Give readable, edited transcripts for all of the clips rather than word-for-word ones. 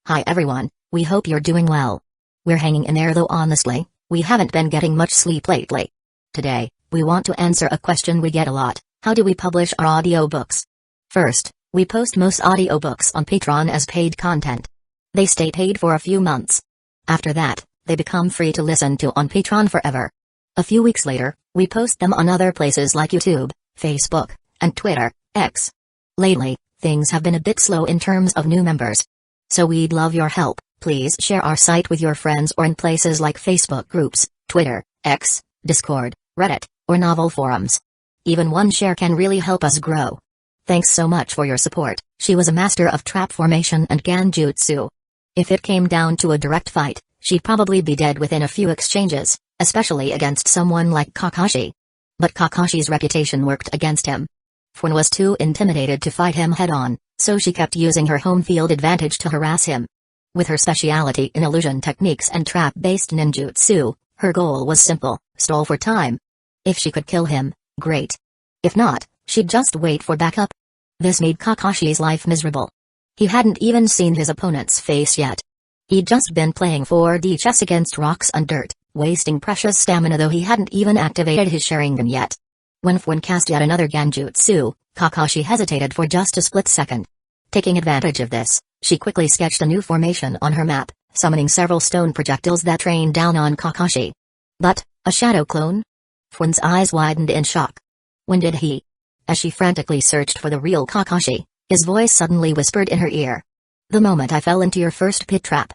Hi everyone, we hope you're doing well. We're hanging in there though honestly, we haven't been getting much sleep lately. Today, we want to answer a question we get a lot: how do we publish our audiobooks? First, we post most audiobooks on Patreon as paid content. They stay paid for a few months. After that, they become free to listen to on Patreon forever. A few weeks later, we post them on other places like YouTube, Facebook, and Twitter, X. Lately, things have been a bit slow in terms of new members. So we'd love your help. Please share our site with your friends or in places like Facebook groups, Twitter, X, Discord, Reddit, or novel forums. Even one share can really help us grow. Thanks so much for your support. She was a master of trap formation and Genjutsu. If it came down to a direct fight, she'd probably be dead within a few exchanges, especially against someone like Kakashi. But Kakashi's reputation worked against him. Fun was too intimidated to fight him head-on, so she kept using her home field advantage to harass him. With her speciality in illusion techniques and trap-based ninjutsu, her goal was simple: stall for time. If she could kill him, great. If not, she'd just wait for backup. This made Kakashi's life miserable. He hadn't even seen his opponent's face yet. He'd just been playing 4D chess against rocks and dirt, wasting precious stamina though he hadn't even activated his Sharingan yet. When Fun cast yet another Genjutsu, Kakashi hesitated for just a split second. Taking advantage of this, she quickly sketched a new formation on her map, summoning several stone projectiles that rained down on Kakashi. But, a shadow clone? Fun's eyes widened in shock. When did he? As she frantically searched for the real Kakashi, his voice suddenly whispered in her ear. The moment I fell into your first pit trap.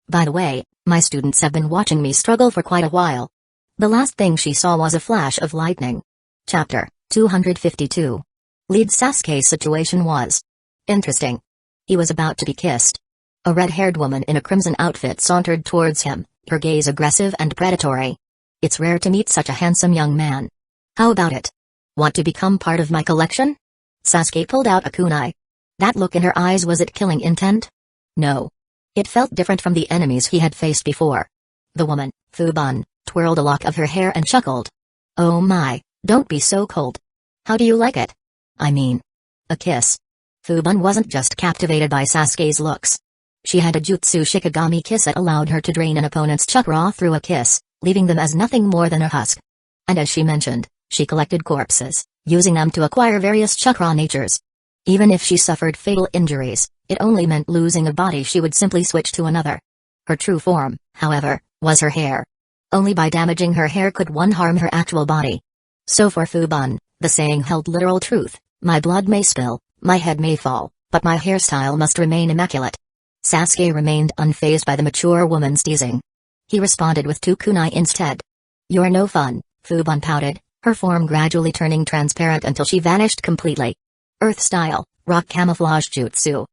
By the way, my students have been watching me struggle for quite a while. The last thing she saw was a flash of lightning. Chapter 252. Lead Sasuke's situation was interesting. He was about to be kissed. A red-haired woman in a crimson outfit sauntered towards him, her gaze aggressive and predatory. It's rare to meet such a handsome young man. How about it? Want to become part of my collection? Sasuke pulled out a kunai. That look in her eyes, was it killing intent? No. It felt different from the enemies he had faced before. The woman, Fubon, twirled a lock of her hair and chuckled. Oh my, don't be so cold. How do you like it? I mean, a kiss. Fubon wasn't just captivated by Sasuke's looks. She had a jutsu Shikigami kiss that allowed her to drain an opponent's chakra through a kiss, leaving them as nothing more than a husk. And as she mentioned, she collected corpses, using them to acquire various chakra natures. Even if she suffered fatal injuries, it only meant losing a body she would simply switch to another. Her true form, however, was her hair. Only by damaging her hair could one harm her actual body. So for Fubon, the saying held literal truth: my blood may spill, my head may fall, but my hairstyle must remain immaculate. Sasuke remained unfazed by the mature woman's teasing. He responded with 2 kunai instead. You're no fun, Fubon pouted, her form gradually turning transparent until she vanished completely. Earth style, rock camouflage jutsu.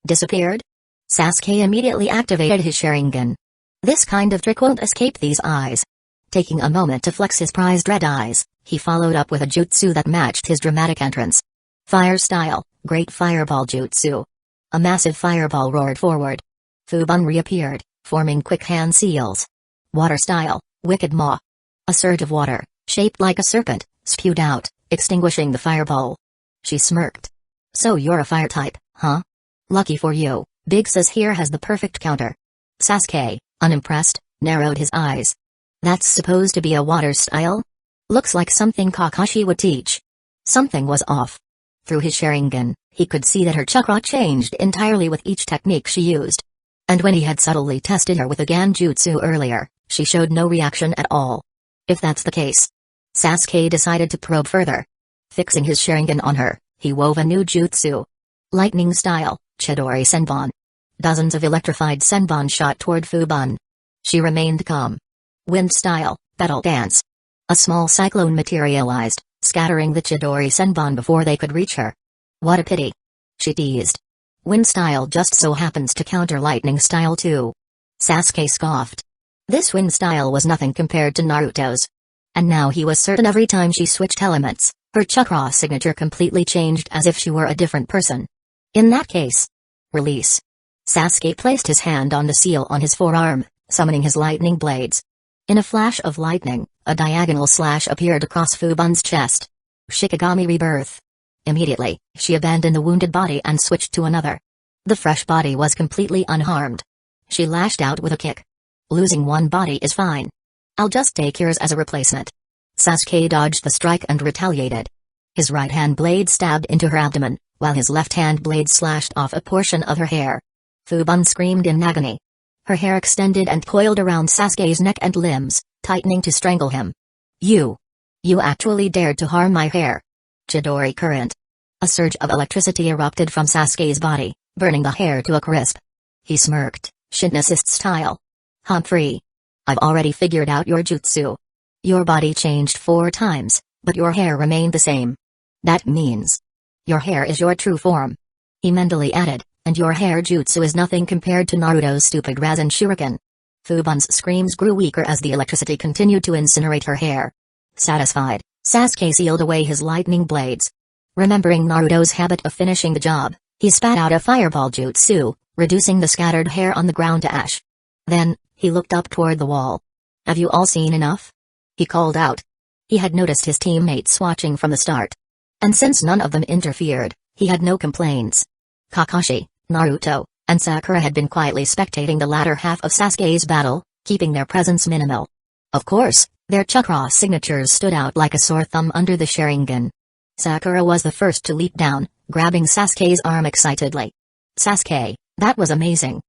Disappeared? Sasuke immediately activated his Sharingan. This kind of trick won't escape these eyes. Taking a moment to flex his prized red eyes, he followed up with a jutsu that matched his dramatic entrance. Fire style, great fireball jutsu. A massive fireball roared forward. Fubon reappeared, forming quick hand seals. Water style, wicked maw. A surge of water, shaped like a serpent, spewed out, extinguishing the fireball. She smirked. So you're a fire type, huh? Lucky for you, Big Sis here has the perfect counter. Sasuke, unimpressed, narrowed his eyes. That's supposed to be a water style? Looks like something Kakashi would teach. Something was off. Through his Sharingan, he could see that her chakra changed entirely with each technique she used. And when he had subtly tested her with a Genjutsu earlier, she showed no reaction at all. If that's the case, Sasuke decided to probe further. Fixing his Sharingan on her, he wove a new jutsu. Lightning style, Chidori Senbon. Dozens of electrified Senbon shot toward Fubon. She remained calm. Wind style, Battle Dance. A small cyclone materialized, scattering the Chidori Senbon before they could reach her. What a pity. She teased. Wind style just so happens to counter lightning style too. Sasuke scoffed. This wind style was nothing compared to Naruto's. And now he was certain every time she switched elements, her chakra signature completely changed as if she were a different person. In that case, release. Sasuke placed his hand on the seal on his forearm, summoning his lightning blades. In a flash of lightning, a diagonal slash appeared across Fubon's chest. Shikigami rebirth. Immediately, she abandoned the wounded body and switched to another. The fresh body was completely unharmed, She lashed out with a kick. Losing one body is fine. I'll just take yours as a replacement. Sasuke dodged the strike and retaliated. His right hand blade stabbed into her abdomen, while his left hand blade slashed off a portion of her hair. Fubon screamed in agony. Her hair extended and coiled around Sasuke's neck and limbs, tightening to strangle him. You actually dared to harm my hair. Chidori current. A surge of electricity erupted from Sasuke's body, burning the hair to a crisp. He smirked, Shinigami style. Humphrey. I've already figured out your jutsu. Your body changed 4 times, but your hair remained the same. That means your hair is your true form. He mentally added, and your hair jutsu is nothing compared to Naruto's stupid Rasen Shuriken. Fubon's screams grew weaker as the electricity continued to incinerate her hair. Satisfied, Sasuke sealed away his lightning blades. Remembering Naruto's habit of finishing the job, he spat out a fireball jutsu, reducing the scattered hair on the ground to ash. Then, he looked up toward the wall. Have you all seen enough? He called out. He had noticed his teammates watching from the start. And since none of them interfered, he had no complaints. Kakashi, Naruto, and Sakura had been quietly spectating the latter half of Sasuke's battle, keeping their presence minimal. Of course, their chakra signatures stood out like a sore thumb under the Sharingan. Sakura was the first to leap down, grabbing Sasuke's arm excitedly. Sasuke, that was amazing.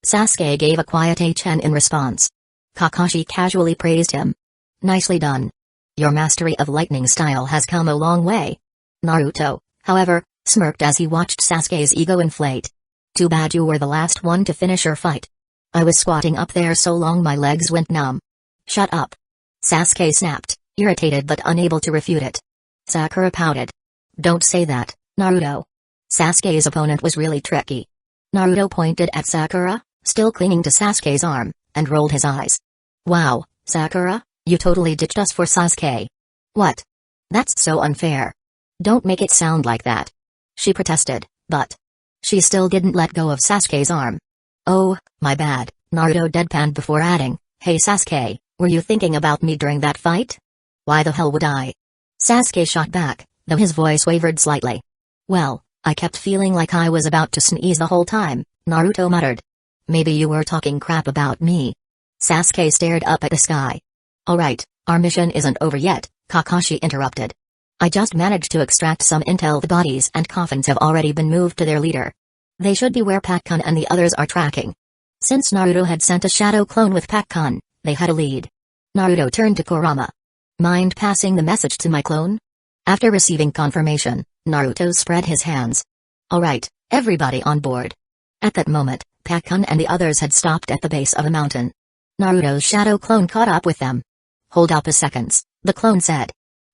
Sasuke gave a quiet HN in response. Kakashi casually praised him. Nicely done. Your mastery of lightning style has come a long way. Naruto, however, smirked as he watched Sasuke's ego inflate. Too bad you were the last one to finish your fight. I was squatting up there so long my legs went numb. Shut up. Sasuke snapped, irritated but unable to refute it. Sakura pouted. Don't say that, Naruto. Sasuke's opponent was really tricky. Naruto pointed at Sakura, still clinging to Sasuke's arm, and rolled his eyes. Wow, Sakura, you totally ditched us for Sasuke. What? That's so unfair. Don't make it sound like that. She protested, but she still didn't let go of Sasuke's arm. Oh, my bad, Naruto deadpanned before adding, hey Sasuke, were you thinking about me during that fight? Why the hell would I? Sasuke shot back, though his voice wavered slightly. Well, I kept feeling like I was about to sneeze the whole time, Naruto muttered. Maybe you were talking crap about me. Sasuke stared up at the sky. Alright, our mission isn't over yet, Kakashi interrupted. I just managed to extract some intel. The bodies and coffins have already been moved to their leader. They should be where Pakkun and the others are tracking. Since Naruto had sent a shadow clone with Pakkun, they had a lead. Naruto turned to Kurama. Mind passing the message to my clone? After receiving confirmation, Naruto spread his hands. Alright, everybody on board. At that moment, Pakkun and the others had stopped at the base of a mountain. Naruto's shadow clone caught up with them. Hold up a second, the clone said.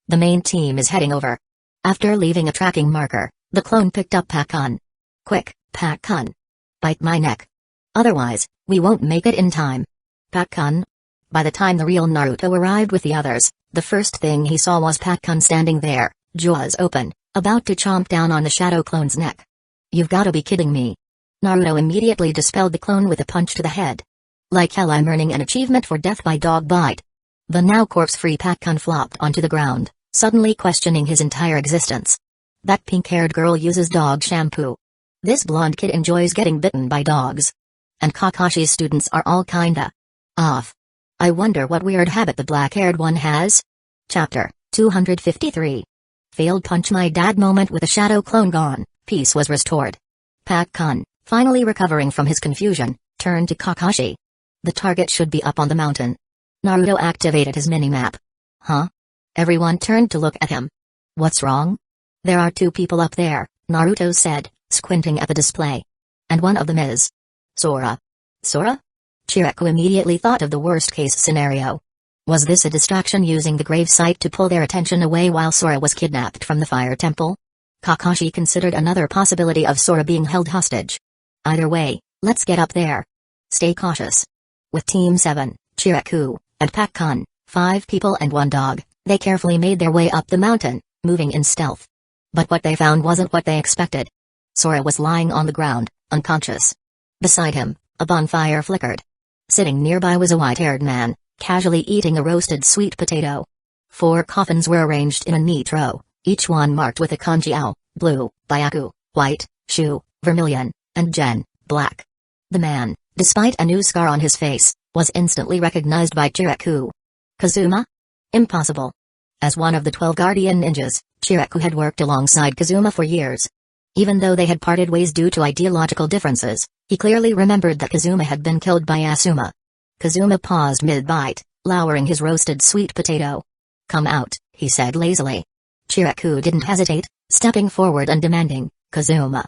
The main team is heading over. After leaving a tracking marker, the clone picked up Pakkun. Quick, Pakkun. Bite my neck. Otherwise, we won't make it in time. Pakkun? By the time the real Naruto arrived with the others, the first thing he saw was Pakkun standing there, jaws open, about to chomp down on the shadow clone's neck. You've gotta be kidding me. Naruto immediately dispelled the clone with a punch to the head. Like hell, I'm earning an achievement for death by dog bite. The now corpse-free Pakkun flopped onto the ground, suddenly questioning his entire existence. That pink-haired girl uses dog shampoo. This blonde kid enjoys getting bitten by dogs. And Kakashi's students are all kinda off. I wonder what weird habit the black-haired one has? Chapter 253. Failed punch my dad moment with a shadow clone gone, peace was restored. Pakkun, finally recovering from his confusion, turned to Kakashi. The target should be up on the mountain. Naruto activated his minimap. Huh? Everyone turned to look at him. What's wrong? There are 2 people up there, Naruto said, squinting at the display. And one of them is Sora. Sora? Chiraku immediately thought of the worst-case scenario. Was this a distraction using the gravesite to pull their attention away while Sora was kidnapped from the fire temple? Kakashi considered another possibility of Sora being held hostage. Either way, let's get up there. Stay cautious. With Team 7, Chiraku, and Pakkun, 5 people and 1 dog, they carefully made their way up the mountain, moving in stealth. But what they found wasn't what they expected. Sora was lying on the ground, unconscious. Beside him, a bonfire flickered. Sitting nearby was a white-haired man, casually eating a roasted sweet potato. 4 coffins were arranged in a neat row, each one marked with a kanji ao, blue, byaku, white, shu, vermilion, and gen, black. The man, despite a new scar on his face, was instantly recognized by Chiriku. Kazuma? Impossible. As one of the 12 guardian ninjas, Chiriku had worked alongside Kazuma for years. Even though they had parted ways due to ideological differences, he clearly remembered that Kazuma had been killed by Asuma. Kazuma paused mid-bite, lowering his roasted sweet potato. "Come out," he said lazily. Chiriku didn't hesitate, stepping forward and demanding, "Kazuma.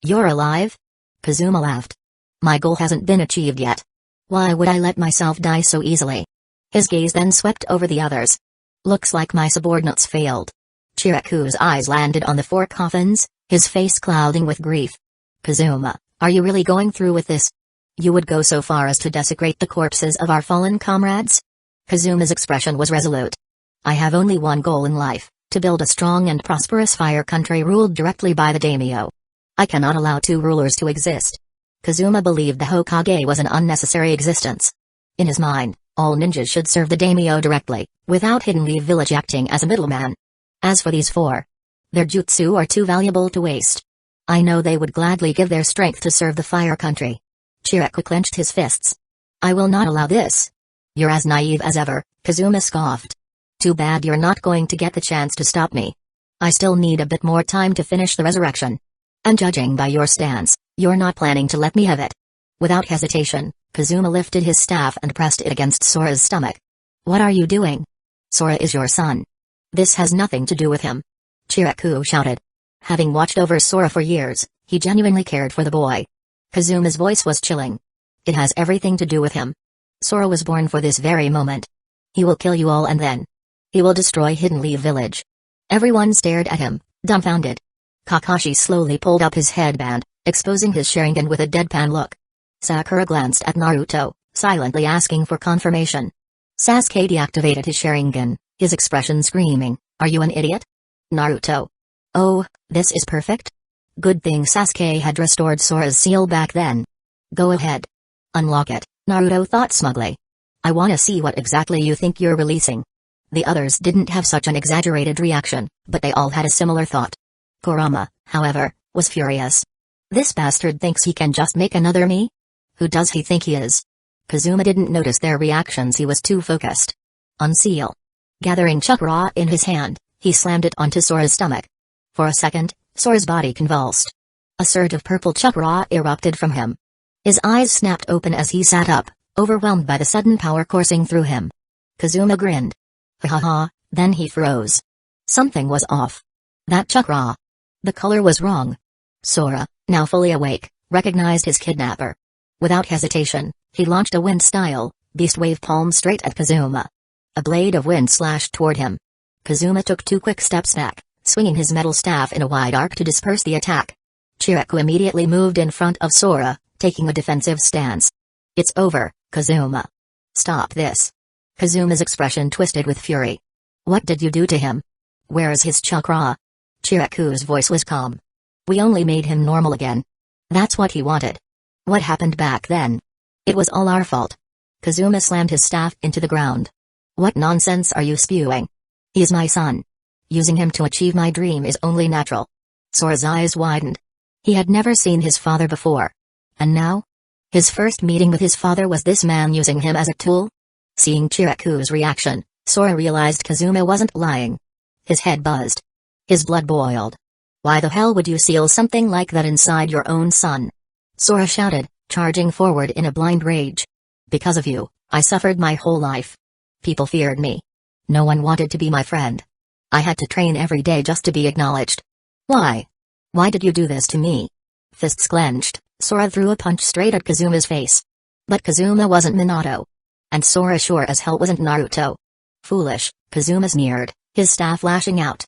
You're alive?" Kazuma laughed. "My goal hasn't been achieved yet. Why would I let myself die so easily?" His gaze then swept over the others. "Looks like my subordinates failed." Chiriku's eyes landed on the 4 coffins, his face clouding with grief. "Kazuma, are you really going through with this? You would go so far as to desecrate the corpses of our fallen comrades?" Kazuma's expression was resolute. "I have only one goal in life, to build a strong and prosperous fire country ruled directly by the daimyo. I cannot allow 2 rulers to exist." Kazuma believed the Hokage was an unnecessary existence. In his mind, all ninjas should serve the daimyo directly, without Hidden Leaf Village acting as a middleman. As for these 4, their jutsu are too valuable to waste. I know they would gladly give their strength to serve the fire country. Chiriku clenched his fists. "I will not allow this." "You're as naive as ever," Kazuma scoffed. "Too bad you're not going to get the chance to stop me. I still need a bit more time to finish the resurrection. And judging by your stance, you're not planning to let me have it." Without hesitation, Kazuma lifted his staff and pressed it against Sora's stomach. "What are you doing? Sora is your son. This has nothing to do with him." Chiriku shouted. Having watched over Sora for years, he genuinely cared for the boy. Kazuma's voice was chilling. "It has everything to do with him. Sora was born for this very moment. He will kill you all and then he will destroy Hidden Leaf Village." Everyone stared at him, dumbfounded. Kakashi slowly pulled up his headband, exposing his Sharingan with a deadpan look. Sakura glanced at Naruto, silently asking for confirmation. Sasuke deactivated his Sharingan, his expression screaming, "Are you an idiot?" Naruto. "Oh, this is perfect. Good thing Sasuke had restored Sora's seal back then. Go ahead. Unlock it," Naruto thought smugly. "I wanna see what exactly you think you're releasing." The others didn't have such an exaggerated reaction, but they all had a similar thought. Kurama, however, was furious. "This bastard thinks he can just make another me? Who does he think he is?" Kazuma didn't notice their reactions, he was too focused. "Unseal." Gathering chakra in his hand, he slammed it onto Sora's stomach. For a second, Sora's body convulsed. A surge of purple chakra erupted from him. His eyes snapped open as he sat up, overwhelmed by the sudden power coursing through him. Kazuma grinned. Ha ha ha, then he froze. Something was off. That chakra. The color was wrong. Sora, now fully awake, recognized his kidnapper. Without hesitation, he launched a wind-style, beast wave palm straight at Kazuma. A blade of wind slashed toward him. Kazuma took 2 quick steps back, swinging his metal staff in a wide arc to disperse the attack. Chiriku immediately moved in front of Sora, taking a defensive stance. "It's over, Kazuma. Stop this." Kazuma's expression twisted with fury. "What did you do to him? Where is his chakra?" Chiriku's voice was calm. "We only made him normal again. That's what he wanted. What happened back then? It was all our fault." Kazuma slammed his staff into the ground. "What nonsense are you spewing? He's my son. Using him to achieve my dream is only natural." Sora's eyes widened. He had never seen his father before. And now? His first meeting with his father was this man using him as a tool? Seeing Chiriku's reaction, Sora realized Kazuma wasn't lying. His head buzzed. His blood boiled. "Why the hell would you seal something like that inside your own son?" Sora shouted, charging forward in a blind rage. "Because of you, I suffered my whole life. People feared me. No one wanted to be my friend. I had to train every day just to be acknowledged. Why? Why did you do this to me?" Fists clenched, Sora threw a punch straight at Kazuma's face. But Kazuma wasn't Minato. And Sora sure as hell wasn't Naruto. Foolish, Kazuma sneered, his staff lashing out.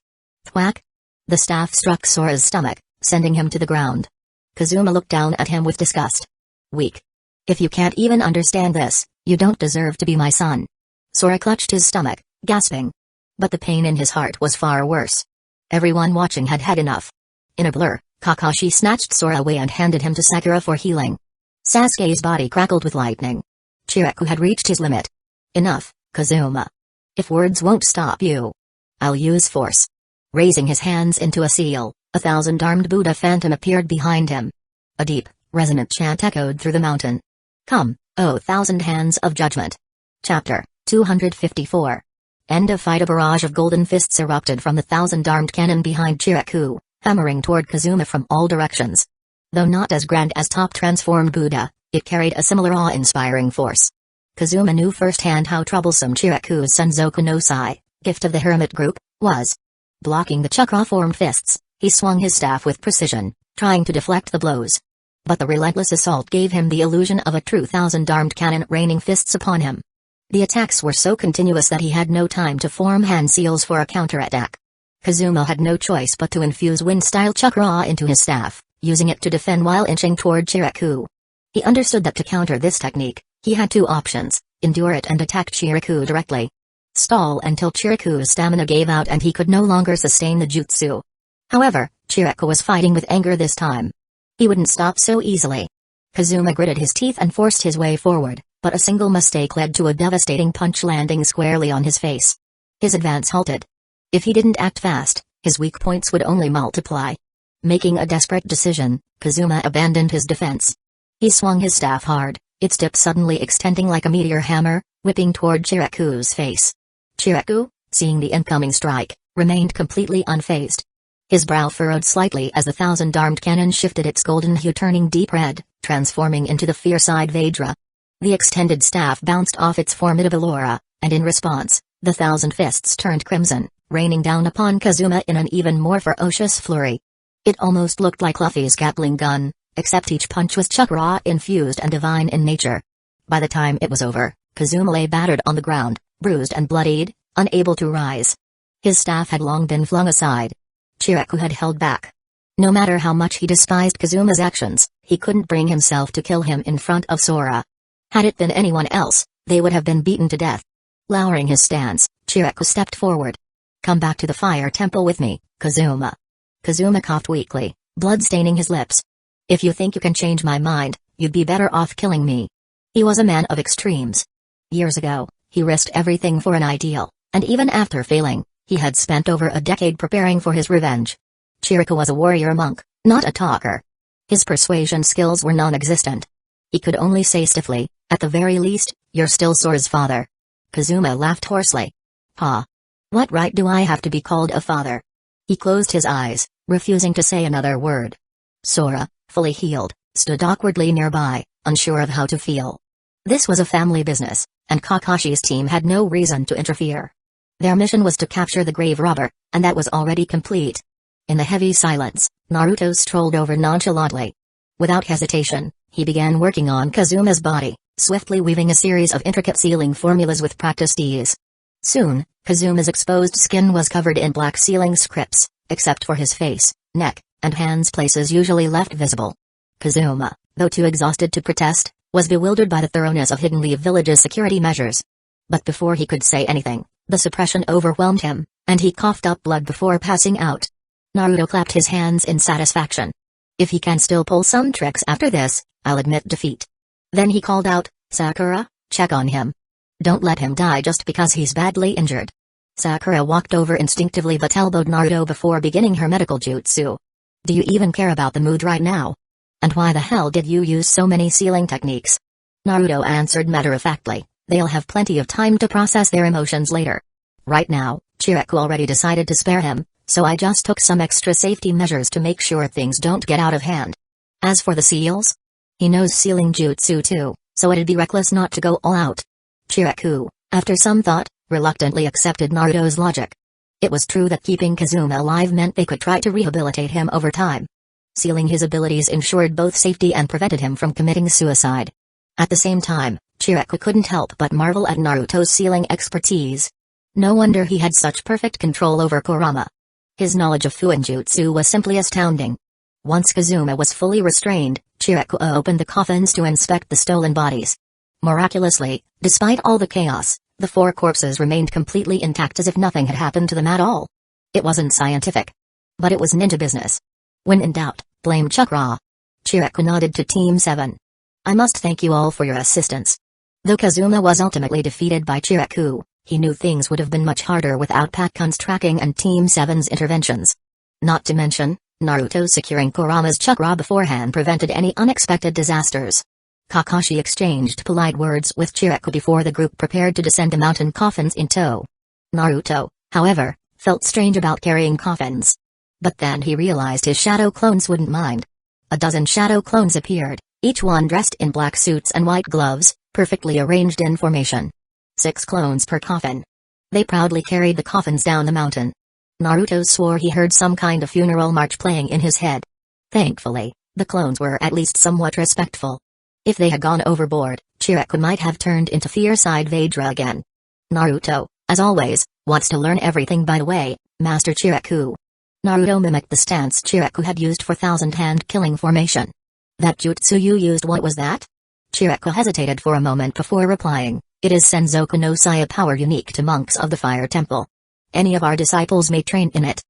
Thwack! The staff struck Sora's stomach, sending him to the ground. Kazuma looked down at him with disgust. "Weak. If you can't even understand this, you don't deserve to be my son." Sora clutched his stomach, gasping. But the pain in his heart was far worse. Everyone watching had had enough. In a blur, Kakashi snatched Sora away and handed him to Sakura for healing. Sasuke's body crackled with lightning. Chiriku had reached his limit. "Enough, Kazuma. If words won't stop you, I'll use force." Raising his hands into a seal, a 1,000-armed Buddha phantom appeared behind him. A deep, resonant chant echoed through the mountain. Come, O Thousand Hands of Judgment. Chapter 254. End of fight. A barrage of golden fists erupted from the thousand-armed cannon behind Chiriku, hammering toward Kazuma from all directions. Though not as grand as top transformed Buddha, it carried a similar awe-inspiring force. Kazuma knew firsthand how troublesome Chiriku's Senzoku no Sai, gift of the hermit group, was. Blocking the chakra-formed fists, he swung his staff with precision, trying to deflect the blows. But the relentless assault gave him the illusion of a true thousand-armed cannon raining fists upon him. The attacks were so continuous that he had no time to form hand seals for a counterattack. Kazuma had no choice but to infuse wind-style chakra into his staff, using it to defend while inching toward Chiriku. He understood that to counter this technique, he had two options: endure it and attack Chiriku directly. Stall until Chiriku's stamina gave out and he could no longer sustain the jutsu. However, Chiriku was fighting with anger this time. He wouldn't stop so easily. Kazuma gritted his teeth and forced his way forward, but a single mistake led to a devastating punch landing squarely on his face. His advance halted. If he didn't act fast, his weak points would only multiply. Making a desperate decision, Kazuma abandoned his defense. He swung his staff hard, its tip suddenly extending like a meteor hammer, whipping toward Chiriku's face. Chiriku, seeing the incoming strike, remained completely unfazed. His brow furrowed slightly as the thousand-armed cannon shifted its golden hue, turning deep red, transforming into the fierce-eyed Vajra. The extended staff bounced off its formidable aura, and in response, the thousand fists turned crimson, raining down upon Kazuma in an even more ferocious flurry. It almost looked like Luffy's Gatling gun, except each punch was chakra-infused and divine in nature. By the time it was over, Kazuma lay battered on the ground, bruised and bloodied, unable to rise. His staff had long been flung aside. Chiriku had held back. No matter how much he despised Kazuma's actions, he couldn't bring himself to kill him in front of Sora. Had it been anyone else, they would have been beaten to death. Lowering his stance, Chiriku stepped forward. "Come back to the fire temple with me, Kazuma." Kazuma coughed weakly, blood staining his lips. "If you think you can change my mind, you'd be better off killing me." He was a man of extremes. Years ago, he risked everything for an ideal, and even after failing, he had spent over a decade preparing for his revenge. Chiriku was a warrior monk, not a talker. His persuasion skills were non-existent. He could only say stiffly, "At the very least, you're still Sora's father." Kazuma laughed hoarsely. "Ha! What right do I have to be called a father?" He closed his eyes, refusing to say another word. Sora, fully healed, stood awkwardly nearby, unsure of how to feel. This was a family business, and Kakashi's team had no reason to interfere. Their mission was to capture the grave robber, and that was already complete. In the heavy silence, Naruto strolled over nonchalantly. Without hesitation, he began working on Kazuma's body, swiftly weaving a series of intricate sealing formulas with practiced ease. Soon, Kazuma's exposed skin was covered in black sealing scripts, except for his face, neck, and hands, places usually left visible. Kazuma, though too exhausted to protest, was bewildered by the thoroughness of Hidden Leaf Village's security measures. But before he could say anything, the suppression overwhelmed him, and he coughed up blood before passing out. Naruto clapped his hands in satisfaction. "If he can still pull some tricks after this, I'll admit defeat." Then he called out, "Sakura, check on him. Don't let him die just because he's badly injured." Sakura walked over instinctively but elbowed Naruto before beginning her medical jutsu. "Do you even care about the mood right now? And why the hell did you use so many sealing techniques?" Naruto answered matter-of-factly, "They'll have plenty of time to process their emotions later. Right now, Chiriku already decided to spare him, so I just took some extra safety measures to make sure things don't get out of hand. As for the seals, he knows sealing jutsu too, so it'd be reckless not to go all out." Chiriku, after some thought, reluctantly accepted Naruto's logic. It was true that keeping Kazuma alive meant they could try to rehabilitate him over time. Sealing his abilities ensured both safety and prevented him from committing suicide. At the same time, Chiriku couldn't help but marvel at Naruto's sealing expertise. No wonder he had such perfect control over Kurama. His knowledge of Fuinjutsu was simply astounding. Once Kazuma was fully restrained, Chiriku opened the coffins to inspect the stolen bodies. Miraculously, despite all the chaos, the 4 corpses remained completely intact as if nothing had happened to them at all. It wasn't scientific. But it was ninja business. When in doubt, blame Chakra. Chiriku nodded to Team 7. "I must thank you all for your assistance." Though Kazuma was ultimately defeated by Chiriku, he knew things would have been much harder without Patkun's tracking and Team 7's interventions. Not to mention, Naruto securing Kurama's chakra beforehand prevented any unexpected disasters. Kakashi exchanged polite words with Chiriku before the group prepared to descend the mountain, coffins in tow. Naruto, however, felt strange about carrying coffins. But then he realized his shadow clones wouldn't mind. A dozen shadow clones appeared, each one dressed in black suits and white gloves, perfectly arranged in formation. 6 clones per coffin. They proudly carried the coffins down the mountain. Naruto swore he heard some kind of funeral march playing in his head. Thankfully, the clones were at least somewhat respectful. If they had gone overboard, Chiriku might have turned into fierce-eyed Vedra again. Naruto, as always, wants to learn everything by the way, Master Chiriku. Naruto mimicked the stance Chiriku had used for thousand-hand killing formation. That jutsu you used, what was that? Chiriku hesitated for a moment before replying, it is Senzoku no Sai, a power unique to monks of the Fire Temple. Any of our disciples may train in it.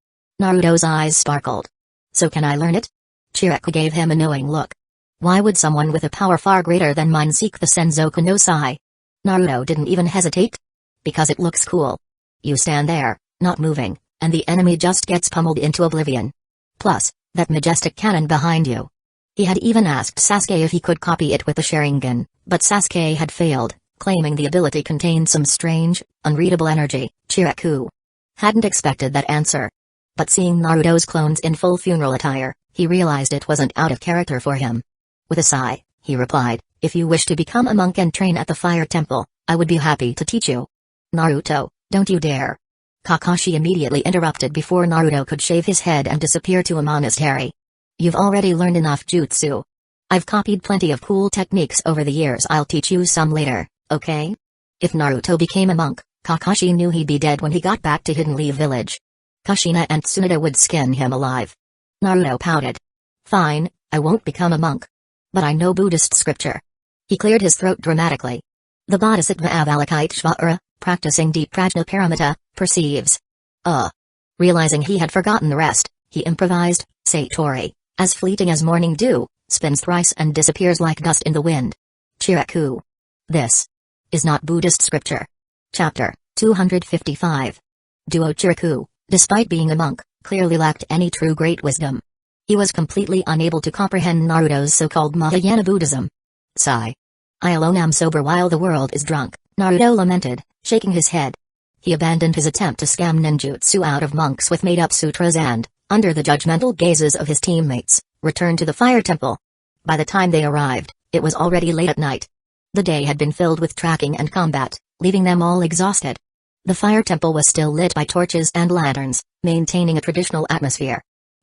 Naruto's eyes sparkled. So can I learn it? Chiriku gave him a knowing look. Why would someone with a power far greater than mine seek the Senzoku no Sai? Naruto didn't even hesitate. Because it looks cool. You stand there, not moving, and the enemy just gets pummeled into oblivion. Plus, that majestic cannon behind you. He had even asked Sasuke if he could copy it with the Sharingan, but Sasuke had failed, claiming the ability contained some strange, unreadable energy. Chiriku hadn't expected that answer. But seeing Naruto's clones in full funeral attire, he realized it wasn't out of character for him. With a sigh, he replied, if you wish to become a monk and train at the Fire Temple, I would be happy to teach you. Naruto, don't you dare. Kakashi immediately interrupted before Naruto could shave his head and disappear to a monastery. You've already learned enough jutsu. I've copied plenty of cool techniques over the years, I'll teach you some later, okay? If Naruto became a monk, Kakashi knew he'd be dead when he got back to Hidden Leaf Village. Kushina and Tsunade would skin him alive. Naruto pouted. Fine, I won't become a monk. But I know Buddhist scripture. He cleared his throat dramatically. The Bodhisattva Avalokiteshvara, practicing deep Prajnaparamita, perceives. Realizing he had forgotten the rest, he improvised, Satori, as fleeting as morning dew, spins thrice and disappears like dust in the wind. Chiriku. This is not Buddhist scripture. Chapter 255. Duo Chiriku, despite being a monk, clearly lacked any true great wisdom. He was completely unable to comprehend Naruto's so-called Mahayana Buddhism. Sigh. I alone am sober while the world is drunk, Naruto lamented, shaking his head. He abandoned his attempt to scam ninjutsu out of monks with made-up sutras and, under the judgmental gazes of his teammates, returned to the Fire Temple. By the time they arrived, it was already late at night. The day had been filled with tracking and combat, leaving them all exhausted. The Fire Temple was still lit by torches and lanterns, maintaining a traditional atmosphere.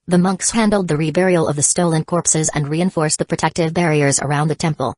The monks handled the reburial of the stolen corpses and reinforced the protective barriers around the temple.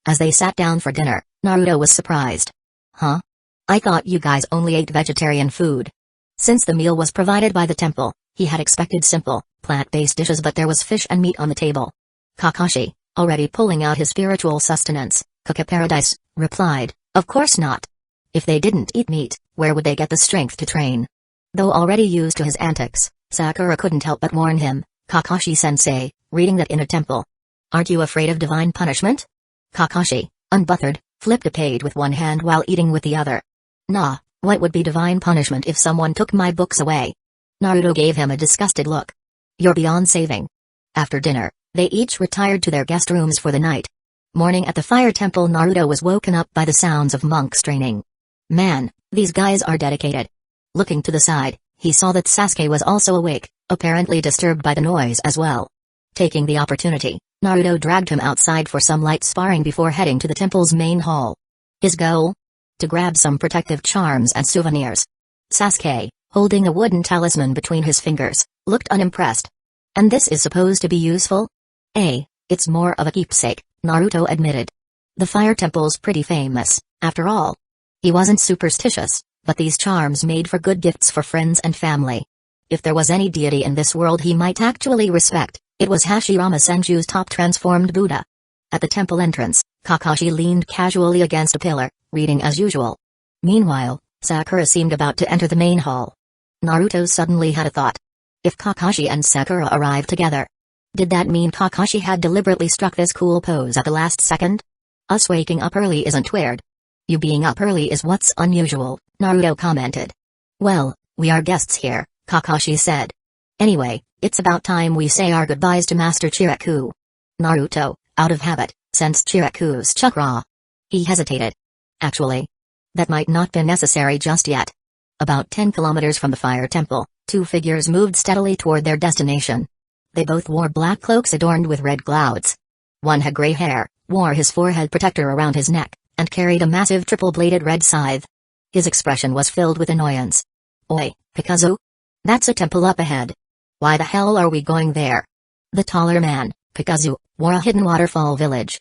As they sat down for dinner, Naruto was surprised. Huh? I thought you guys only ate vegetarian food. Since the meal was provided by the temple, he had expected simple, plant-based dishes, but there was fish and meat on the table. Kakashi, already pulling out his spiritual sustenance, Cook Paradise, replied, of course not. If they didn't eat meat, where would they get the strength to train? Though already used to his antics, Sakura couldn't help but warn him, Kakashi-sensei, reading that in a temple. Aren't you afraid of divine punishment? Kakashi, unbothered, flipped a page with one hand while eating with the other. Nah, what would be divine punishment if someone took my books away? Naruto gave him a disgusted look. You're beyond saving. After dinner, they each retired to their guest rooms for the night. Morning at the Fire Temple, Naruto was woken up by the sounds of monks training. Man, these guys are dedicated. Looking to the side, he saw that Sasuke was also awake, apparently disturbed by the noise as well. Taking the opportunity, Naruto dragged him outside for some light sparring before heading to the temple's main hall. His goal? To grab some protective charms and souvenirs. Sasuke, holding a wooden talisman between his fingers, looked unimpressed. And this is supposed to be useful? It's more of a keepsake, Naruto admitted. The Fire Temple's pretty famous, after all. He wasn't superstitious, but these charms made for good gifts for friends and family. If there was any deity in this world he might actually respect, it was Hashirama Senju's top transformed Buddha. At the temple entrance, Kakashi leaned casually against a pillar, reading as usual. Meanwhile, Sakura seemed about to enter the main hall. Naruto suddenly had a thought. If Kakashi and Sakura arrived together, did that mean Kakashi had deliberately struck this cool pose at the last second? Us waking up early isn't weird. You being up early is what's unusual, Naruto commented. Well, we are guests here, Kakashi said. Anyway, it's about time we say our goodbyes to Master Chiriku. Naruto, out of habit, sensed Chiraku's chakra. He hesitated. Actually, that might not be necessary just yet. About 10 kilometers from the fire temple, two figures moved steadily toward their destination. They both wore black cloaks adorned with red clouds. One had gray hair, wore his forehead protector around his neck, and carried a massive triple-bladed red scythe. His expression was filled with annoyance. "Oi, Pikazu? That's a temple up ahead. Why the hell are we going there?" The taller man, Pikazu, wore a Hidden Waterfall Village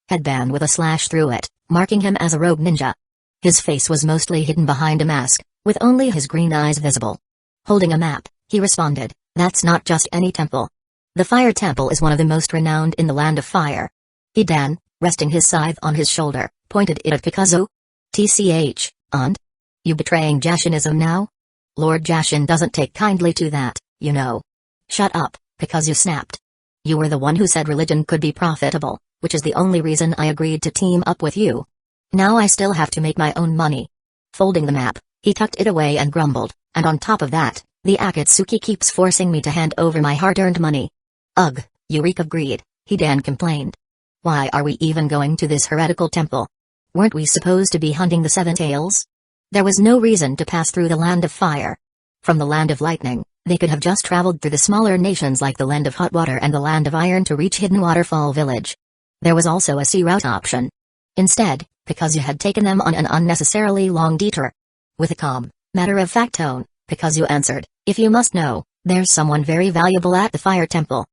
headband with a slash through it, marking him as a rogue ninja. His face was mostly hidden behind a mask, with only his green eyes visible. Holding a map, he responded, "That's not just any temple. The Fire Temple is one of the most renowned in the Land of Fire." Hidan, resting his scythe on his shoulder, pointed it at Pikazu. "TCH, and? You betraying Jashinism now? Lord Jashin doesn't take kindly to that, you know." "Shut up," Pikazu snapped. "You were the one who said religion could be profitable, which is the only reason I agreed to team up with you. Now I still have to make my own money." Folding the map, he tucked it away and grumbled, "And on top of that, the Akatsuki keeps forcing me to hand over my hard-earned money." "Ugh, you reek of greed," Hidan complained. "Why are we even going to this heretical temple? Weren't we supposed to be hunting the Seven Tails? There was no reason to pass through the Land of Fire. From the Land of Lightning, they could have just traveled through the smaller nations like the Land of Hot Water and the Land of Iron to reach Hidden Waterfall Village. There was also a sea route option. Instead, Pikazu had taken them on an unnecessarily long detour." With a calm, matter-of-fact tone, Pikazu answered, "If you must know, there's someone very valuable at the Fire Temple."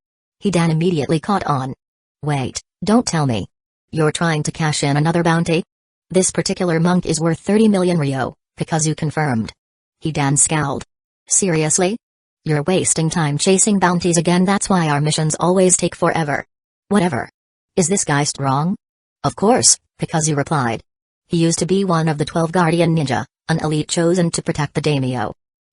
Hidan immediately caught on. "Wait, don't tell me. You're trying to cash in another bounty?" "This particular monk is worth 30 million ryo," Pikazu confirmed. Hidan scowled. "Seriously? You're wasting time chasing bounties again. That's why our missions always take forever." "Whatever. Is this guy strong?" "Of course," Pikazu replied. "He used to be one of the 12 Guardian Ninja, an elite chosen to protect the daimyo."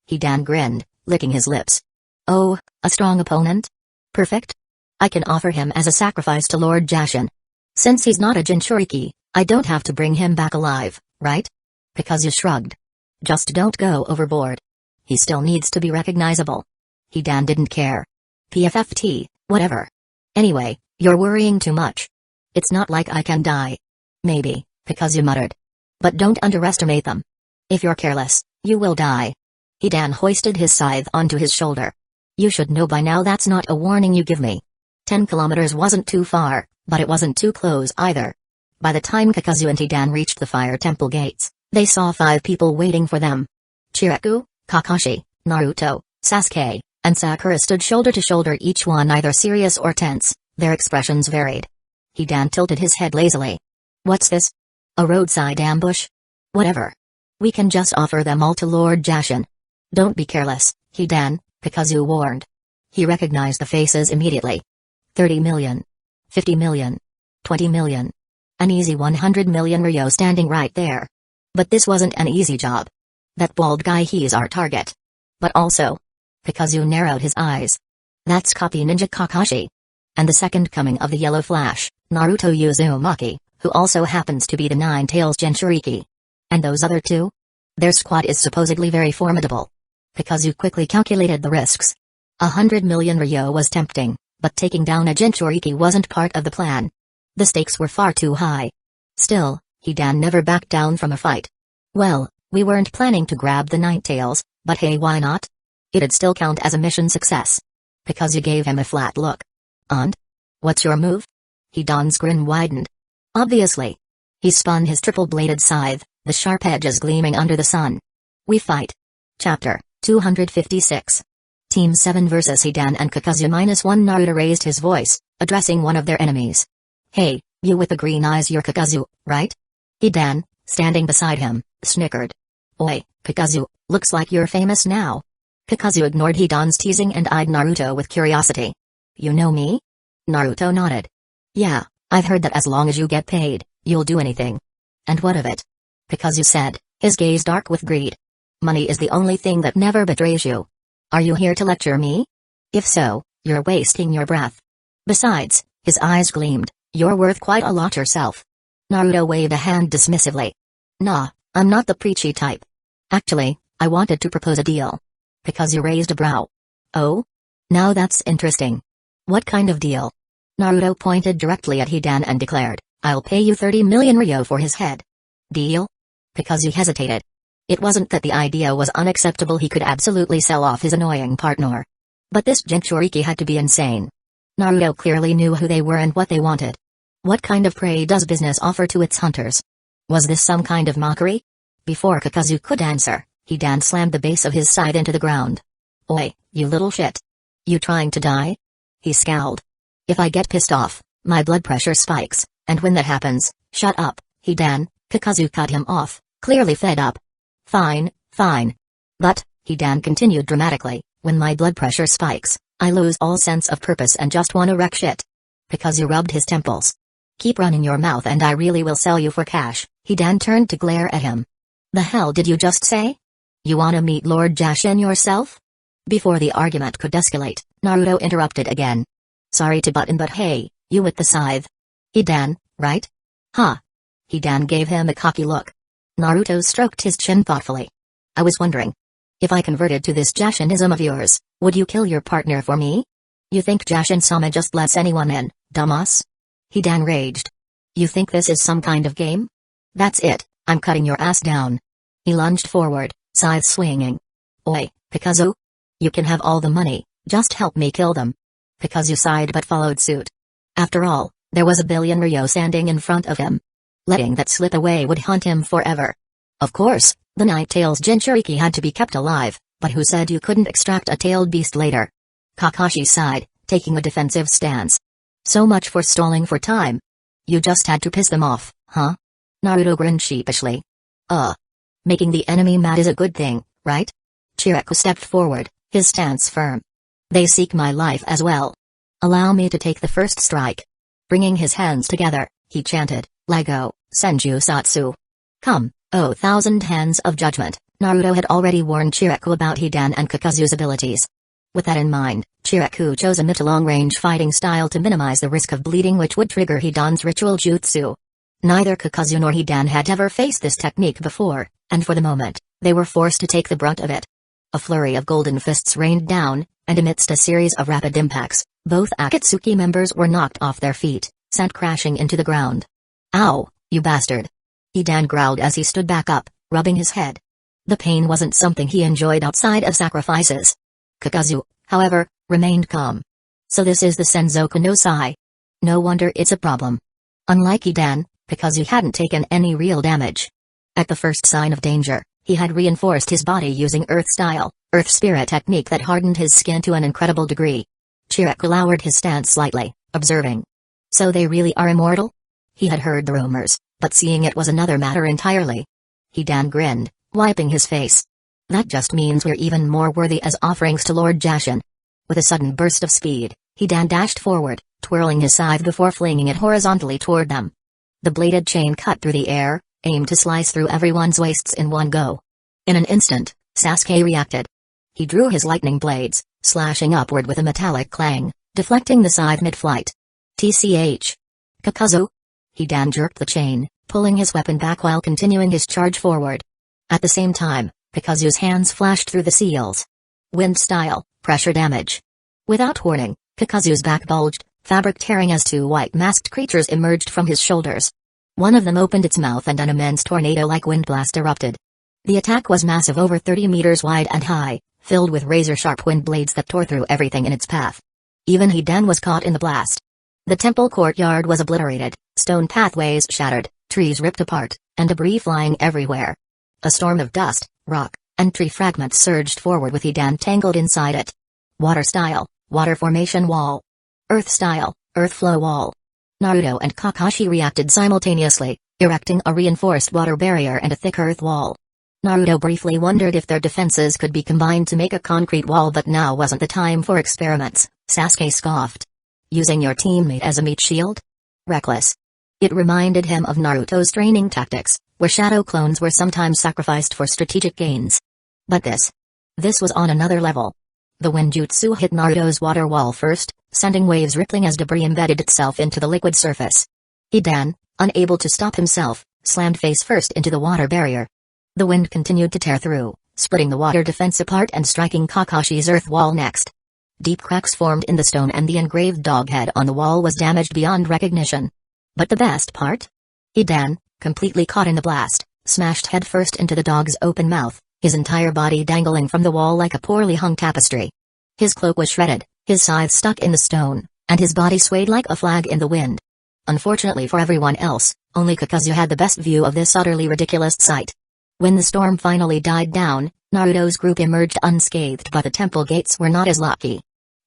Hidan grinned, licking his lips. "Oh, a strong opponent? Perfect. I can offer him as a sacrifice to Lord Jashin. Since he's not a Jinchuriki, I don't have to bring him back alive, right?" Pikazu shrugged. "Just don't go overboard. He still needs to be recognizable." Hidan didn't care. "PFFT, whatever. Anyway, you're worrying too much. It's not like I can die." "Maybe," Pikazu muttered. "But don't underestimate them. If you're careless, you will die." Hidan hoisted his scythe onto his shoulder. "You should know by now that's not a warning you give me. 10 kilometers wasn't too far, but it wasn't too close either." By the time Pikazu and Hidan reached the Fire Temple gates, they saw 5 people waiting for them. Chiraku, Kakashi, Naruto, Sasuke, and Sakura stood shoulder to shoulder, each one either serious or tense. Their expressions varied. Hidan tilted his head lazily. "What's this? A roadside ambush? Whatever. We can just offer them all to Lord Jashin." "Don't be careless, Hidan," Pikazu warned. He recognized the faces immediately. 30 million. 50 million. 20 million. An easy 100 million ryo standing right there. But this wasn't an easy job. That bald guy, he's our target. But also... Pikazu narrowed his eyes. "That's Copy Ninja Kakashi. And the second coming of the Yellow Flash, Naruto Uzumaki, who also happens to be the Nine Tails Jinchuriki. And those other two? Their squad is supposedly very formidable." Pikazu quickly calculated the risks. 100 million ryo was tempting, but taking down a Jinchuriki wasn't part of the plan. The stakes were far too high. Still, Hidan never backed down from a fight. "Well, we weren't planning to grab the Nine Tails, but hey, why not? It'd still count as a mission success." Pikazu gave him a flat look. "And? What's your move?" Hidan's grin widened. "Obviously." He spun his triple-bladed scythe, the sharp edges gleaming under the sun. "We fight." Chapter 256. Team 7 vs Hidan and Kakazu -1. Naruto raised his voice, addressing one of their enemies. "Hey, you with the green eyes, you're Kakazu, right?" Hidan, standing beside him, snickered. "Oi, Kakazu, looks like you're famous now." Kakazu ignored Hidan's teasing and eyed Naruto with curiosity. "You know me?" Naruto nodded. "Yeah, I've heard that as long as you get paid, you'll do anything." "And what of it?" Kakazu said, his gaze dark with greed. "Money is the only thing that never betrays you. Are you here to lecture me? If so, you're wasting your breath. Besides," his eyes gleamed, "you're worth quite a lot yourself." Naruto waved a hand dismissively. "Nah, I'm not the preachy type. Actually, I wanted to propose a deal." Kakazu raised a brow. "Oh? Now that's interesting. What kind of deal?" Naruto pointed directly at Hidan and declared, "I'll pay you 30 million ryo for his head." "Deal?" Kakazu hesitated. It wasn't that the idea was unacceptable, he could absolutely sell off his annoying partner. But this Jinchuriki had to be insane. Naruto clearly knew who they were and what they wanted. What kind of prey does business offer to its hunters? Was this some kind of mockery? Before Kakazu could answer, Hidan slammed the base of his scythe into the ground. "Oi, you little shit. You trying to die?" He scowled. "If I get pissed off, my blood pressure spikes, and when that happens, shut up, Hidan." Kakazu cut him off, clearly fed up. Fine. But," Hidan continued dramatically, "when my blood pressure spikes, I lose all sense of purpose and just wanna wreck shit." Kakazu rubbed his temples. "Keep running your mouth and I really will sell you for cash." Hidan turned to glare at him. "The hell did you just say? You wanna meet Lord Jashin yourself?" Before the argument could escalate, Naruto interrupted again. "Sorry to butt in, but hey, you with the scythe. Hidan, right?" "Huh?" Hidan gave him a cocky look. Naruto stroked his chin thoughtfully. "I was wondering. If I converted to this Jashinism of yours, would you kill your partner for me? You think Jashin-sama just lets anyone in, dumbass?" Hidan raged. "You think this is some kind of game? That's it, I'm cutting your ass down." He lunged forward, scythe swinging. "Oi, Kakazu? You can have all the money, just help me kill them." Kakazu sighed but followed suit. After all, there was a billion ryo standing in front of him. Letting that slip away would haunt him forever. Of course, the Night-Tail's Jinchuriki had to be kept alive, but who said you couldn't extract a tailed beast later? Kakashi sighed, taking a defensive stance. "So much for stalling for time. You just had to piss them off, huh?" Naruto grinned sheepishly. Making the enemy mad is a good thing, right?" Chiriku stepped forward, his stance firm. "They seek my life as well. Allow me to take the first strike." Bringing his hands together, he chanted, "Lego, Senju Satsu. Come, oh thousand hands of judgment." Naruto had already warned Chiriku about Hidan and Kakazu's abilities. With that in mind, Chiriku chose a mid-to-long-range fighting style to minimize the risk of bleeding which would trigger Hidan's ritual jutsu. Neither Kakazu nor Hidan had ever faced this technique before, and for the moment, they were forced to take the brunt of it. A flurry of golden fists rained down, and amidst a series of rapid impacts, both Akatsuki members were knocked off their feet, sent crashing into the ground. "Ow, you bastard!" Hidan growled as he stood back up, rubbing his head. The pain wasn't something he enjoyed outside of sacrifices. Kakazu, however, remained calm. "So this is the Senzoku no Sai. No wonder it's a problem." Unlike Hidan, Kakazu hadn't taken any real damage. At the first sign of danger, he had reinforced his body using Earth-style, Earth Spirit technique that hardened his skin to an incredible degree. Chiriku lowered his stance slightly, observing. "So they really are immortal?" He had heard the rumors, but seeing it was another matter entirely. Hidan grinned, wiping his face. "That just means we're even more worthy as offerings to Lord Jashin." With a sudden burst of speed, Hidan dashed forward, twirling his scythe before flinging it horizontally toward them. The bladed chain cut through the air, aimed to slice through everyone's waists in one go. In an instant, Sasuke reacted. He drew his lightning blades, slashing upward with a metallic clang, deflecting the scythe mid-flight. "Tch. Kakazu?" Hidan jerked the chain, pulling his weapon back while continuing his charge forward. At the same time, Kakazu's hands flashed through the seals. Wind-style, pressure damage. Without warning, Kakazu's back bulged, fabric tearing as two white masked creatures emerged from his shoulders. One of them opened its mouth and an immense tornado-like wind blast erupted. The attack was massive, over 30 meters wide and high, filled with razor-sharp wind blades that tore through everything in its path. Even Hidan was caught in the blast. The temple courtyard was obliterated, stone pathways shattered, trees ripped apart, and debris flying everywhere. A storm of dust, rock, and tree fragments surged forward with Hidan tangled inside it. Water-style, water formation wall. Earth-style, earth flow wall. Naruto and Kakashi reacted simultaneously, erecting a reinforced water barrier and a thick earth wall. Naruto briefly wondered if their defenses could be combined to make a concrete wall, but now wasn't the time for experiments. Sasuke scoffed. "Using your teammate as a meat shield? Reckless." It reminded him of Naruto's training tactics, where shadow clones were sometimes sacrificed for strategic gains. But this was on another level. The Winjutsu hit Naruto's water wall first, sending waves rippling as debris embedded itself into the liquid surface. Hidan, unable to stop himself, slammed face first into the water barrier. The wind continued to tear through, splitting the water defense apart and striking Kakashi's earth wall next. Deep cracks formed in the stone and the engraved dog head on the wall was damaged beyond recognition. But the best part? Aizen, completely caught in the blast, smashed headfirst into the dog's open mouth, his entire body dangling from the wall like a poorly hung tapestry. His cloak was shredded, his scythe stuck in the stone, and his body swayed like a flag in the wind. Unfortunately for everyone else, only Kakazu had the best view of this utterly ridiculous sight. When the storm finally died down, Naruto's group emerged unscathed, but the temple gates were not as lucky.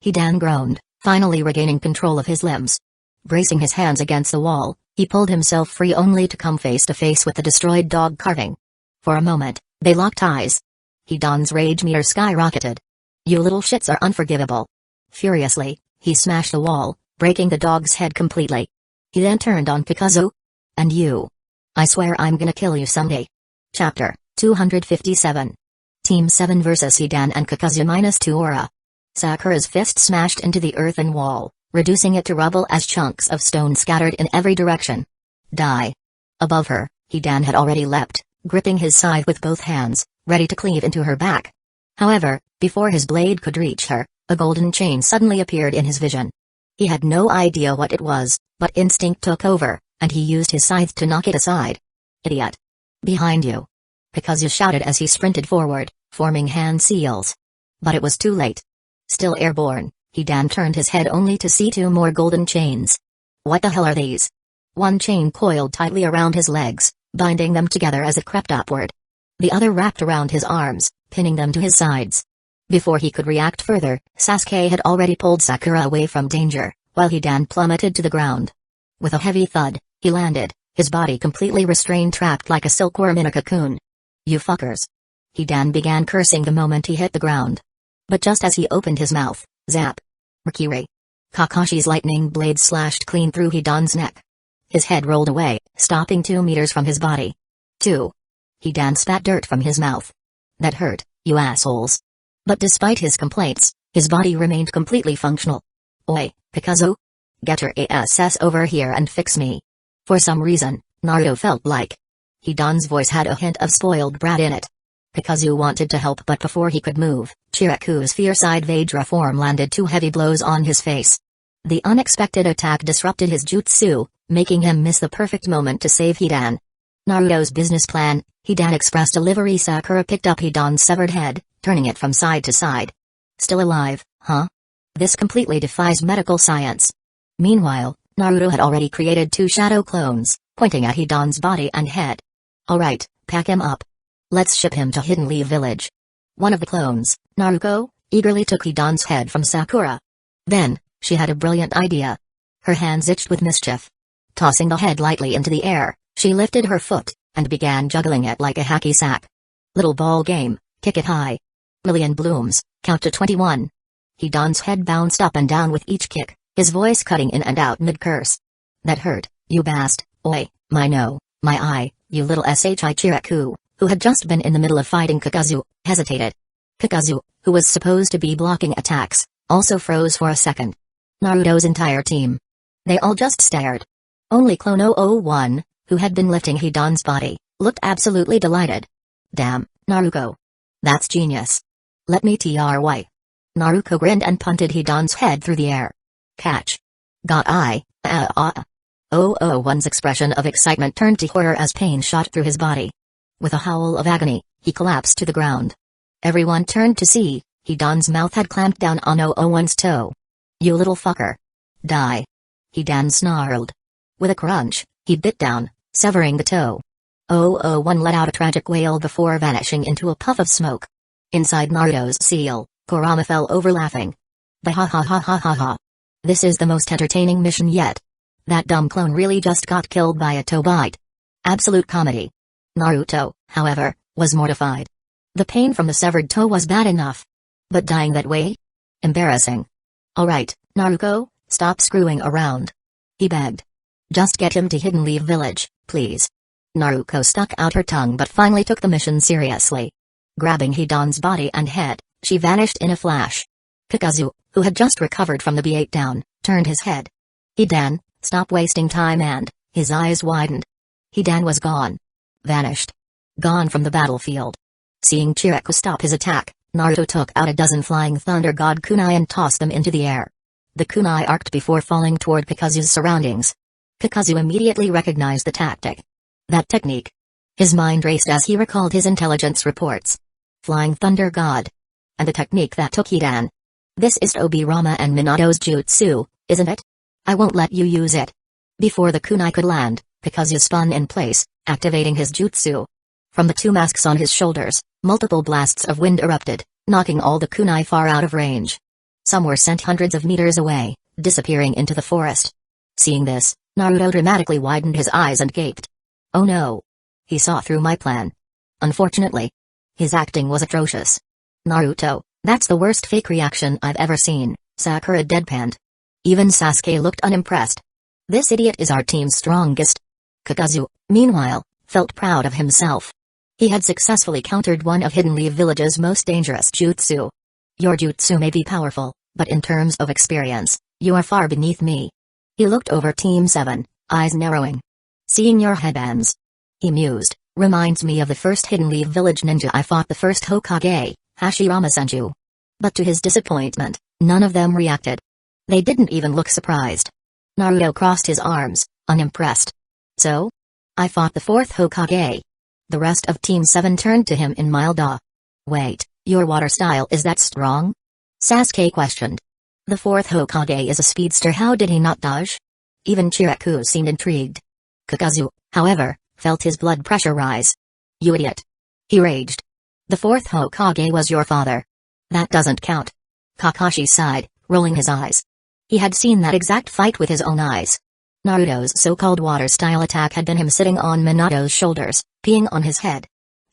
Aizen groaned, finally regaining control of his limbs. Bracing his hands against the wall, he pulled himself free only to come face to face with the destroyed dog carving. For a moment, they locked eyes. Aizen's rage meter skyrocketed. "You little shits are unforgivable." Furiously, he smashed the wall, breaking the dog's head completely. He then turned on Kakazu. "And you. I swear I'm gonna kill you someday." Chapter 257. Team 7 vs Aizen and Kakazu -2 aura. Sakura's fist smashed into the earthen wall, reducing it to rubble as chunks of stone scattered in every direction. Die. Above her, Aizen had already leapt, gripping his scythe with both hands, ready to cleave into her back. However, before his blade could reach her, a golden chain suddenly appeared in his vision. He had no idea what it was, but instinct took over, and he used his scythe to knock it aside. "Idiot! Behind you!" Kakazu shouted as he sprinted forward, forming hand seals. But it was too late. Still airborne, Aizen turned his head only to see 2 more golden chains. What the hell are these? One chain coiled tightly around his legs, binding them together as it crept upward. The other wrapped around his arms, pinning them to his sides. Before he could react further, Sasuke had already pulled Sakura away from danger, while Aizen plummeted to the ground. With a heavy thud, he landed, his body completely restrained, trapped like a silkworm in a cocoon. "You fuckers." Aizen began cursing the moment he hit the ground. But just as he opened his mouth, zap! Rikiri! Kakashi's lightning blade slashed clean through Aizen's neck. His head rolled away, stopping 2 meters from his body. 2. Aizen spat dirt from his mouth. "That hurt, you assholes." But despite his complaints, his body remained completely functional. "Oi, Kakazu? Get your ass over here and fix me." For some reason, Naruto felt like Aizen's voice had a hint of spoiled brat in it. Kakazu wanted to help, but before he could move, Chiraku's fierce-eyed Vajra form landed 2 heavy blows on his face. The unexpected attack disrupted his jutsu, making him miss the perfect moment to save Aizen. Naruto's business plan: Aizen expressed delivery. Sakura picked up Aizen's severed head, turning it from side to side. "Still alive, huh? This completely defies medical science." Meanwhile, Naruto had already created 2 shadow clones, pointing at Aizen's body and head. "Alright, pack him up. Let's ship him to Hidden Leaf Village." One of the clones, Naruko, eagerly took Aizen's head from Sakura. Then, she had a brilliant idea. Her hands itched with mischief. Tossing the head lightly into the air, she lifted her foot, and began juggling it like a hacky sack. "Little ball game, kick it high. Million blooms, count to 21. Aizen's head bounced up and down with each kick, his voice cutting in and out mid-curse. "That hurt, you bast, oi, my no, my eye, you little shi." Chiraku, who had just been in the middle of fighting Kakazu, hesitated. Kakazu, who was supposed to be blocking attacks, also froze for a second. Naruto's entire team. They all just stared. Only Clone 001, who had been lifting Aizen's body, looked absolutely delighted. "Damn, Naruto. That's genius. Let me try." Naruto grinned and punted Aizen's head through the air. "Catch. Got I, 001's expression of excitement turned to horror as pain shot through his body. With a howl of agony, he collapsed to the ground. Everyone turned to see, Aizen's mouth had clamped down on 001's toe. "You little fucker. Die." Aizen snarled. With a crunch, he bit down, severing the toe. 001 let out a tragic wail before vanishing into a puff of smoke. Inside Naruto's seal, Kurama fell over laughing. "Bah-ha-ha-ha-ha-ha. This is the most entertaining mission yet. That dumb clone really just got killed by a toe bite. Absolute comedy." Naruto, however, was mortified. The pain from the severed toe was bad enough. But dying that way? Embarrassing. "Alright, Naruto, stop screwing around," he begged. "Just get him to Hidden Leaf Village, please." Naruto stuck out her tongue but finally took the mission seriously. Grabbing Aizen's body and head, she vanished in a flash. Kakazu, who had just recovered from the beatdown, turned his head. "Aizen, stop wasting time," and his eyes widened. Aizen was gone. Vanished. Gone from the battlefield. Seeing Chiraku stop his attack, Naruto took out a dozen flying thunder god kunai and tossed them into the air. The kunai arced before falling toward Kakazu's surroundings. Kakazu immediately recognized the tactic. That technique. His mind raced as he recalled his intelligence reports. Flying thunder god. And the technique that took Hidan. This is Tobirama and Minato's jutsu, isn't it? I won't let you use it. Before the kunai could land, Kakazu spun in place, activating his jutsu. From the two masks on his shoulders, multiple blasts of wind erupted, knocking all the kunai far out of range. Some were sent hundreds of meters away, disappearing into the forest. Seeing this, Naruto dramatically widened his eyes and gaped. Oh no! He saw through my plan. Unfortunately. His acting was atrocious. Naruto, that's the worst fake reaction I've ever seen, Sakura deadpanned. Even Sasuke looked unimpressed. This idiot is our team's strongest. Kakazu, meanwhile, felt proud of himself. He had successfully countered one of Hidden Leaf Village's most dangerous jutsu. Your jutsu may be powerful, but in terms of experience, you are far beneath me. He looked over Team 7, eyes narrowing. Seeing your headbands, he mused, reminds me of the first Hidden Leaf Village ninja I fought, the first Hokage, Hashirama Senju. But to his disappointment, none of them reacted. They didn't even look surprised. Naruto crossed his arms, unimpressed. So? I fought the fourth Hokage. The rest of Team 7 turned to him in mild awe. Wait, your water style is that strong? Sasuke questioned. The fourth Hokage is a speedster, how did he not dodge? Even Chiraku seemed intrigued. Kakazu, however, felt his blood pressure rise. You idiot! He raged. The fourth Hokage was your father. That doesn't count. Kakashi sighed, rolling his eyes. He had seen that exact fight with his own eyes. Naruto's so-called water-style attack had been him sitting on Minato's shoulders, peeing on his head.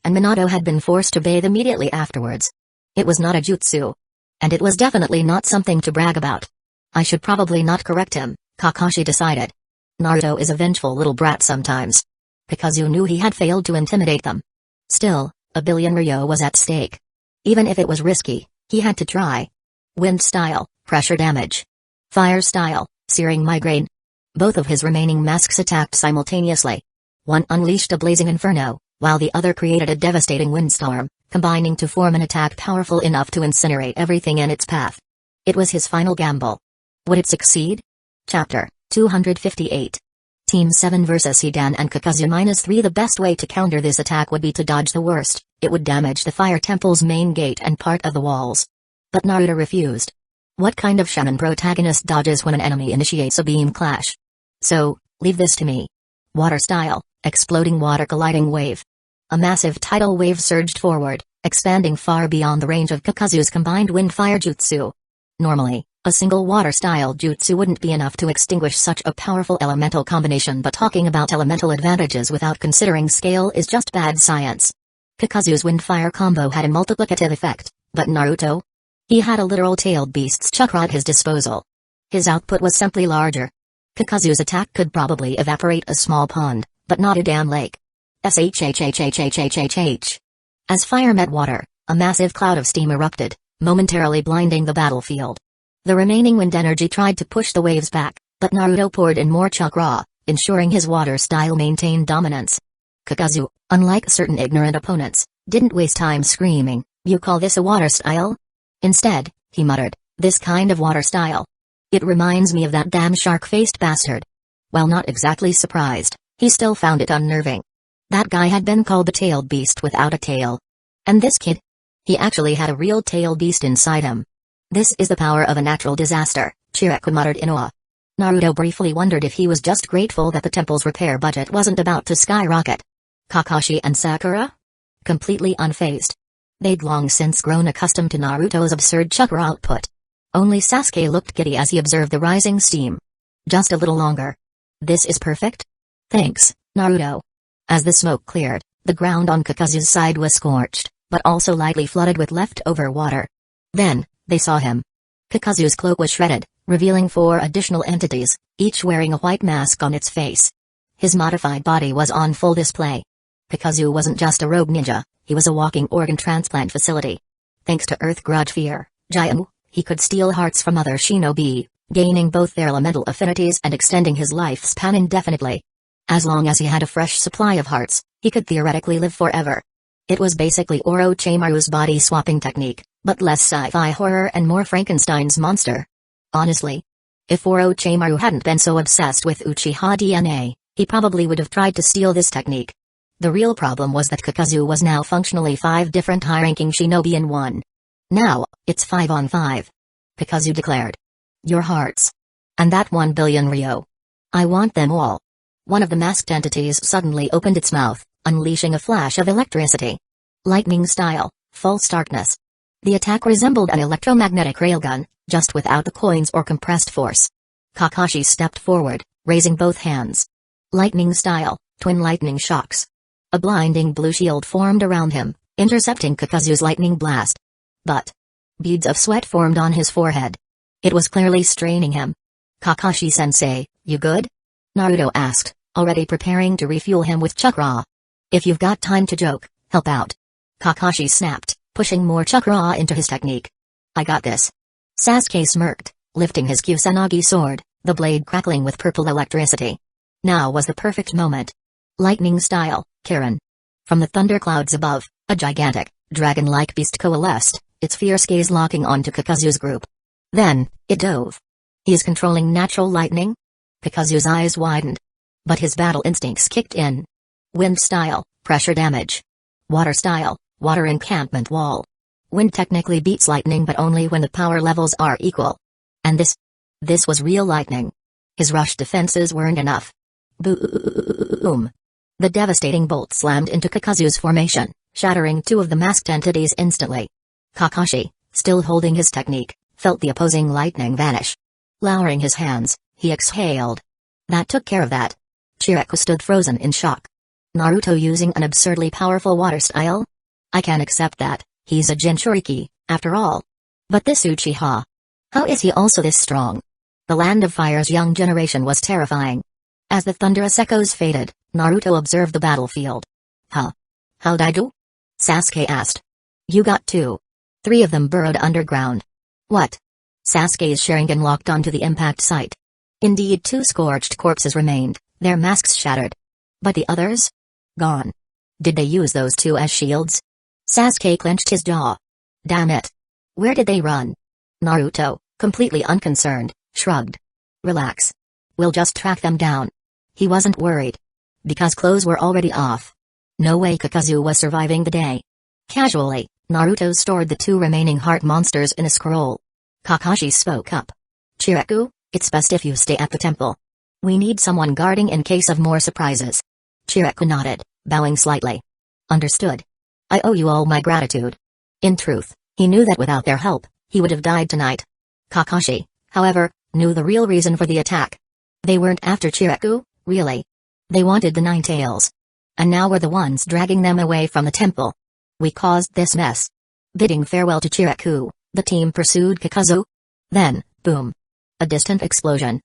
And Minato had been forced to bathe immediately afterwards. It was not a jutsu. And it was definitely not something to brag about. I should probably not correct him, Kakashi decided. Naruto is a vengeful little brat sometimes. Kakazu knew he had failed to intimidate them. Still, a billion ryo was at stake. Even if it was risky, he had to try. Wind style, pressure damage. Fire style, searing migraine. Both of his remaining masks attacked simultaneously. One unleashed a blazing inferno, while the other created a devastating windstorm, combining to form an attack powerful enough to incinerate everything in its path. It was his final gamble. Would it succeed? Chapter 258. Team 7 vs Hidan and Kakazu -3. The best way to counter this attack would be to dodge the worst. It would damage the fire temple's main gate and part of the walls. But Naruto refused. What kind of shonen protagonist dodges when an enemy initiates a beam clash? So, leave this to me. Water style, exploding water colliding wave. A massive tidal wave surged forward, expanding far beyond the range of Kakazu's combined wind-fire jutsu. Normally, a single water-style jutsu wouldn't be enough to extinguish such a powerful elemental combination, but talking about elemental advantages without considering scale is just bad science. Kakazu's wind-fire combo had a multiplicative effect, but Naruto? He had a literal tailed beast's chakra at his disposal. His output was simply larger. Kakazu's attack could probably evaporate a small pond, but not a damn lake. SHHHHHHHH. As fire met water, a massive cloud of steam erupted, momentarily blinding the battlefield. The remaining wind energy tried to push the waves back, but Naruto poured in more chakra, ensuring his water style maintained dominance. Kakazu, unlike certain ignorant opponents, didn't waste time screaming, "You call this a water style?" Instead, he muttered, "This kind of water style. It reminds me of that damn shark-faced bastard." While not exactly surprised, he still found it unnerving. That guy had been called the tailed beast without a tail. And this kid? He actually had a real tail beast inside him. This is the power of a natural disaster, Chiraku muttered in awe. Naruto briefly wondered if he was just grateful that the temple's repair budget wasn't about to skyrocket. Kakashi and Sakura? Completely unfazed. They'd long since grown accustomed to Naruto's absurd chakra output. Only Sasuke looked giddy as he observed the rising steam. Just a little longer. This is perfect? Thanks, Naruto. As the smoke cleared, the ground on Kakazu's side was scorched, but also lightly flooded with leftover water. Then, they saw him. Kakazu's cloak was shredded, revealing 4 additional entities, each wearing a white mask on its face. His modified body was on full display. Kakazu wasn't just a rogue ninja, he was a walking organ transplant facility. Thanks to Earth Grudge Fear, Jiamu, he could steal hearts from other shinobi, gaining both their elemental affinities and extending his lifespan indefinitely. As long as he had a fresh supply of hearts, he could theoretically live forever. It was basically Orochimaru's body-swapping technique, but less sci-fi horror and more Frankenstein's monster. Honestly, if Orochimaru hadn't been so obsessed with Uchiha DNA, he probably would have tried to steal this technique. The real problem was that Kakazu was now functionally 5 different high-ranking shinobi in one. Now, it's 5 on 5. Kakazu declared. Your hearts. And that 1 billion Ryo. I want them all. One of the masked entities suddenly opened its mouth, unleashing a flash of electricity. Lightning style, false darkness. The attack resembled an electromagnetic railgun, just without the coins or compressed force. Kakashi stepped forward, raising both hands. Lightning style, twin lightning shocks. A blinding blue shield formed around him, intercepting Kakazu's lightning blast. But beads of sweat formed on his forehead. It was clearly straining him. Kakashi-sensei, you good? Naruto asked, already preparing to refuel him with chakra. If you've got time to joke, help out. Kakashi snapped, pushing more chakra into his technique. I got this. Sasuke smirked, lifting his Kusanagi sword, the blade crackling with purple electricity. Now was the perfect moment. Lightning style, Kirin. From the thunderclouds above, a gigantic, dragon-like beast coalesced, its fierce gaze locking onto Kakazu's group. Then, it dove. He is controlling natural lightning? Kakazu's eyes widened. But his battle instincts kicked in. Wind style, pressure damage. Water style, water encampment wall. Wind technically beats lightning but only when the power levels are equal. And this was real lightning. His rush defenses weren't enough. Boom. The devastating bolt slammed into Kakazu's formation, shattering 2 of the masked entities instantly. Kakashi, still holding his technique, felt the opposing lightning vanish. Lowering his hands, he exhaled. That took care of that. Chiraku stood frozen in shock. Naruto using an absurdly powerful water style? I can't accept that, he's a Jinchuriki, after all. But this Uchiha. How is he also this strong? The Land of Fire's young generation was terrifying. As the thunderous echoes faded, Naruto observed the battlefield. Huh? How'd I do? Sasuke asked. You got 2. 3 of them burrowed underground. What? Sasuke's Sharingan locked onto the impact site. Indeed 2 scorched corpses remained, their masks shattered. But the others? Gone. Did they use those 2 as shields? Sasuke clenched his jaw. Damn it. Where did they run? Naruto, completely unconcerned, shrugged. Relax. We'll just track them down. He wasn't worried. Because clothes were already off. No way Kakazu was surviving the day. Casually, Naruto stored the 2 remaining heart monsters in a scroll. Kakashi spoke up. Chiraku, it's best if you stay at the temple. We need someone guarding in case of more surprises. Chiraku nodded, bowing slightly. Understood. I owe you all my gratitude. In truth, he knew that without their help, he would have died tonight. Kakashi, however, knew the real reason for the attack. They weren't after Chiraku, really. They wanted the 9 tails. And now we're the ones dragging them away from the temple. We caused this mess. Bidding farewell to Chiraku, the team pursued Kakazu. Then, boom. A distant explosion.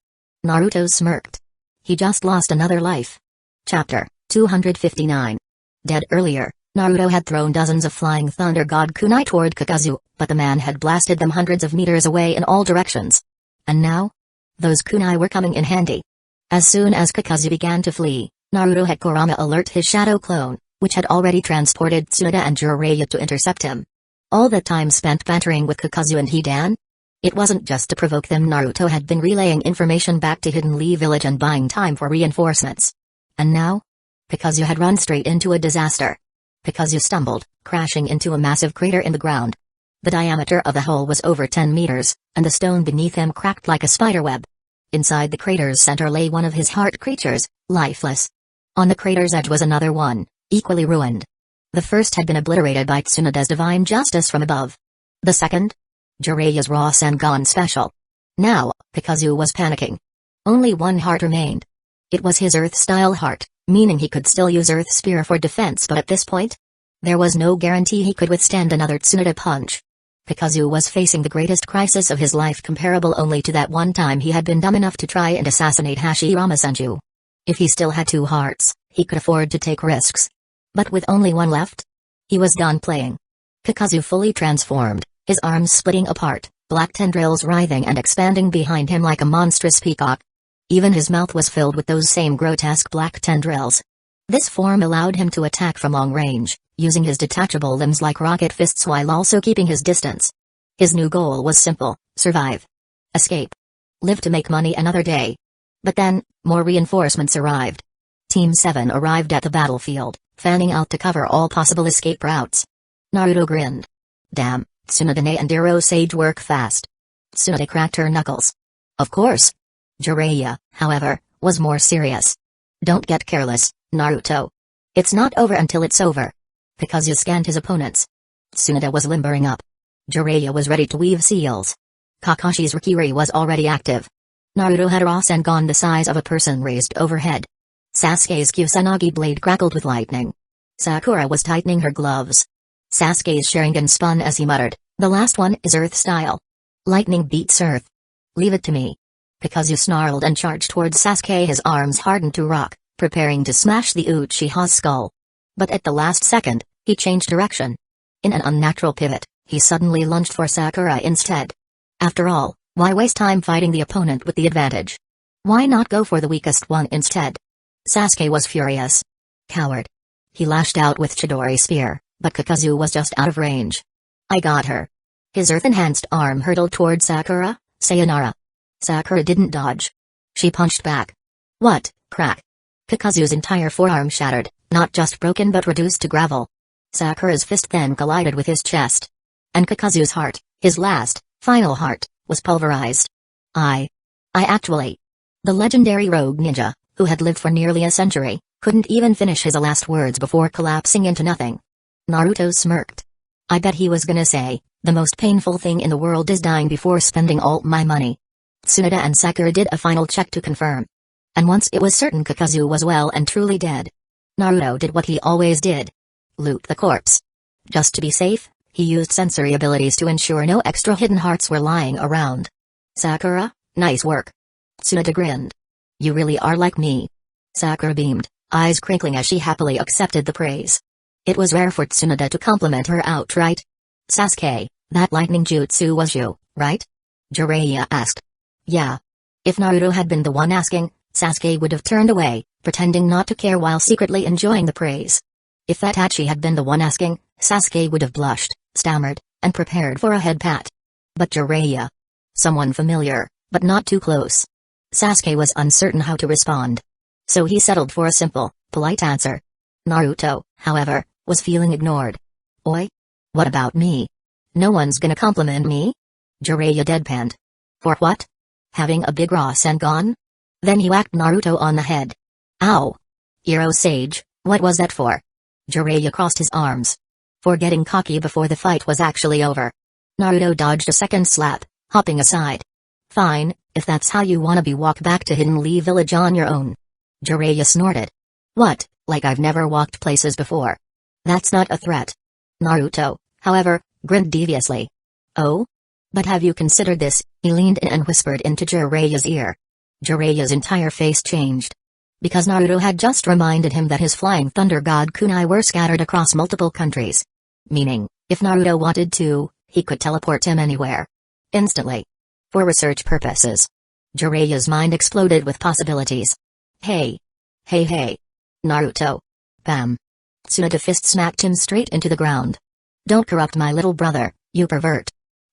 Naruto smirked. He just lost another life. Chapter 259. Dead earlier, Naruto had thrown dozens of flying thunder god kunai toward Kakazu, but the man had blasted them hundreds of meters away in all directions. And now? Those kunai were coming in handy. As soon as Kakazu began to flee, Naruto had Kurama alert his shadow clone, which had already transported Tsunoda and Jiraiya to intercept him. All that time spent bantering with Kakazu and Hidan? It wasn't just to provoke them. Naruto had been relaying information back to Hidden Lee Village and buying time for reinforcements. And now? Kakazu had run straight into a disaster. Kakazu stumbled, crashing into a massive crater in the ground. The diameter of the hole was over 10 meters, and the stone beneath him cracked like a spiderweb. Inside the crater's center lay one of his heart creatures, lifeless. On the crater's edge was another one, equally ruined. The first had been obliterated by Tsunoda's divine justice from above. The second? Jiraiya's raw Sengon special. Now, Kakazu was panicking. Only one heart remained. It was his Earth-style heart, meaning he could still use Earth Spear for defense, but at this point, there was no guarantee he could withstand another Tsunoda punch. Kakazu was facing the greatest crisis of his life, comparable only to that one time he had been dumb enough to try and assassinate Hashirama Senju. If he still had 2 hearts, he could afford to take risks. But with only one left? He was done playing. Kakazu fully transformed, his arms splitting apart, black tendrils writhing and expanding behind him like a monstrous peacock. Even his mouth was filled with those same grotesque black tendrils. This form allowed him to attack from long range, using his detachable limbs like rocket fists while also keeping his distance. His new goal was simple: survive. Escape. Live to make money another day. But then, more reinforcements arrived. Team 7 arrived at the battlefield, fanning out to cover all possible escape routes. Naruto grinned. Damn, Tsunade and Iro Sage work fast. Tsunade cracked her knuckles. Of course. Jiraiya, however, was more serious. Don't get careless, Naruto. It's not over until it's over. Kakazu scanned his opponents. Tsunade was limbering up. Jiraiya was ready to weave seals. Kakashi's Rikiri was already active. Naruto had a Rasengan the size of a person raised overhead. Sasuke's Kusanagi blade crackled with lightning. Sakura was tightening her gloves. Sasuke's Sharingan spun as he muttered, "The last one is Earth style. Lightning beats Earth. Leave it to me." Kakazu snarled and charged towards Sasuke, his arms hardened to rock, preparing to smash the Uchiha's skull. But at the last second, he changed direction. In an unnatural pivot, he suddenly lunged for Sakura instead. After all, why waste time fighting the opponent with the advantage? Why not go for the weakest one instead? Sasuke was furious. Coward. He lashed out with Chidori Spear, but Kakazu was just out of range. I got her. His earth-enhanced arm hurtled toward Sakura. Sayonara. Sakura didn't dodge. She punched back. What? Crack. Kakazu's entire forearm shattered, not just broken but reduced to gravel. Sakura's fist then collided with his chest. And Kakazu's heart, his last, final heart, was pulverized. I actually. The legendary rogue ninja, who had lived for nearly a century, couldn't even finish his last words before collapsing into nothing. Naruto smirked. I bet he was gonna say, the most painful thing in the world is dying before spending all my money. Tsunade and Sakura did a final check to confirm. And once it was certain Kakazu was well and truly dead, Naruto did what he always did. Loot the corpse. Just to be safe, he used sensory abilities to ensure no extra hidden hearts were lying around. Sakura, nice work. Tsunade grinned. You really are like me. Sakura beamed, eyes crinkling as she happily accepted the praise. It was rare for Tsunade to compliment her outright. Sasuke, that lightning jutsu was you, right? Jiraiya asked. Yeah. If Naruto had been the one asking, Sasuke would have turned away, pretending not to care while secretly enjoying the praise. If Itachi had been the one asking, Sasuke would have blushed, stammered, and prepared for a head pat. But Jiraiya. Someone familiar, but not too close. Sasuke was uncertain how to respond. So he settled for a simple, polite answer. Naruto, however, was feeling ignored. Oi? What about me? No one's gonna compliment me? Jiraiya deadpanned. For what? Having a big Rasengan? Then he whacked Naruto on the head. Ow! Iro Sage, what was that for? Jiraiya crossed his arms. For getting cocky before the fight was actually over. Naruto dodged a second slap, hopping aside. Fine, if that's how you wanna be, walk back to Hidden Lee Village on your own. Jiraiya snorted. What, like I've never walked places before? That's not a threat. Naruto, however, grinned deviously. Oh? But have you considered this? He leaned in and whispered into Jiraiya's ear. Jiraiya's entire face changed. Because Naruto had just reminded him that his flying thunder god kunai were scattered across multiple countries. Meaning, if Naruto wanted to, he could teleport him anywhere. Instantly. For research purposes. Jiraiya's mind exploded with possibilities. Hey. Hey. Naruto. Bam. Tsunade fist smacked him straight into the ground. Don't corrupt my little brother, you pervert.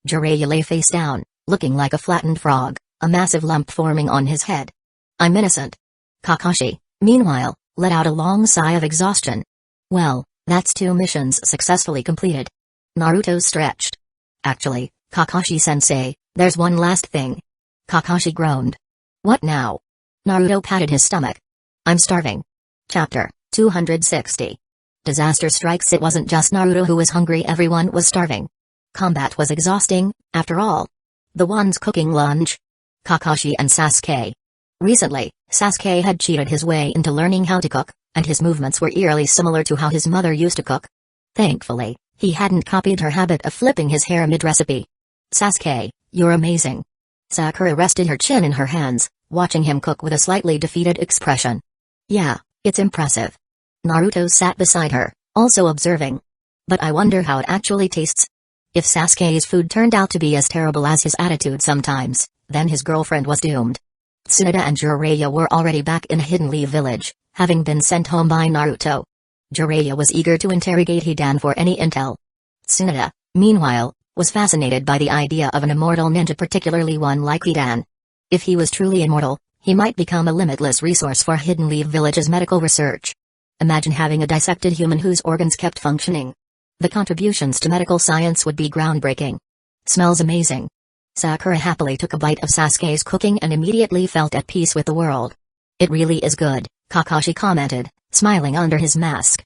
Jiraiya lay face down, looking like a flattened frog, a massive lump forming on his head. I'm innocent. Kakashi, meanwhile, let out a long sigh of exhaustion. Well, that's 2 missions successfully completed. Naruto stretched. Actually, Kakashi-sensei, there's one last thing. Kakashi groaned. What now? Naruto patted his stomach. I'm starving. Chapter 260. Disaster strikes. It wasn't just Naruto who was hungry, everyone was starving. Combat was exhausting, after all. The ones cooking lunch. Kakashi and Sasuke. Recently, Sasuke had cheated his way into learning how to cook, and his movements were eerily similar to how his mother used to cook. Thankfully, he hadn't copied her habit of flipping his hair mid-recipe. Sasuke, you're amazing. Sakura rested her chin in her hands, watching him cook with a slightly defeated expression. Yeah, it's impressive. Naruto sat beside her, also observing. But I wonder how it actually tastes. If Sasuke's food turned out to be as terrible as his attitude sometimes, then his girlfriend was doomed. Tsunade and Jiraiya were already back in Hidden Lee Village, having been sent home by Naruto. Jiraiya was eager to interrogate Hidan for any intel. Tsunade, meanwhile, was fascinated by the idea of an immortal ninja, particularly one like Hidan. If he was truly immortal, he might become a limitless resource for Hidden Leaf Village's medical research. Imagine having a dissected human whose organs kept functioning. The contributions to medical science would be groundbreaking. Smells amazing. Sakura happily took a bite of Sasuke's cooking and immediately felt at peace with the world. It really is good, Kakashi commented, smiling under his mask.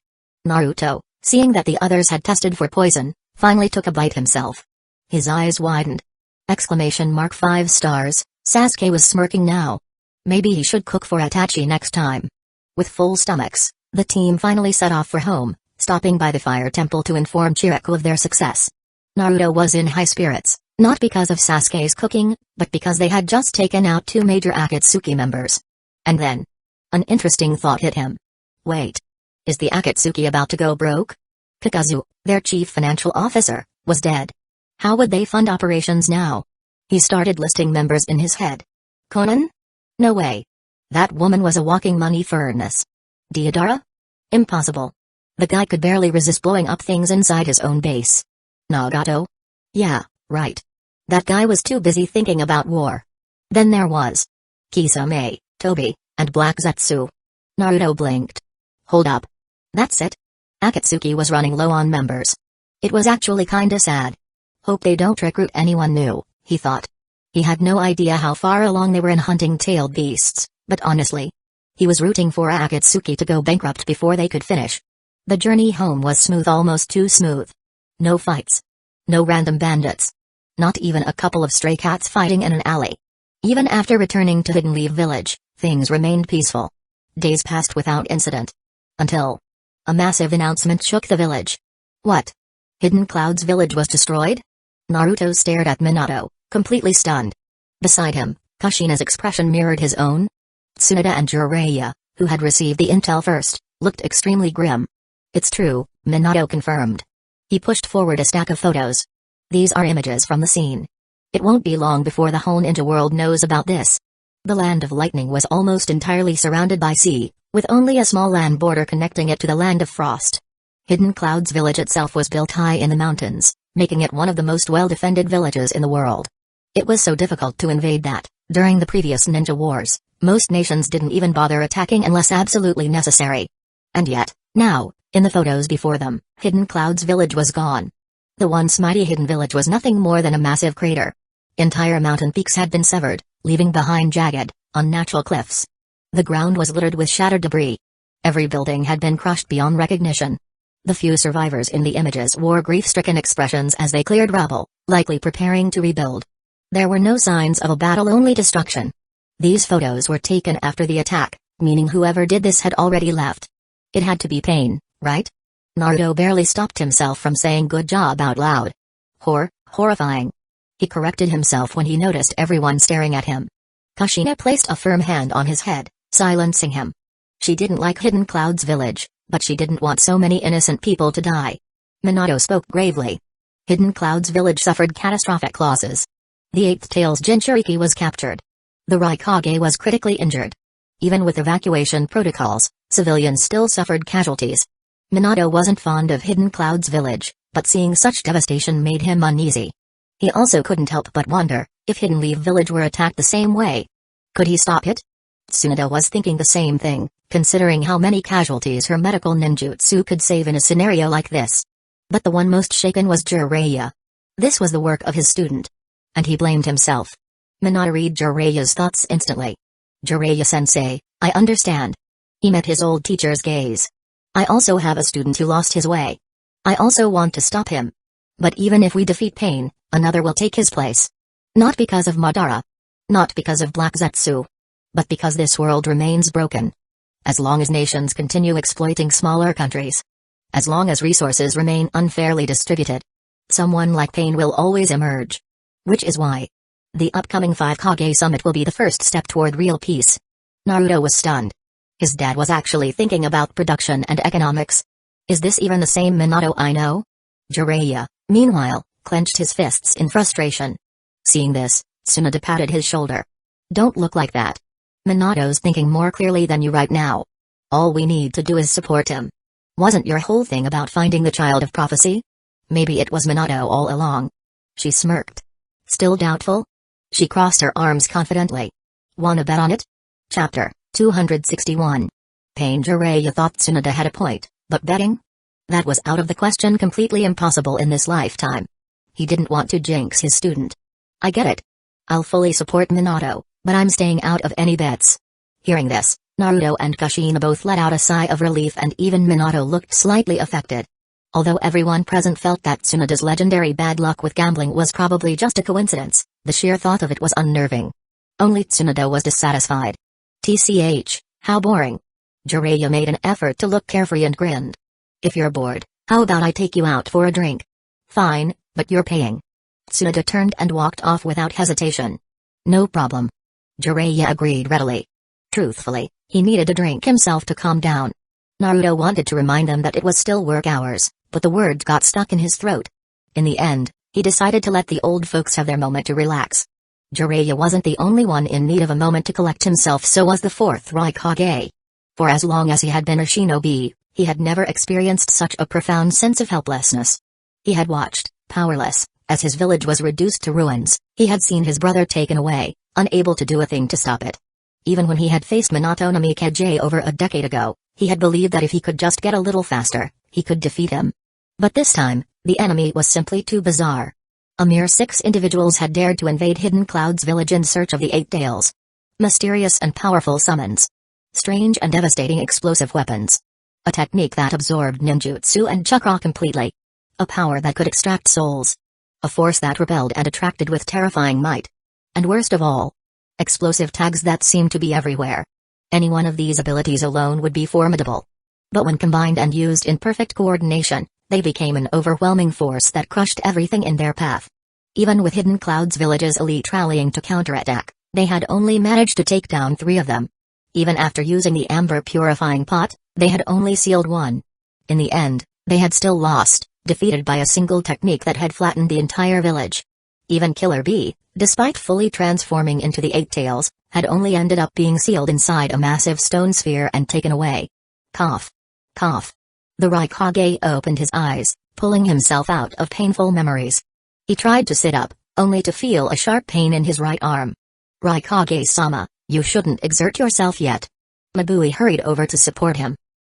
Naruto, seeing that the others had tested for poison, finally took a bite himself. His eyes widened. Exclamation mark 5 stars, Sasuke was smirking now. Maybe he should cook for Itachi next time. With full stomachs, the team finally set off for home, stopping by the fire temple to inform Chireko of their success. Naruto was in high spirits, not because of Sasuke's cooking, but because they had just taken out 2 major Akatsuki members. And then, an interesting thought hit him. Wait. Is the Akatsuki about to go broke? Kakazu, their chief financial officer, was dead. How would they fund operations now? He started listing members in his head. Konan? No way. That woman was a walking money furnace. Deidara? Impossible. The guy could barely resist blowing up things inside his own base. Nagato? Yeah, right. That guy was too busy thinking about war. Then there was Kisame, Tobi, and Black Zetsu. Naruto blinked. Hold up. That's it? Akatsuki was running low on members. It was actually kinda sad. Hope they don't recruit anyone new, he thought. He had no idea how far along they were in hunting tailed beasts, but honestly, he was rooting for Akatsuki to go bankrupt before they could finish. The journey home was smooth, almost too smooth. No fights. No random bandits. Not even a couple of stray cats fighting in an alley. Even after returning to Hidden Leaf Village, things remained peaceful. Days passed without incident. Until a massive announcement shook the village. What? Hidden Cloud's village was destroyed? Naruto stared at Minato, completely stunned. Beside him, Kushina's expression mirrored his own. Tsunade and Jiraiya, who had received the intel first, looked extremely grim. It's true, Minato confirmed. He pushed forward a stack of photos. These are images from the scene. It won't be long before the whole ninja world knows about this. The Land of Lightning was almost entirely surrounded by sea, with only a small land border connecting it to the Land of Frost. Hidden Cloud's village itself was built high in the mountains, making it one of the most well-defended villages in the world. It was so difficult to invade that, during the previous ninja wars, most nations didn't even bother attacking unless absolutely necessary. And yet, now, in the photos before them, Hidden Cloud's village was gone. The once mighty hidden village was nothing more than a massive crater. Entire mountain peaks had been severed, leaving behind jagged, unnatural cliffs. The ground was littered with shattered debris. Every building had been crushed beyond recognition. The few survivors in the images wore grief-stricken expressions as they cleared rubble, likely preparing to rebuild. There were no signs of a battle, only destruction. These photos were taken after the attack, meaning whoever did this had already left. It had to be pain, right? Naruto barely stopped himself from saying good job out loud. Horrifying. He corrected himself when he noticed everyone staring at him. Kushina placed a firm hand on his head, silencing him. She didn't like Hidden Cloud's village, but she didn't want so many innocent people to die. Minato spoke gravely. Hidden Cloud's village suffered catastrophic losses. The 8th Tail's Jinchuriki was captured. The Raikage was critically injured. Even with evacuation protocols, civilians still suffered casualties. Minato wasn't fond of Hidden Cloud's village, but seeing such devastation made him uneasy. He also couldn't help but wonder, if Hidden Leaf Village were attacked the same way, could he stop it? Tsunade was thinking the same thing, considering how many casualties her medical ninjutsu could save in a scenario like this. But the one most shaken was Jiraiya. This was the work of his student. And he blamed himself. Minato read Jiraiya's thoughts instantly. Jiraiya-sensei, I understand. He met his old teacher's gaze. I also have a student who lost his way. I also want to stop him. But even if we defeat Pain, another will take his place. Not because of Madara. Not because of Black Zetsu. But because this world remains broken. As long as nations continue exploiting smaller countries. As long as resources remain unfairly distributed. Someone like Pain will always emerge. Which is why the upcoming 5 Kage summit will be the first step toward real peace. Naruto was stunned. His dad was actually thinking about production and economics. Is this even the same Minato I know? Jiraiya, meanwhile, clenched his fists in frustration. Seeing this, Tsunade patted his shoulder. Don't look like that. Minato's thinking more clearly than you right now. All we need to do is support him. Wasn't your whole thing about finding the child of prophecy? Maybe it was Minato all along. She smirked. Still doubtful? She crossed her arms confidently. Wanna bet on it? Chapter 261. Pain. Jiraiya thought Tsunade had a point, but betting? That was out of the question, completely impossible in this lifetime. He didn't want to jinx his student. I get it. I'll fully support Minato, but I'm staying out of any bets. Hearing this, Naruto and Kushina both let out a sigh of relief, and even Minato looked slightly affected. Although everyone present felt that Tsunade's legendary bad luck with gambling was probably just a coincidence, the sheer thought of it was unnerving. Only Tsunade was dissatisfied. TCH, how boring. Jiraiya made an effort to look carefree and grinned. If you're bored, how about I take you out for a drink? Fine, but you're paying. Tsunade turned and walked off without hesitation. No problem. Jiraiya agreed readily. Truthfully, he needed a drink himself to calm down. Naruto wanted to remind them that it was still work hours, but the words got stuck in his throat. In the end, he decided to let the old folks have their moment to relax. Jiraiya wasn't the only one in need of a moment to collect himself, so was the fourth Raikage. For as long as he had been a shinobi, he had never experienced such a profound sense of helplessness. He had watched, powerless, as his village was reduced to ruins. He had seen his brother taken away, unable to do a thing to stop it. Even when he had faced Minato Namikaze over a decade ago, he had believed that if he could just get a little faster, he could defeat him. But this time, the enemy was simply too bizarre. A mere 6 individuals had dared to invade Hidden Cloud's village in search of the 8 Tails. Mysterious and powerful summons. Strange and devastating explosive weapons. A technique that absorbed ninjutsu and chakra completely. A power that could extract souls. A force that repelled and attracted with terrifying might. And worst of all, explosive tags that seemed to be everywhere. Any one of these abilities alone would be formidable. But when combined and used in perfect coordination, they became an overwhelming force that crushed everything in their path. Even with Hidden Cloud's village's elite rallying to counterattack, they had only managed to take down 3 of them. Even after using the amber purifying pot, they had only sealed 1. In the end, they had still lost, defeated by a single technique that had flattened the entire village. Even Killer Bee, despite fully transforming into the 8 Tails, had only ended up being sealed inside a massive stone sphere and taken away. Cough. Cough. The Raikage opened his eyes, pulling himself out of painful memories. He tried to sit up, only to feel a sharp pain in his right arm. Raikage-sama, you shouldn't exert yourself yet. Mabui hurried over to support him.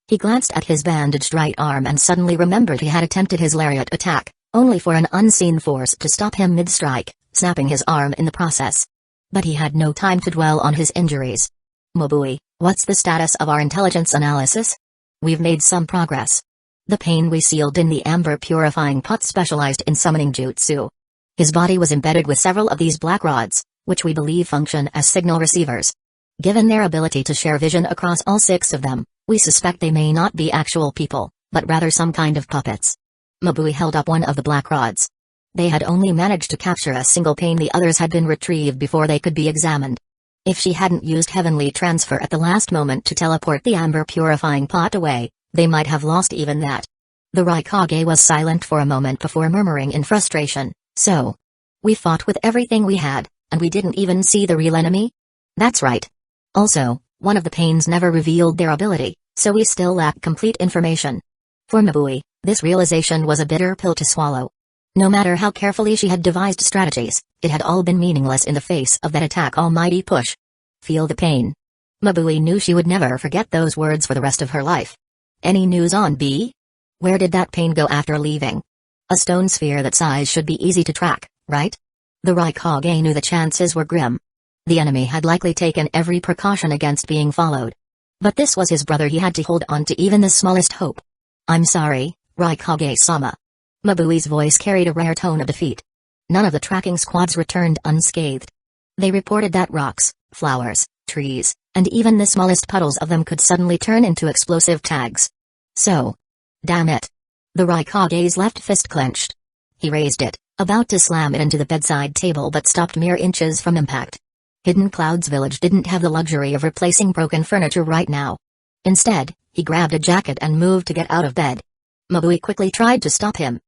He glanced at his bandaged right arm and suddenly remembered he had attempted his lariat attack, only for an unseen force to stop him mid-strike, snapping his arm in the process. But he had no time to dwell on his injuries. Mabui, what's the status of our intelligence analysis? We've made some progress. The pain we sealed in the amber purifying pot specialized in summoning jutsu. His body was embedded with several of these black rods, which we believe function as signal receivers. Given their ability to share vision across all 6 of them, we suspect they may not be actual people, but rather some kind of puppets. Mabui held up one of the black rods. They had only managed to capture a single pane, the others had been retrieved before they could be examined. If she hadn't used heavenly transfer at the last moment to teleport the amber purifying pot away, they might have lost even that. The Raikage was silent for a moment before murmuring in frustration, so? We fought with everything we had, and we didn't even see the real enemy? That's right. Also, one of the panes never revealed their ability, so we still lack complete information. For Mabui, this realization was a bitter pill to swallow. No matter how carefully she had devised strategies, it had all been meaningless in the face of that attack almighty push. Feel the pain. Mabui knew she would never forget those words for the rest of her life. Any news on B? Where did that pain go after leaving? A stone sphere that size should be easy to track, right? The Raikage knew the chances were grim. The enemy had likely taken every precaution against being followed. But this was his brother, he had to hold on to even the smallest hope. I'm sorry, Raikage-sama. Mabui's voice carried a rare tone of defeat. None of the tracking squads returned unscathed. They reported that rocks, flowers, trees, and even the smallest puddles of them could suddenly turn into explosive tags. So. Damn it. The Raikage's left fist clenched. He raised it, about to slam it into the bedside table, but stopped mere inches from impact. Hidden Cloud's village didn't have the luxury of replacing broken furniture right now. Instead, he grabbed a jacket and moved to get out of bed. Mabui quickly tried to stop him.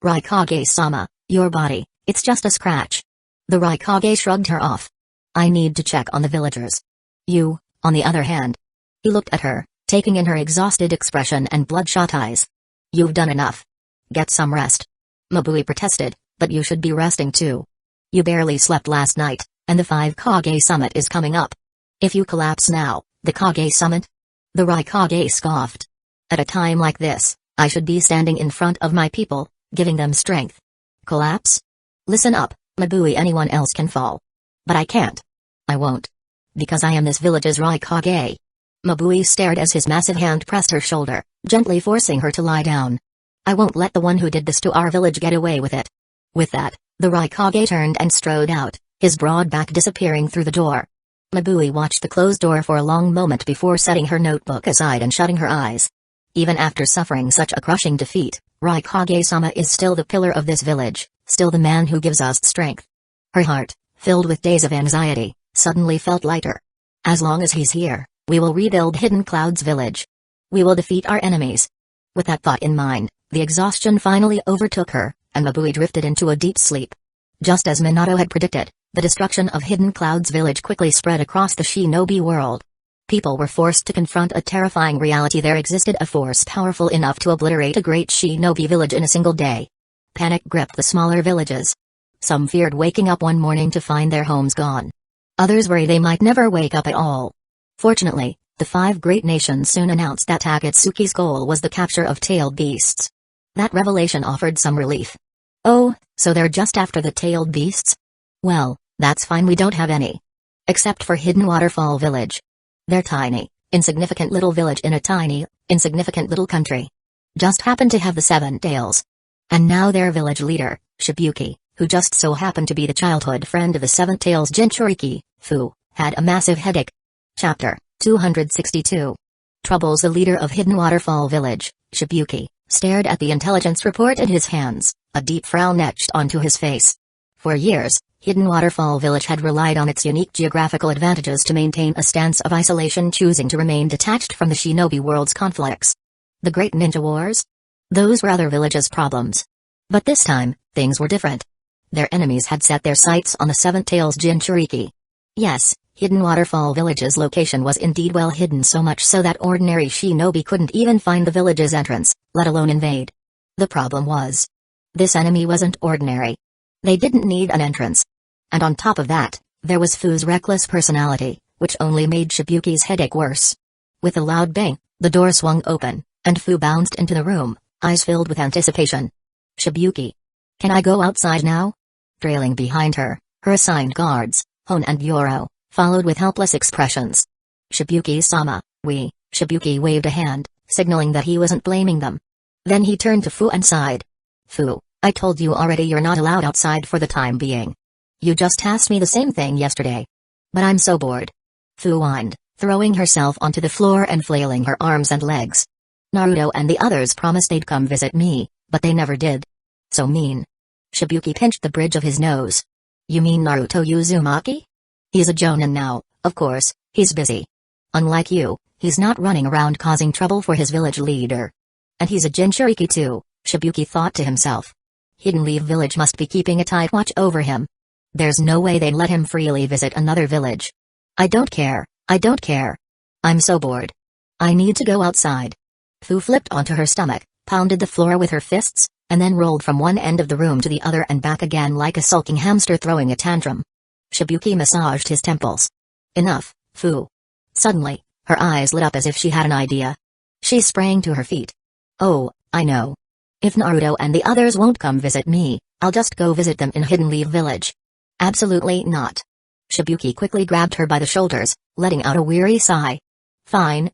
Raikage-sama, your body, it's just a scratch. The Raikage shrugged her off. I need to check on the villagers. You, on the other hand. He looked at her, taking in her exhausted expression and bloodshot eyes. "You've done enough. Get some rest." Mabui protested, "But you should be resting too. You barely slept last night, and the 5 Kage summit is coming up. If you collapse now, the Kage summit?" The Raikage scoffed. "At a time like this, I should be standing in front of my people, giving them strength. Collapse? Listen up, Mabui, anyone else can fall. But I can't. I won't. Because I am this village's Raikage." Mabui stared as his massive hand pressed her shoulder, gently forcing her to lie down. "I won't let the one who did this to our village get away with it." With that, the Raikage turned and strode out, his broad back disappearing through the door. Mabui watched the closed door for a long moment before setting her notebook aside and shutting her eyes. Even after suffering such a crushing defeat, Raikage-sama is still the pillar of this village, still the man who gives us strength. Her heart, filled with days of anxiety, suddenly felt lighter. As long as he's here, we will rebuild Hidden Cloud's village. We will defeat our enemies. With that thought in mind, the exhaustion finally overtook her, and Mabui drifted into a deep sleep. Just as Minato had predicted, the destruction of Hidden Cloud's village quickly spread across the shinobi world. People were forced to confront a terrifying reality: there existed a force powerful enough to obliterate a great shinobi village in a single day. Panic gripped the smaller villages. Some feared waking up one morning to find their homes gone. Others worried they might never wake up at all. Fortunately, the 5 great nations soon announced that Akatsuki's goal was the capture of tailed beasts. That revelation offered some relief. "Oh, so they're just after the tailed beasts? Well, that's fine, we don't have any. Except for Hidden Waterfall Village. They're tiny, insignificant little village in a tiny, insignificant little country. Just happen to have the 7 tails. And now their village leader, Shibuki, who just so happened to be the childhood friend of the 7 tails Jinchuriki, Fu, had a massive headache." Chapter 262. Troubles. The leader of Hidden Waterfall Village, Shibuki, stared at the intelligence report in his hands, a deep frown etched onto his face. For years, Hidden Waterfall Village had relied on its unique geographical advantages to maintain a stance of isolation, choosing to remain detached from the shinobi world's conflicts. The Great Ninja Wars? Those were other villages' problems. But this time, things were different. Their enemies had set their sights on the 7 tails Jinchuriki. Yes, Hidden Waterfall Village's location was indeed well hidden, so much so that ordinary shinobi couldn't even find the village's entrance, let alone invade. The problem was, this enemy wasn't ordinary. They didn't need an entrance. And on top of that, there was Fu's reckless personality, which only made Shibuki's headache worse. With a loud bang, the door swung open, and Fu bounced into the room, eyes filled with anticipation. "Shibuki. Can I go outside now?" Trailing behind her, her assigned guards, Hon and Yoro, followed with helpless expressions. "Shibuki-sama, we..." Shibuki waved a hand, signaling that he wasn't blaming them. Then he turned to Fu and sighed. "Fu, I told you already you're not allowed outside for the time being. You just asked me the same thing yesterday. But I'm so bored." Fu whined, throwing herself onto the floor and flailing her arms and legs. "Naruto and the others promised they'd come visit me, but they never did. So mean." Shibuki pinched the bridge of his nose. "You mean Naruto Uzumaki? He's a jonin now, of course, he's busy. Unlike you, he's not running around causing trouble for his village leader. And he's a Jinchuriki too," Shibuki thought to himself. Hidden Leaf Village must be keeping a tight watch over him. There's no way they'd let him freely visit another village. I don't care. I'm so bored. I need to go outside." Fu flipped onto her stomach, pounded the floor with her fists, and then rolled from one end of the room to the other and back again like a sulking hamster throwing a tantrum. Shibuki massaged his temples. "Enough, Fu." Suddenly, her eyes lit up as if she had an idea. She sprang to her feet. "Oh, I know. If Naruto and the others won't come visit me, I'll just go visit them in Hidden Leaf Village." "Absolutely not." Shibuki quickly grabbed her by the shoulders, letting out a weary sigh. Fine.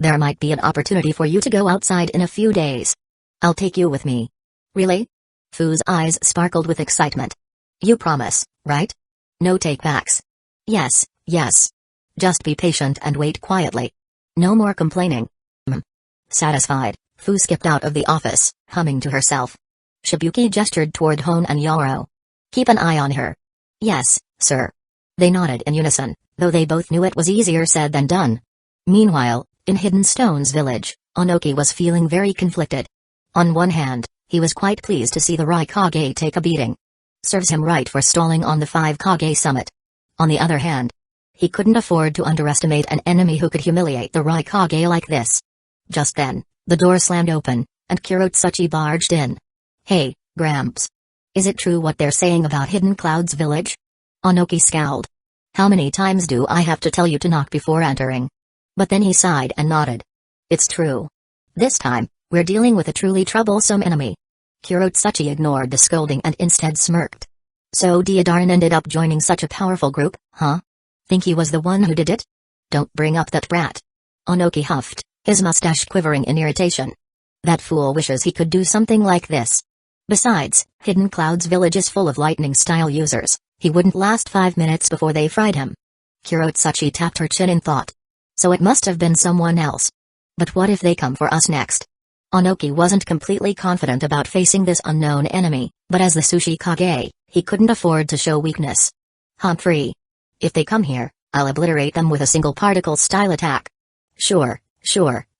There might be an opportunity for you to go outside in a few days. I'll take you with me." "Really?" Fu's eyes sparkled with excitement. "You promise, right? No take-backs." Yes. Just be patient and wait quietly. No more complaining." Satisfied, Fu skipped out of the office, humming to herself. Shibuki gestured toward Hon and Yoro. "Keep an eye on her." "Yes, sir." They nodded in unison, though they both knew it was easier said than done. Meanwhile, in Hidden Stones Village, Onoki was feeling very conflicted. On one hand, he was quite pleased to see the Raikage take a beating. Serves him right for stalling on the 5 Kage summit. On the other hand, He couldn't afford to underestimate an enemy who could humiliate the Rukongai like this. Just then, the door slammed open, and Kurotsuchi barged in. "Hey, Gramps. Is it true what they're saying about Hidden Cloud's village?" Onoki scowled. "How many times do I have to tell you to knock before entering?" But then he sighed and nodded. "It's true. This time, we're dealing with a truly troublesome enemy." Kurotsuchi ignored the scolding and instead smirked. "So Deodaran ended up joining such a powerful group, huh? Think he was the one who did it?" "Don't bring up that brat." Onoki huffed, his mustache quivering in irritation. "That fool wishes he could do something like this. Besides, Hidden Cloud's village is full of lightning-style users. He wouldn't last 5 minutes before they fried him." Kurotsuchi tapped her chin in thought. "So it must have been someone else. But what if they come for us next?" Onoki wasn't completely confident about facing this unknown enemy, but as the Sushi Kage, he couldn't afford to show weakness. "Humphrey. If they come here, I'll obliterate them with a single particle-style attack." Sure,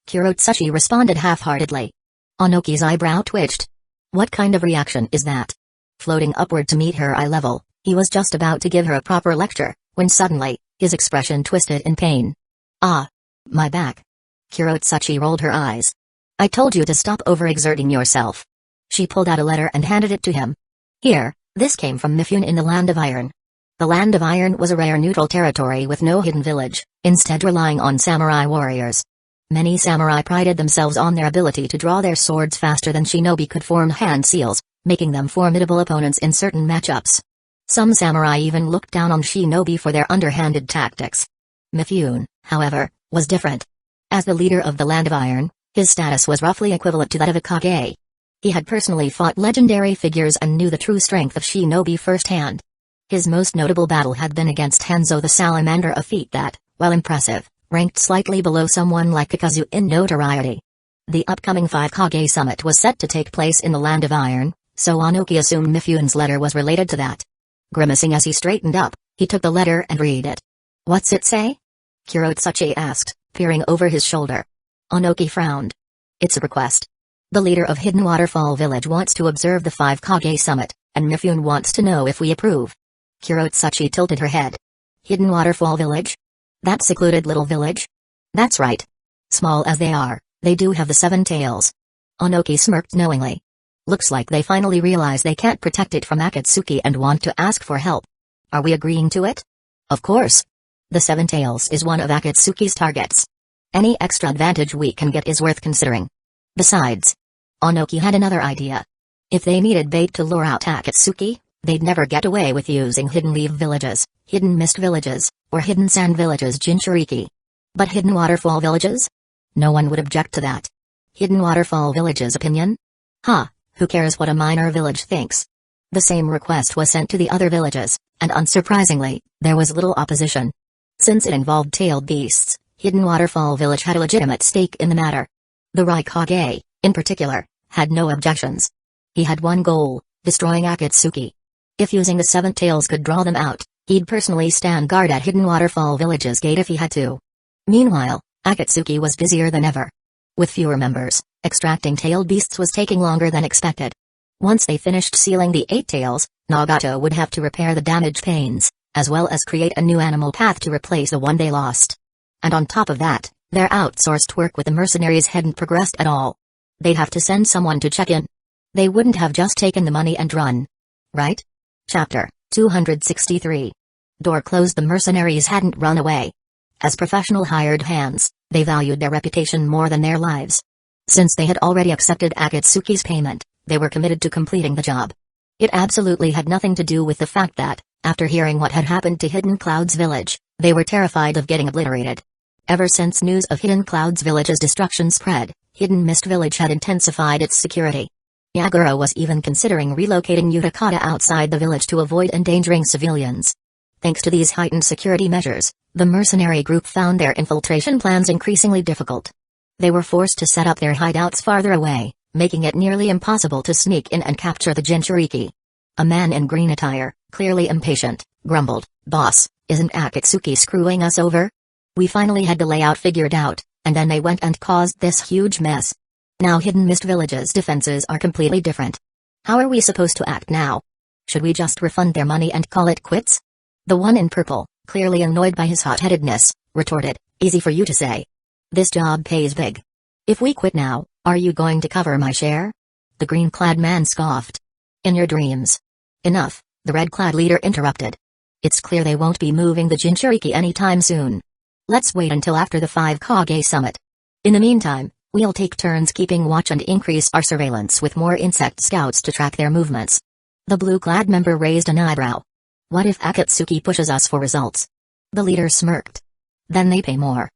Kurotsuchi responded half-heartedly. Onoki's eyebrow twitched. What kind of reaction is that? Floating upward to meet her eye level, he was just about to give her a proper lecture, when suddenly, his expression twisted in pain. "Ah! My back." Kurotsuchi rolled her eyes. "I told you to stop overexerting yourself." She pulled out a letter and handed it to him. "Here, this came from Mifune in the Land of Iron." The Land of Iron was a rare neutral territory with no hidden village, instead relying on samurai warriors. Many samurai prided themselves on their ability to draw their swords faster than shinobi could form hand seals, making them formidable opponents in certain matchups. Some samurai even looked down on shinobi for their underhanded tactics. Mifune, however, was different. As the leader of the Land of Iron, his status was roughly equivalent to that of a Kage. He had personally fought legendary figures and knew the true strength of shinobi firsthand. His most notable battle had been against Danzō the Salamander, a feat that, while impressive, ranked slightly below someone like Kakazu in notoriety. The upcoming 5 Kage summit was set to take place in the Land of Iron, so Onoki assumed Mifune's letter was related to that. Grimacing as he straightened up, he took the letter and read it. "What's it say?" Kurotsuchi asked, peering over his shoulder. Onoki frowned. "It's a request. The leader of Hidden Waterfall Village wants to observe the 5 Kage summit, and Mifune wants to know if we approve." Kurotsuchi tilted her head. "Hidden Waterfall Village? That secluded little village?" "That's right. Small as they are, they do have the 7 tails." Onoki smirked knowingly. "Looks like they finally realize they can't protect it from Akatsuki and want to ask for help. Are we agreeing to it?" "Of course. The 7 tails is one of Akatsuki's targets. Any extra advantage we can get is worth considering. Besides," Onoki had another idea. "If they needed bait to lure out Akatsuki, they'd never get away with using hidden leaf villages, hidden mist villages, or hidden sand villages Jinchuriki. But hidden waterfall villages? No one would object to that. Hidden waterfall village's opinion? Who cares what a minor village thinks?" The same request was sent to the other villages, and unsurprisingly, there was little opposition. Since it involved tailed beasts, Hidden Waterfall Village had a legitimate stake in the matter. The Rukongai, in particular, had no objections. He had one goal: destroying Akatsuki. If using the 7 tails could draw them out, he'd personally stand guard at Hidden Waterfall Village's gate if he had to. Meanwhile, Akatsuki was busier than ever. With fewer members, extracting tailed beasts was taking longer than expected. Once they finished sealing the 8 tails, Nagato would have to repair the damaged panes, as well as create a new animal path to replace the one they lost. And on top of that, their outsourced work with the mercenaries hadn't progressed at all. They'd have to send someone to check in. They wouldn't have just taken the money and run. Right? Chapter 263. Door closed. The mercenaries hadn't run away. As professional hired hands, they valued their reputation more than their lives. Since they had already accepted Akatsuki's payment, they were committed to completing the job. It absolutely had nothing to do with the fact that, after hearing what had happened to Hidden Cloud's village, they were terrified of getting obliterated. Ever since news of Hidden Cloud's village's destruction spread, Hidden Mist Village had intensified its security. Yagura was even considering relocating Utakata outside the village to avoid endangering civilians. Thanks to these heightened security measures, the mercenary group found their infiltration plans increasingly difficult. They were forced to set up their hideouts farther away, making it nearly impossible to sneak in and capture the Jinchuriki. A man in green attire, clearly impatient, grumbled, "Boss, isn't Akatsuki screwing us over? We finally had the layout figured out, and then they went and caused this huge mess. Now Hidden Mist Village's defenses are completely different. How are we supposed to act now? Should we just refund their money and call it quits?" The one in purple, clearly annoyed by his hot-headedness, retorted, "Easy for you to say. This job pays big. If we quit now, are you going to cover my share?" The green-clad man scoffed. "In your dreams." "Enough," the red-clad leader interrupted. "It's clear they won't be moving the Jinchuriki anytime soon. Let's wait until after the 5 Kage summit. In the meantime, we'll take turns keeping watch and increase our surveillance with more insect scouts to track their movements." The blue-clad member raised an eyebrow. "What if Akatsuki pushes us for results?" The leader smirked. "Then they pay more.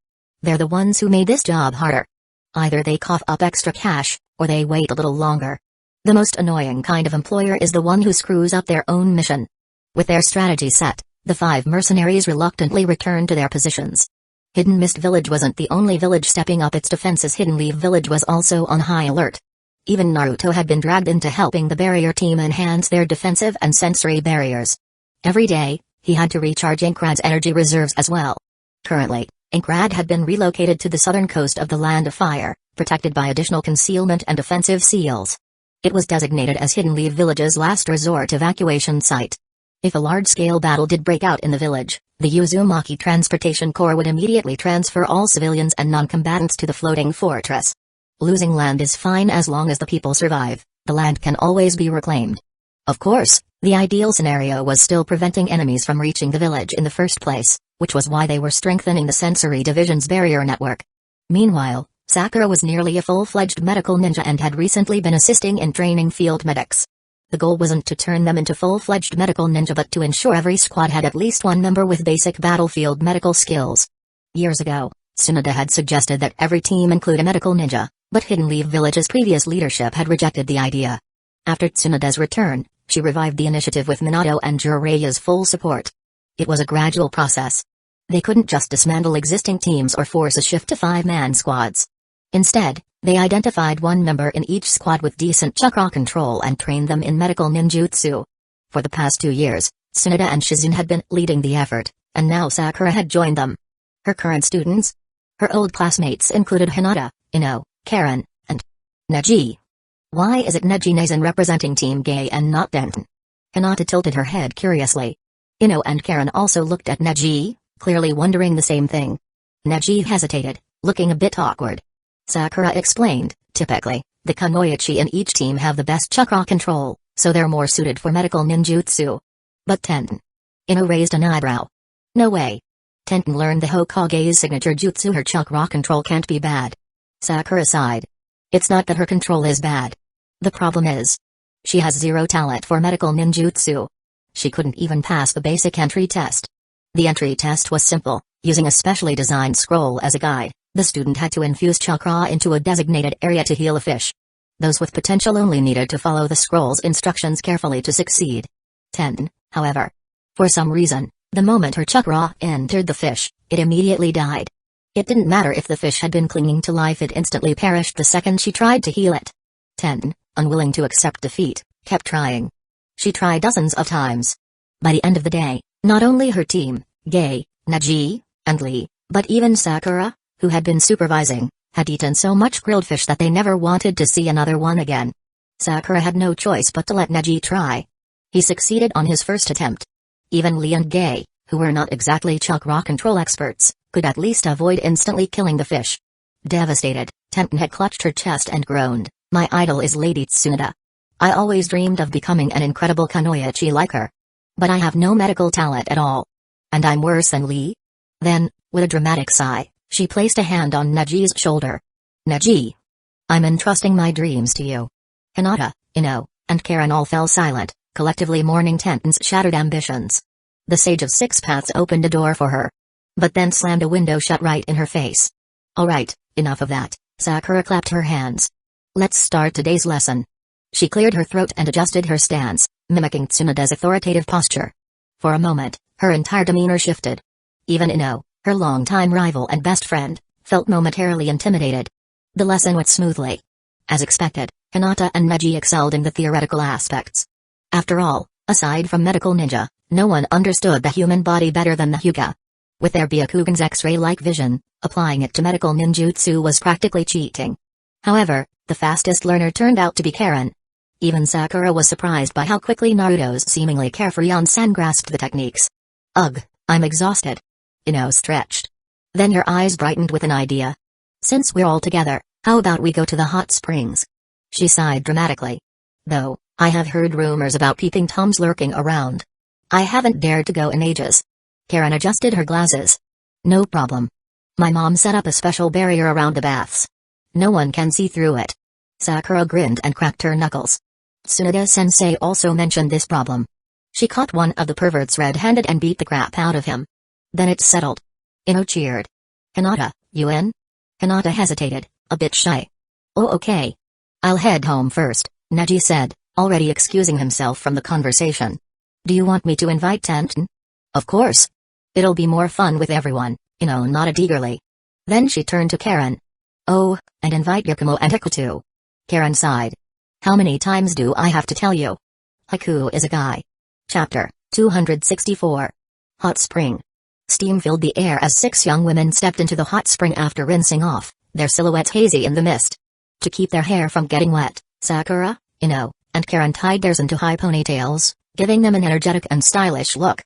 They're the ones who made this job harder. Either they cough up extra cash, or they wait a little longer. The most annoying kind of employer is the one who screws up their own mission." With their strategy set, the 5 mercenaries reluctantly returned to their positions. Hidden Mist Village wasn't the only village stepping up its defenses. Hidden Leaf Village was also on high alert. Even Naruto had been dragged into helping the barrier team enhance their defensive and sensory barriers. Every day, he had to recharge Inkrad's energy reserves as well. Currently, Inkrad had been relocated to the southern coast of the Land of Fire, protected by additional concealment and defensive seals. It was designated as Hidden Leaf Village's last resort evacuation site. If a large-scale battle did break out in the village, the Uzumaki Transportation Corps would immediately transfer all civilians and non-combatants to the floating fortress. Losing land is fine as long as the people survive. The land can always be reclaimed. Of course, the ideal scenario was still preventing enemies from reaching the village in the first place, which was why they were strengthening the sensory division's barrier network. Meanwhile, Sakura was nearly a full-fledged medical ninja and had recently been assisting in training field medics. The goal wasn't to turn them into full-fledged medical ninja but to ensure every squad had at least one member with basic battlefield medical skills. Years ago, Tsunoda had suggested that every team include a medical ninja, but Hidden Leaf Village's previous leadership had rejected the idea. After Tsunoda's return, she revived the initiative with Minato and Jiraiya's full support. It was a gradual process. They couldn't just dismantle existing teams or force a shift to 5-man squads. Instead, they identified one member in each squad with decent chakra control and trained them in medical ninjutsu. For the past 2 years, Tsunoda and Shizune had been leading the effort, and now Sakura had joined them. Her current students? Her old classmates included Hinata, Ino, Karen, and Neji. Why is it Neji Nazen representing Team Gay and not Denton? Hinata tilted her head curiously. Ino and Karen also looked at Neji, clearly wondering the same thing. Neji hesitated, looking a bit awkward. Sakura explained, typically, the Kunoichi in each team have the best chakra control, so they're more suited for medical ninjutsu. But Tenten. Ino raised an eyebrow. No way. Tenten learned the Hokage's signature jutsu. Her chakra control can't be bad. Sakura sighed. It's not that her control is bad. The problem is, she has zero talent for medical ninjutsu. She couldn't even pass the basic entry test. The entry test was simple, using a specially designed scroll as a guide. The student had to infuse chakra into a designated area to heal a fish. Those with potential only needed to follow the scroll's instructions carefully to succeed. Tenten, however. For some reason, the moment her chakra entered the fish, it immediately died. It didn't matter if the fish had been clinging to life, it instantly perished the second she tried to heal it. Tenten, unwilling to accept defeat, kept trying. She tried dozens of times. By the end of the day, not only her team, Gay, Neji, and Lee, but even Sakura, who had been supervising, had eaten so much grilled fish that they never wanted to see another one again. Sakura had no choice but to let Neji try. He succeeded on his first attempt. Even Lee and Gay, who were not exactly chakra control experts, could at least avoid instantly killing the fish. Devastated, Tenten had clutched her chest and groaned, "My idol is Lady Tsunoda. I always dreamed of becoming an incredible kunoichi like her. But I have no medical talent at all. And I'm worse than Lee?" Then, with a dramatic sigh, she placed a hand on Neji's shoulder. "Neji, I'm entrusting my dreams to you." Hinata, Ino, and Karen all fell silent, collectively mourning Tenten's shattered ambitions. The Sage of Six Paths opened a door for her. But then slammed a window shut right in her face. "Alright, enough of that," Sakura clapped her hands. "Let's start today's lesson." She cleared her throat and adjusted her stance, mimicking Tsunoda's authoritative posture. For a moment, her entire demeanor shifted. Even Ino, her longtime rival and best friend, felt momentarily intimidated. The lesson went smoothly. As expected, Hinata and Neji excelled in the theoretical aspects. After all, aside from medical ninja, no one understood the human body better than the Hyuga. With their Byakugan's X-ray-like vision, applying it to medical ninjutsu was practically cheating. However, the fastest learner turned out to be Karen. Even Sakura was surprised by how quickly Naruto's seemingly carefree onsen grasped the techniques. Ugh, I'm exhausted. Ino stretched. Then her eyes brightened with an idea. Since we're all together, how about we go to the hot springs? She sighed dramatically. Though, I have heard rumors about peeping toms lurking around. I haven't dared to go in ages. Karen adjusted her glasses. No problem. My mom set up a special barrier around the baths. No one can see through it. Sakura grinned and cracked her knuckles. Tsunade-sensei also mentioned this problem. She caught one of the perverts red-handed and beat the crap out of him. Then it settled. Ino cheered. Hinata, you in? Hinata hesitated, a bit shy. Oh, okay. I'll head home first, Neji said, already excusing himself from the conversation. Do you want me to invite Tenten? Of course. It'll be more fun with everyone, Ino nodded eagerly. Then she turned to Karen. Oh, and invite Yakumo and Hiku too. Karen sighed. How many times do I have to tell you? Hiku is a guy. Chapter 264. Hot Spring. Steam filled the air as 6 young women stepped into the hot spring after rinsing off, their silhouettes hazy in the mist. To keep their hair from getting wet, Sakura, Ino, and Karen tied theirs into high ponytails, giving them an energetic and stylish look.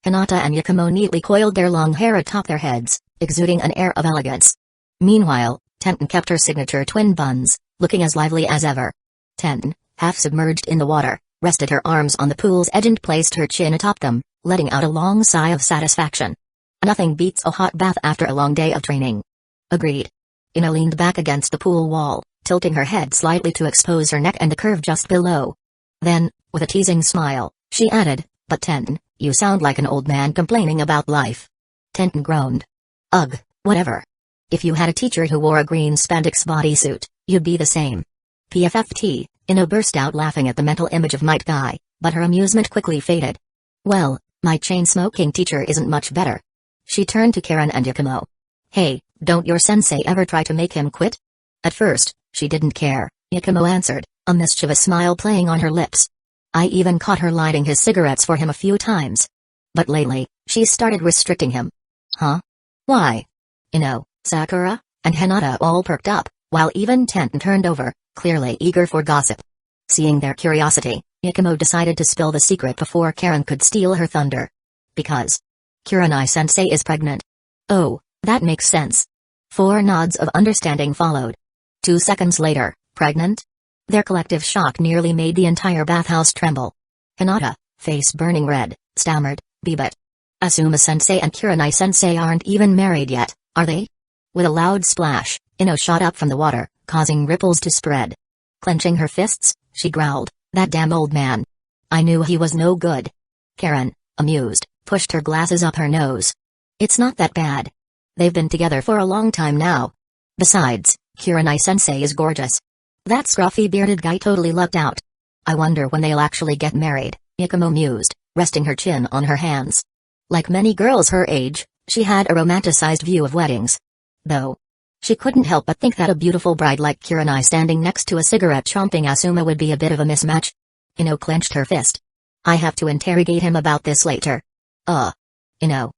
Hinata and Yakumo neatly coiled their long hair atop their heads, exuding an air of elegance. Meanwhile, Tenten kept her signature twin buns, looking as lively as ever. Tenten, half submerged in the water, rested her arms on the pool's edge and placed her chin atop them, letting out a long sigh of satisfaction. Nothing beats a hot bath after a long day of training. Agreed. Ino leaned back against the pool wall, tilting her head slightly to expose her neck and the curve just below. Then, with a teasing smile, she added, But Tenten, you sound like an old man complaining about life. Tenten groaned. Ugh, whatever. If you had a teacher who wore a green spandex bodysuit, you'd be the same. PFFT, Ino burst out laughing at the mental image of Might Guy, but her amusement quickly faded. Well, my chain-smoking teacher isn't much better. She turned to Karen and Yakumo. Hey, don't your sensei ever try to make him quit? At first, she didn't care, Yakumo answered, a mischievous smile playing on her lips. I even caught her lighting his cigarettes for him a few times. But lately, she's started restricting him. Huh? Why? Ino, Sakura, and Hinata all perked up, while even Tenten turned over, clearly eager for gossip. Seeing their curiosity, Yakumo decided to spill the secret before Karen could steal her thunder. Because Kurenai-sensei is pregnant. Oh, that makes sense. 4 nods of understanding followed. 2 seconds later, pregnant? Their collective shock nearly made the entire bathhouse tremble. Hinata, face burning red, stammered, but Asuma-sensei and Kurenai-sensei aren't even married yet, are they? With a loud splash, Ino shot up from the water, causing ripples to spread. Clenching her fists, she growled, that damn old man. I knew he was no good. Karen, amused, pushed her glasses up her nose. It's not that bad. They've been together for a long time now. Besides, Kurenai-sensei is gorgeous. That scruffy bearded guy totally lucked out. I wonder when they'll actually get married, Yakumo mused, resting her chin on her hands. Like many girls her age, she had a romanticized view of weddings. Though, she couldn't help but think that a beautiful bride like Kurenai standing next to a cigarette-chomping Asuma would be a bit of a mismatch. Ino clenched her fist. I have to interrogate him about this later. Ino.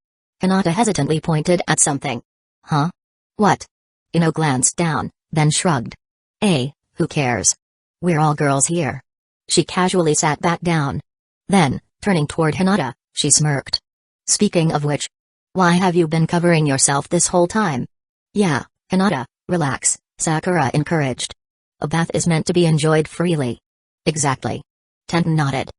Hinata hesitantly pointed at something. Huh? What? Ino glanced down, then shrugged. Who cares? We're all girls here. She casually sat back down. Then, turning toward Hinata, she smirked. Speaking of which, why have you been covering yourself this whole time? Yeah, Hinata, relax, Sakura encouraged. A bath is meant to be enjoyed freely. Exactly. Tenten nodded.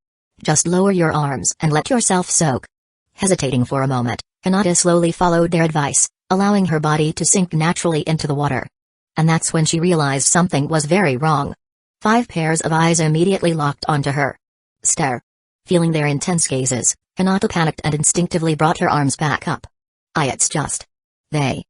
Just lower your arms and let yourself soak. Hesitating for a moment, Hinata slowly followed their advice, allowing her body to sink naturally into the water. And that's when she realized something was very wrong. 5 pairs of eyes immediately locked onto her. Stare. Feeling their intense gazes, Hinata panicked and instinctively brought her arms back up. It's just. They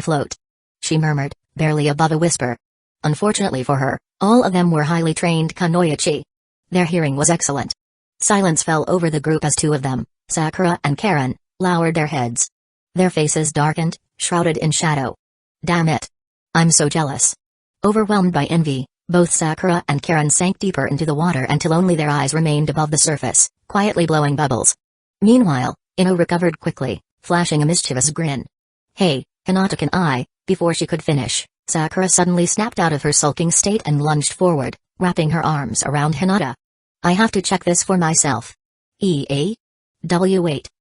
float. She murmured, barely above a whisper. Unfortunately for her, all of them were highly trained kunoichi. Their hearing was excellent. Silence fell over the group as 2 of them, Sakura and Karen, lowered their heads. Their faces darkened, shrouded in shadow. Damn it. I'm so jealous. Overwhelmed by envy, both Sakura and Karen sank deeper into the water until only their eyes remained above the surface, quietly blowing bubbles. Meanwhile, Ino recovered quickly, flashing a mischievous grin. Hey, Hinata, can I? Before she could finish, Sakura suddenly snapped out of her sulking state and lunged forward, wrapping her arms around Hinata. I have to check this for myself. Wait,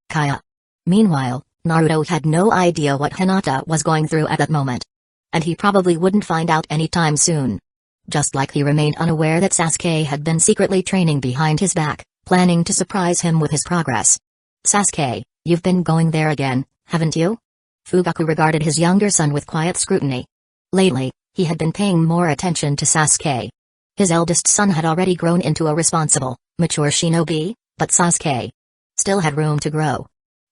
Kaya. Meanwhile, Naruto had no idea what Hinata was going through at that moment. And he probably wouldn't find out anytime soon. Just like he remained unaware that Sasuke had been secretly training behind his back, planning to surprise him with his progress. Sasuke, you've been going there again, haven't you? Fugaku regarded his younger son with quiet scrutiny. Lately, he had been paying more attention to Sasuke. His eldest son had already grown into a responsible, mature shinobi, but Sasuke still had room to grow.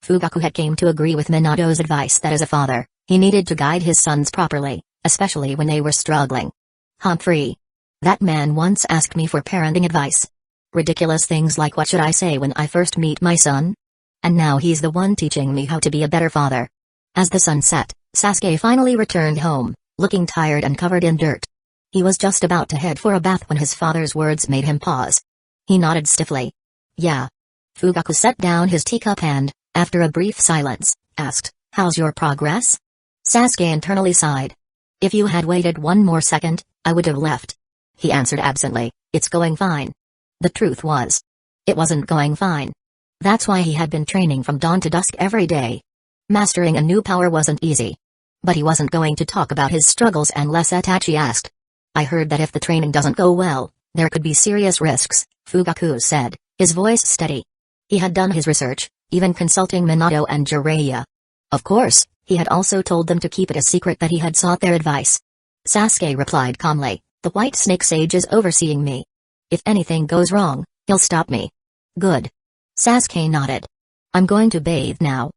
Fugaku had came to agree with Minato's advice that as a father, he needed to guide his sons properly, especially when they were struggling. Humphrey. That man once asked me for parenting advice. Ridiculous things like what should I say when I first meet my son? And now he's the one teaching me how to be a better father. As the sun set, Sasuke finally returned home, looking tired and covered in dirt. He was just about to head for a bath when his father's words made him pause. He nodded stiffly. Yeah. Fugaku set down his teacup and, after a brief silence, asked, how's your progress? Sasuke internally sighed. If you had waited one more second, I would have left. He answered absently, it's going fine. The truth was, it wasn't going fine. That's why he had been training from dawn to dusk every day. Mastering a new power wasn't easy. But he wasn't going to talk about his struggles unless Itachi asked. I heard that if the training doesn't go well, there could be serious risks, Fugaku said, his voice steady. He had done his research, even consulting Minato and Jiraiya. Of course, he had also told them to keep it a secret that he had sought their advice. Sasuke replied calmly, the White Snake Sage is overseeing me. If anything goes wrong, he'll stop me. Good. Sasuke nodded. I'm going to bathe now.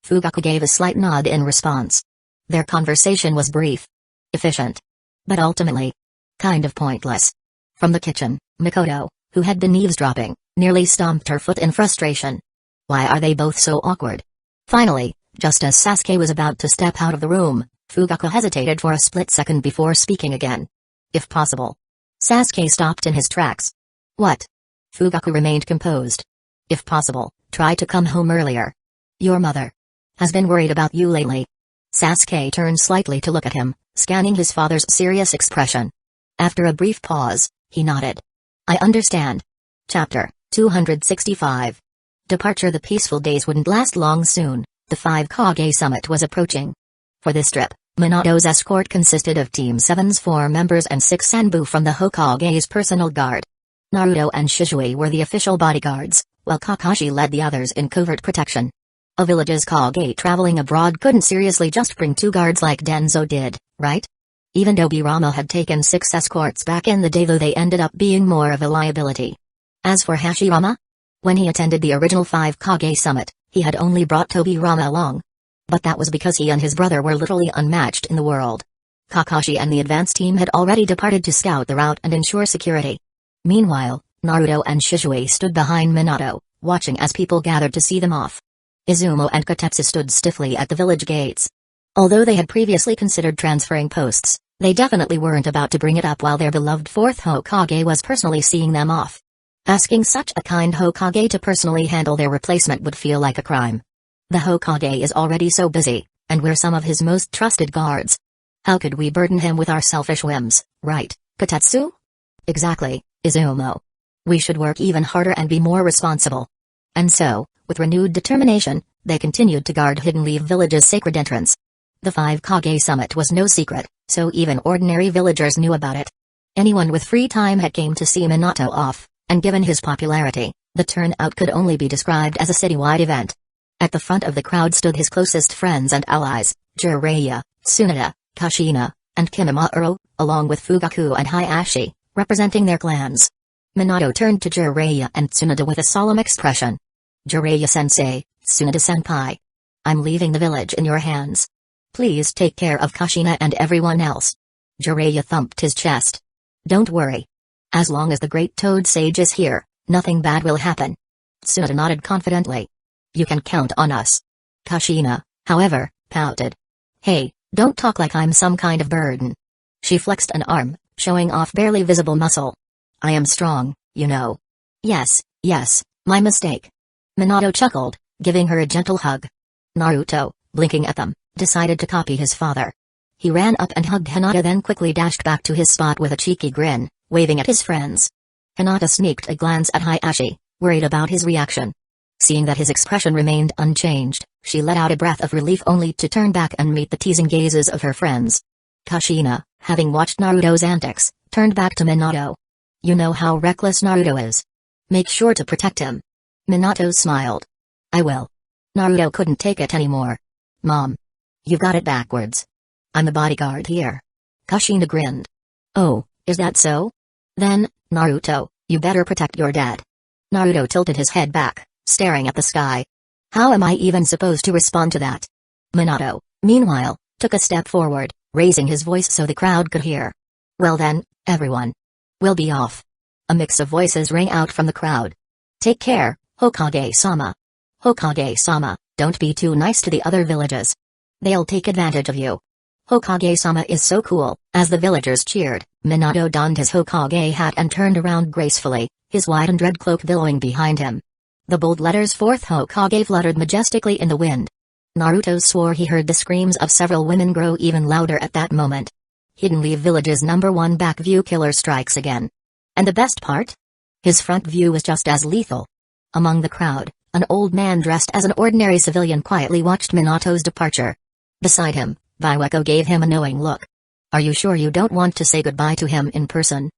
Fugaku gave a slight nod in response. Their conversation was brief. Efficient. But ultimately, kind of pointless. From the kitchen, Mikoto, who had been eavesdropping, nearly stomped her foot in frustration. Why are they both so awkward? Finally, just as Sasuke was about to step out of the room, Fugaku hesitated for a split second before speaking again. If possible. Sasuke stopped in his tracks. What? Fugaku remained composed. If possible, try to come home earlier. Your mother has been worried about you lately. Sasuke turned slightly to look at him, scanning his father's serious expression. After a brief pause, he nodded. I understand. Chapter 265. Departure. The peaceful days wouldn't last long soon. The 5 Kage summit was approaching. For this trip, Minato's escort consisted of Team 7's 4 members and 6 Sanbu from the Hokage's personal guard. Naruto and Shizui were the official bodyguards, while Kakashi led the others in covert protection. A village's Kage traveling abroad couldn't seriously just bring 2 guards like Danzo did, right? Even Dobirama had taken 6 escorts back in the day, though they ended up being more of a liability. As for Hashirama, when he attended the original 5 Kage summit, he had only brought Tobirama along. But that was because he and his brother were literally unmatched in the world. Kakashi and the advance team had already departed to scout the route and ensure security. Meanwhile, Naruto and Shizui stood behind Minato, watching as people gathered to see them off. Izumo and Kotetsu stood stiffly at the village gates. Although they had previously considered transferring posts, they definitely weren't about to bring it up while their beloved 4th Hokage was personally seeing them off. Asking such a kind Hokage to personally handle their replacement would feel like a crime. The Hokage is already so busy, and we're some of his most trusted guards. How could we burden him with our selfish whims, right, Kotetsu? Exactly, Izumo. We should work even harder and be more responsible. And so, with renewed determination, they continued to guard Hidden Leaf Village's sacred entrance. The 5 Kage summit was no secret, so even ordinary villagers knew about it. Anyone with free time had came to see Minato off, and given his popularity, the turnout could only be described as a citywide event. At the front of the crowd stood his closest friends and allies, Jiraiya, Tsunade, Kushina, and Kimimaro, along with Fugaku and Hayashi, representing their clans. Minato turned to Jiraiya and Tsunade with a solemn expression. Jiraiya-sensei, Tsunade-senpai. I'm leaving the village in your hands. Please take care of Kushina and everyone else. Jiraiya thumped his chest. Don't worry. As long as the Great Toad Sage is here, nothing bad will happen. Tsunade nodded confidently. You can count on us. Kushina, however, pouted. Hey, don't talk like I'm some kind of burden. She flexed an arm, showing off barely visible muscle. I am strong, you know. Yes, my mistake. Minato chuckled, giving her a gentle hug. Naruto, blinking at them, decided to copy his father. He ran up and hugged Hinata, then quickly dashed back to his spot with a cheeky grin, waving at his friends. Hinata sneaked a glance at Hayashi, worried about his reaction. Seeing that his expression remained unchanged, she let out a breath of relief only to turn back and meet the teasing gazes of her friends. Kushina, having watched Naruto's antics, turned back to Minato. You know how reckless Naruto is. Make sure to protect him. Minato smiled. I will. Naruto couldn't take it anymore. Mom. You've got it backwards. I'm the bodyguard here. Kushina grinned. Oh, is that so? Then, Naruto, you better protect your dad. Naruto tilted his head back, staring at the sky. How am I even supposed to respond to that? Minato, meanwhile, took a step forward, raising his voice so the crowd could hear. Well then, everyone. We'll be off. A mix of voices rang out from the crowd. Take care, Hokage-sama. Hokage-sama, don't be too nice to the other villages. They'll take advantage of you. Hokage-sama is so cool. As the villagers cheered, Minato donned his Hokage hat and turned around gracefully, his white and red cloak billowing behind him. The bold letters 4th Hokage fluttered majestically in the wind. Naruto swore he heard the screams of several women grow even louder at that moment. Hidden Leaf Village's #1 back view killer strikes again. And the best part? His front view was just as lethal. Among the crowd, an old man dressed as an ordinary civilian quietly watched Minato's departure. Beside him, Hueco gave him a knowing look. Are you sure you don't want to say goodbye to him in person?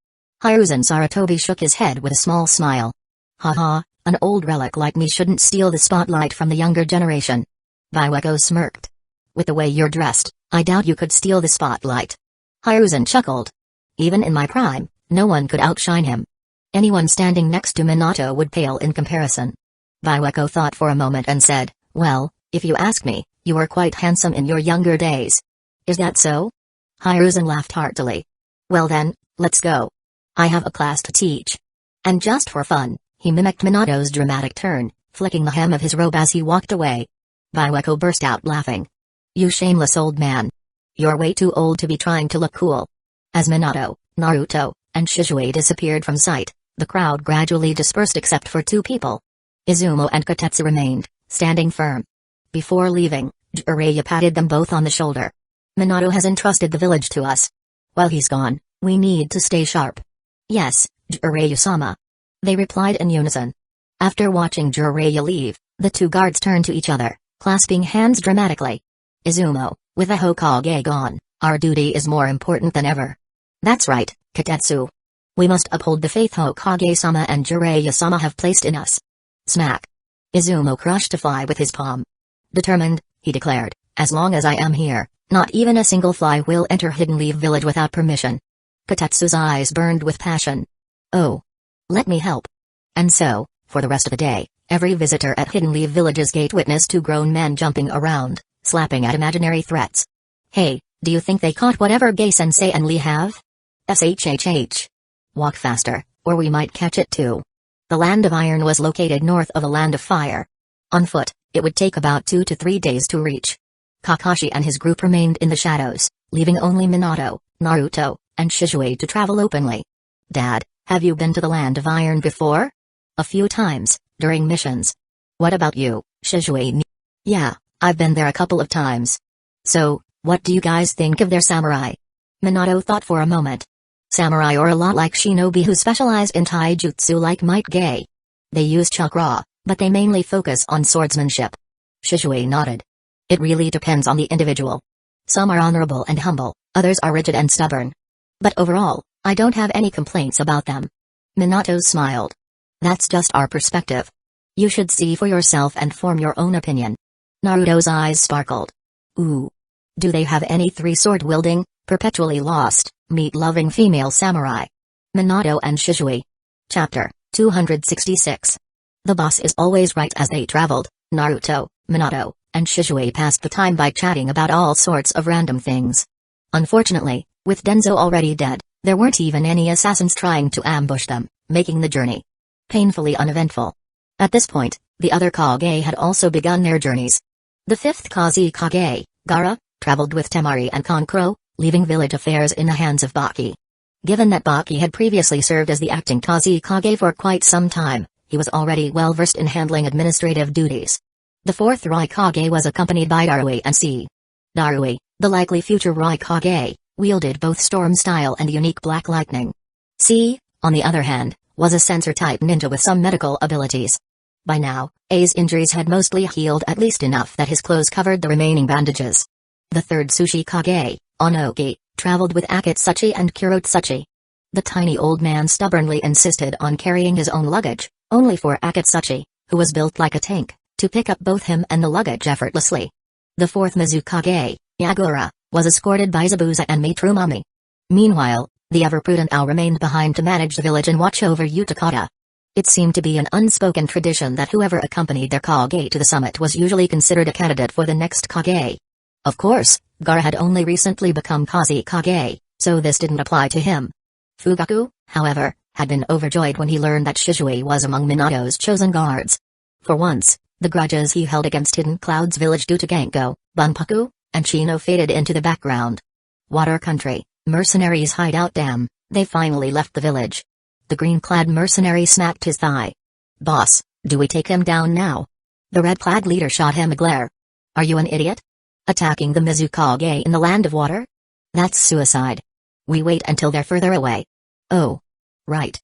Hiruzen Sarutobi shook his head with a small smile. Haha, an old relic like me shouldn't steal the spotlight from the younger generation. Hueco smirked. With the way you're dressed, I doubt you could steal the spotlight. Hiruzen chuckled. Even in my prime, no one could outshine him. Anyone standing next to Minato would pale in comparison. Hueco thought for a moment and said, well, if you ask me, you were quite handsome in your younger days. Is that so? Hiruzen laughed heartily. Well then, let's go. I have a class to teach. And just for fun, he mimicked Minato's dramatic turn, flicking the hem of his robe as he walked away. Hueco burst out laughing. You shameless old man. You're way too old to be trying to look cool. As Minato, Naruto, and Shizue disappeared from sight, the crowd gradually dispersed except for 2 people. Izumo and Kotetsu remained, standing firm. Before leaving, Jiraiya patted them both on the shoulder. Minato has entrusted the village to us. While he's gone, we need to stay sharp. Yes, Jiraiya-sama. They replied in unison. After watching Jiraiya leave, the 2 guards turned to each other, clasping hands dramatically. Izumo, with the Hokage gone, our duty is more important than ever. That's right, Kotetsu. We must uphold the faith Hokage-sama and Jiraiya-sama have placed in us. Smack. Izumo crushed a fly with his palm. Determined, he declared, as long as I am here, not even a single fly will enter Hidden Leaf Village without permission. Kotetsu's eyes burned with passion. Oh. Let me help. And so, for the rest of the day, every visitor at Hidden Leaf Village's gate witnessed 2 grown men jumping around, slapping at imaginary threats. Hey, do you think they caught whatever Gai-sensei and Lee have? SHHH. Walk faster, or we might catch it too. The Land of Iron was located north of the Land of Fire. On foot, it would take about 2 to 3 days to reach. Kakashi and his group remained in the shadows, leaving only Minato, Naruto, and Shizue to travel openly. Dad, have you been to the Land of Iron before? A few times, during missions. What about you, Shizue? Yeah, I've been there a couple of times. So, what do you guys think of their samurai? Minato thought for a moment. Samurai are a lot like shinobi who specialize in taijutsu like Might Gai. They use chakra, but they mainly focus on swordsmanship. Shizue nodded. It really depends on the individual. Some are honorable and humble, others are rigid and stubborn. But overall, I don't have any complaints about them. Minato smiled. That's just our perspective. You should see for yourself and form your own opinion. Naruto's eyes sparkled. Ooh. Do they have any 3-sword-wielding, perpetually lost, meat-loving female samurai? Minato and Shizue. Chapter 266. The boss is always right. As they traveled, Naruto, Minato, and Shizue passed the time by chatting about all sorts of random things. Unfortunately, with Danzo already dead, there weren't even any assassins trying to ambush them, making the journey painfully uneventful. At this point, the other Kage had also begun their journeys. The 5th Kazekage, Gaara, traveled with Temari and Kankuro, leaving village affairs in the hands of Baki. Given that Baki had previously served as the acting Kazekage for quite some time, he was already well versed in handling administrative duties. The 4th Raikage was accompanied by Darui and C. Darui, the likely future Raikage, wielded both storm style and unique black lightning. C, on the other hand, was a sensor-type ninja with some medical abilities. By now, A's injuries had mostly healed, at least enough that his clothes covered the remaining bandages. The third Tsuchikage, Onoki, traveled with Akatsuchi and Kurotsuchi. The tiny old man stubbornly insisted on carrying his own luggage, only for Akatsuchi, who was built like a tank, to pick up both him and the luggage effortlessly. The fourth Mizukage, Yagura, was escorted by Zabuza and Matrumami. Meanwhile, the ever-prudent Ao remained behind to manage the village and watch over Utakata. It seemed to be an unspoken tradition that whoever accompanied their Kage to the summit was usually considered a candidate for the next Kage. Of course, Gaara had only recently become Kazekage, so this didn't apply to him. Fugaku, however, had been overjoyed when he learned that Shizui was among Minato's chosen guards. For once, the grudges he held against Hidden Cloud's village due to Genko, Bunpaku, and Chino faded into the background. Water Country, mercenaries hideout. Damn, they finally left the village. The green-clad mercenary smacked his thigh. Boss, do we take him down now? The red-clad leader shot him a glare. Are you an idiot? Attacking the Mizukage in the land of water? That's suicide. We wait until they're further away. Oh. Right.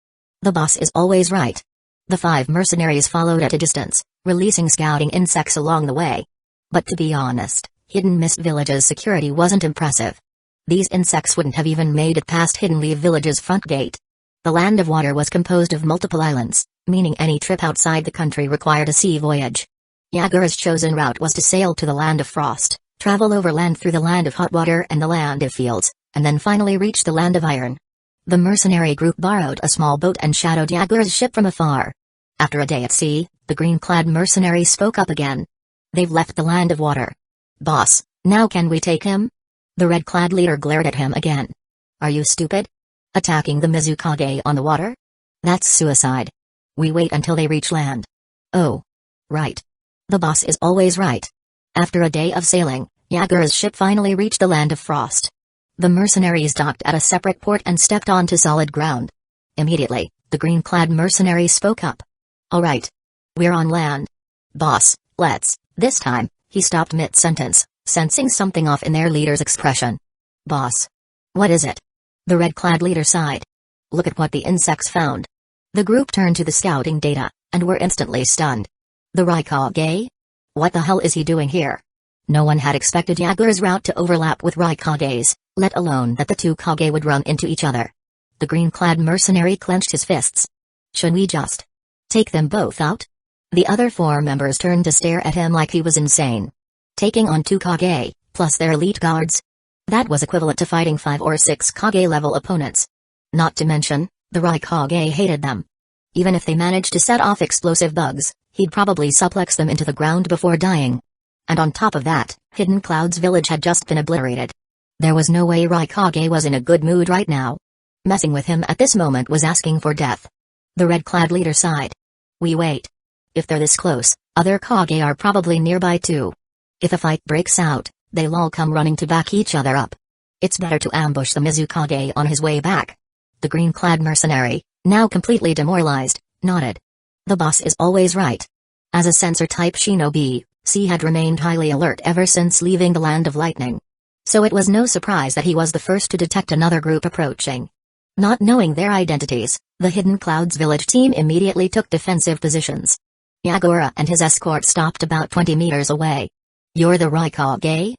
The boss is always right. The 5 mercenaries followed at a distance, releasing scouting insects along the way. But to be honest, Hidden Mist Village's security wasn't impressive. These insects wouldn't have even made it past Hidden Leaf Village's front gate. The land of water was composed of multiple islands, meaning any trip outside the country required a sea voyage. Yagura's chosen route was to sail to the land of frost, travel overland through the land of hot water and the land of fields, and then finally reach the land of iron. The mercenary group borrowed a small boat and shadowed Yagura's ship from afar. After a day at sea, the green-clad mercenary spoke up again. They've left the land of water. Boss, now can we take him? The red-clad leader glared at him again. Are you stupid? Attacking the Mizukage on the water? That's suicide. We wait until they reach land. Oh. Right. The boss is always right. After a day of sailing, Yagura's ship finally reached the land of frost. The mercenaries docked at a separate port and stepped onto solid ground. Immediately, the green-clad mercenary spoke up. All right. We're on land. Boss, let's. This time, he stopped mid-sentence, sensing something off in their leader's expression. Boss. What is it? The red-clad leader sighed. Look at what the insects found. The group turned to the scouting data, and were instantly stunned. The Raikage? What the hell is he doing here? No one had expected Yagura's route to overlap with Raikage's, let alone that the two Kage would run into each other. The green-clad mercenary clenched his fists. Should we just take them both out? The other 4 members turned to stare at him like he was insane. Taking on 2 Kage, plus their elite guards? That was equivalent to fighting 5 or 6 Kage-level opponents. Not to mention, the Raikage hated them. Even if they managed to set off explosive bugs, he'd probably suplex them into the ground before dying. And on top of that, Hidden Cloud's village had just been obliterated. There was no way Raikage was in a good mood right now. Messing with him at this moment was asking for death. The red-clad leader sighed. We wait. If they're this close, other Kage are probably nearby too. If a fight breaks out, they'll all come running to back each other up. It's better to ambush the Mizukage on his way back. The green-clad mercenary, now completely demoralized, nodded. The boss is always right. As a sensor-type shinobi, C had remained highly alert ever since leaving the Land of Lightning. So it was no surprise that he was the first to detect another group approaching. Not knowing their identities, the Hidden Clouds village team immediately took defensive positions. Yagura and his escort stopped about 20 meters away. You're the Raikage?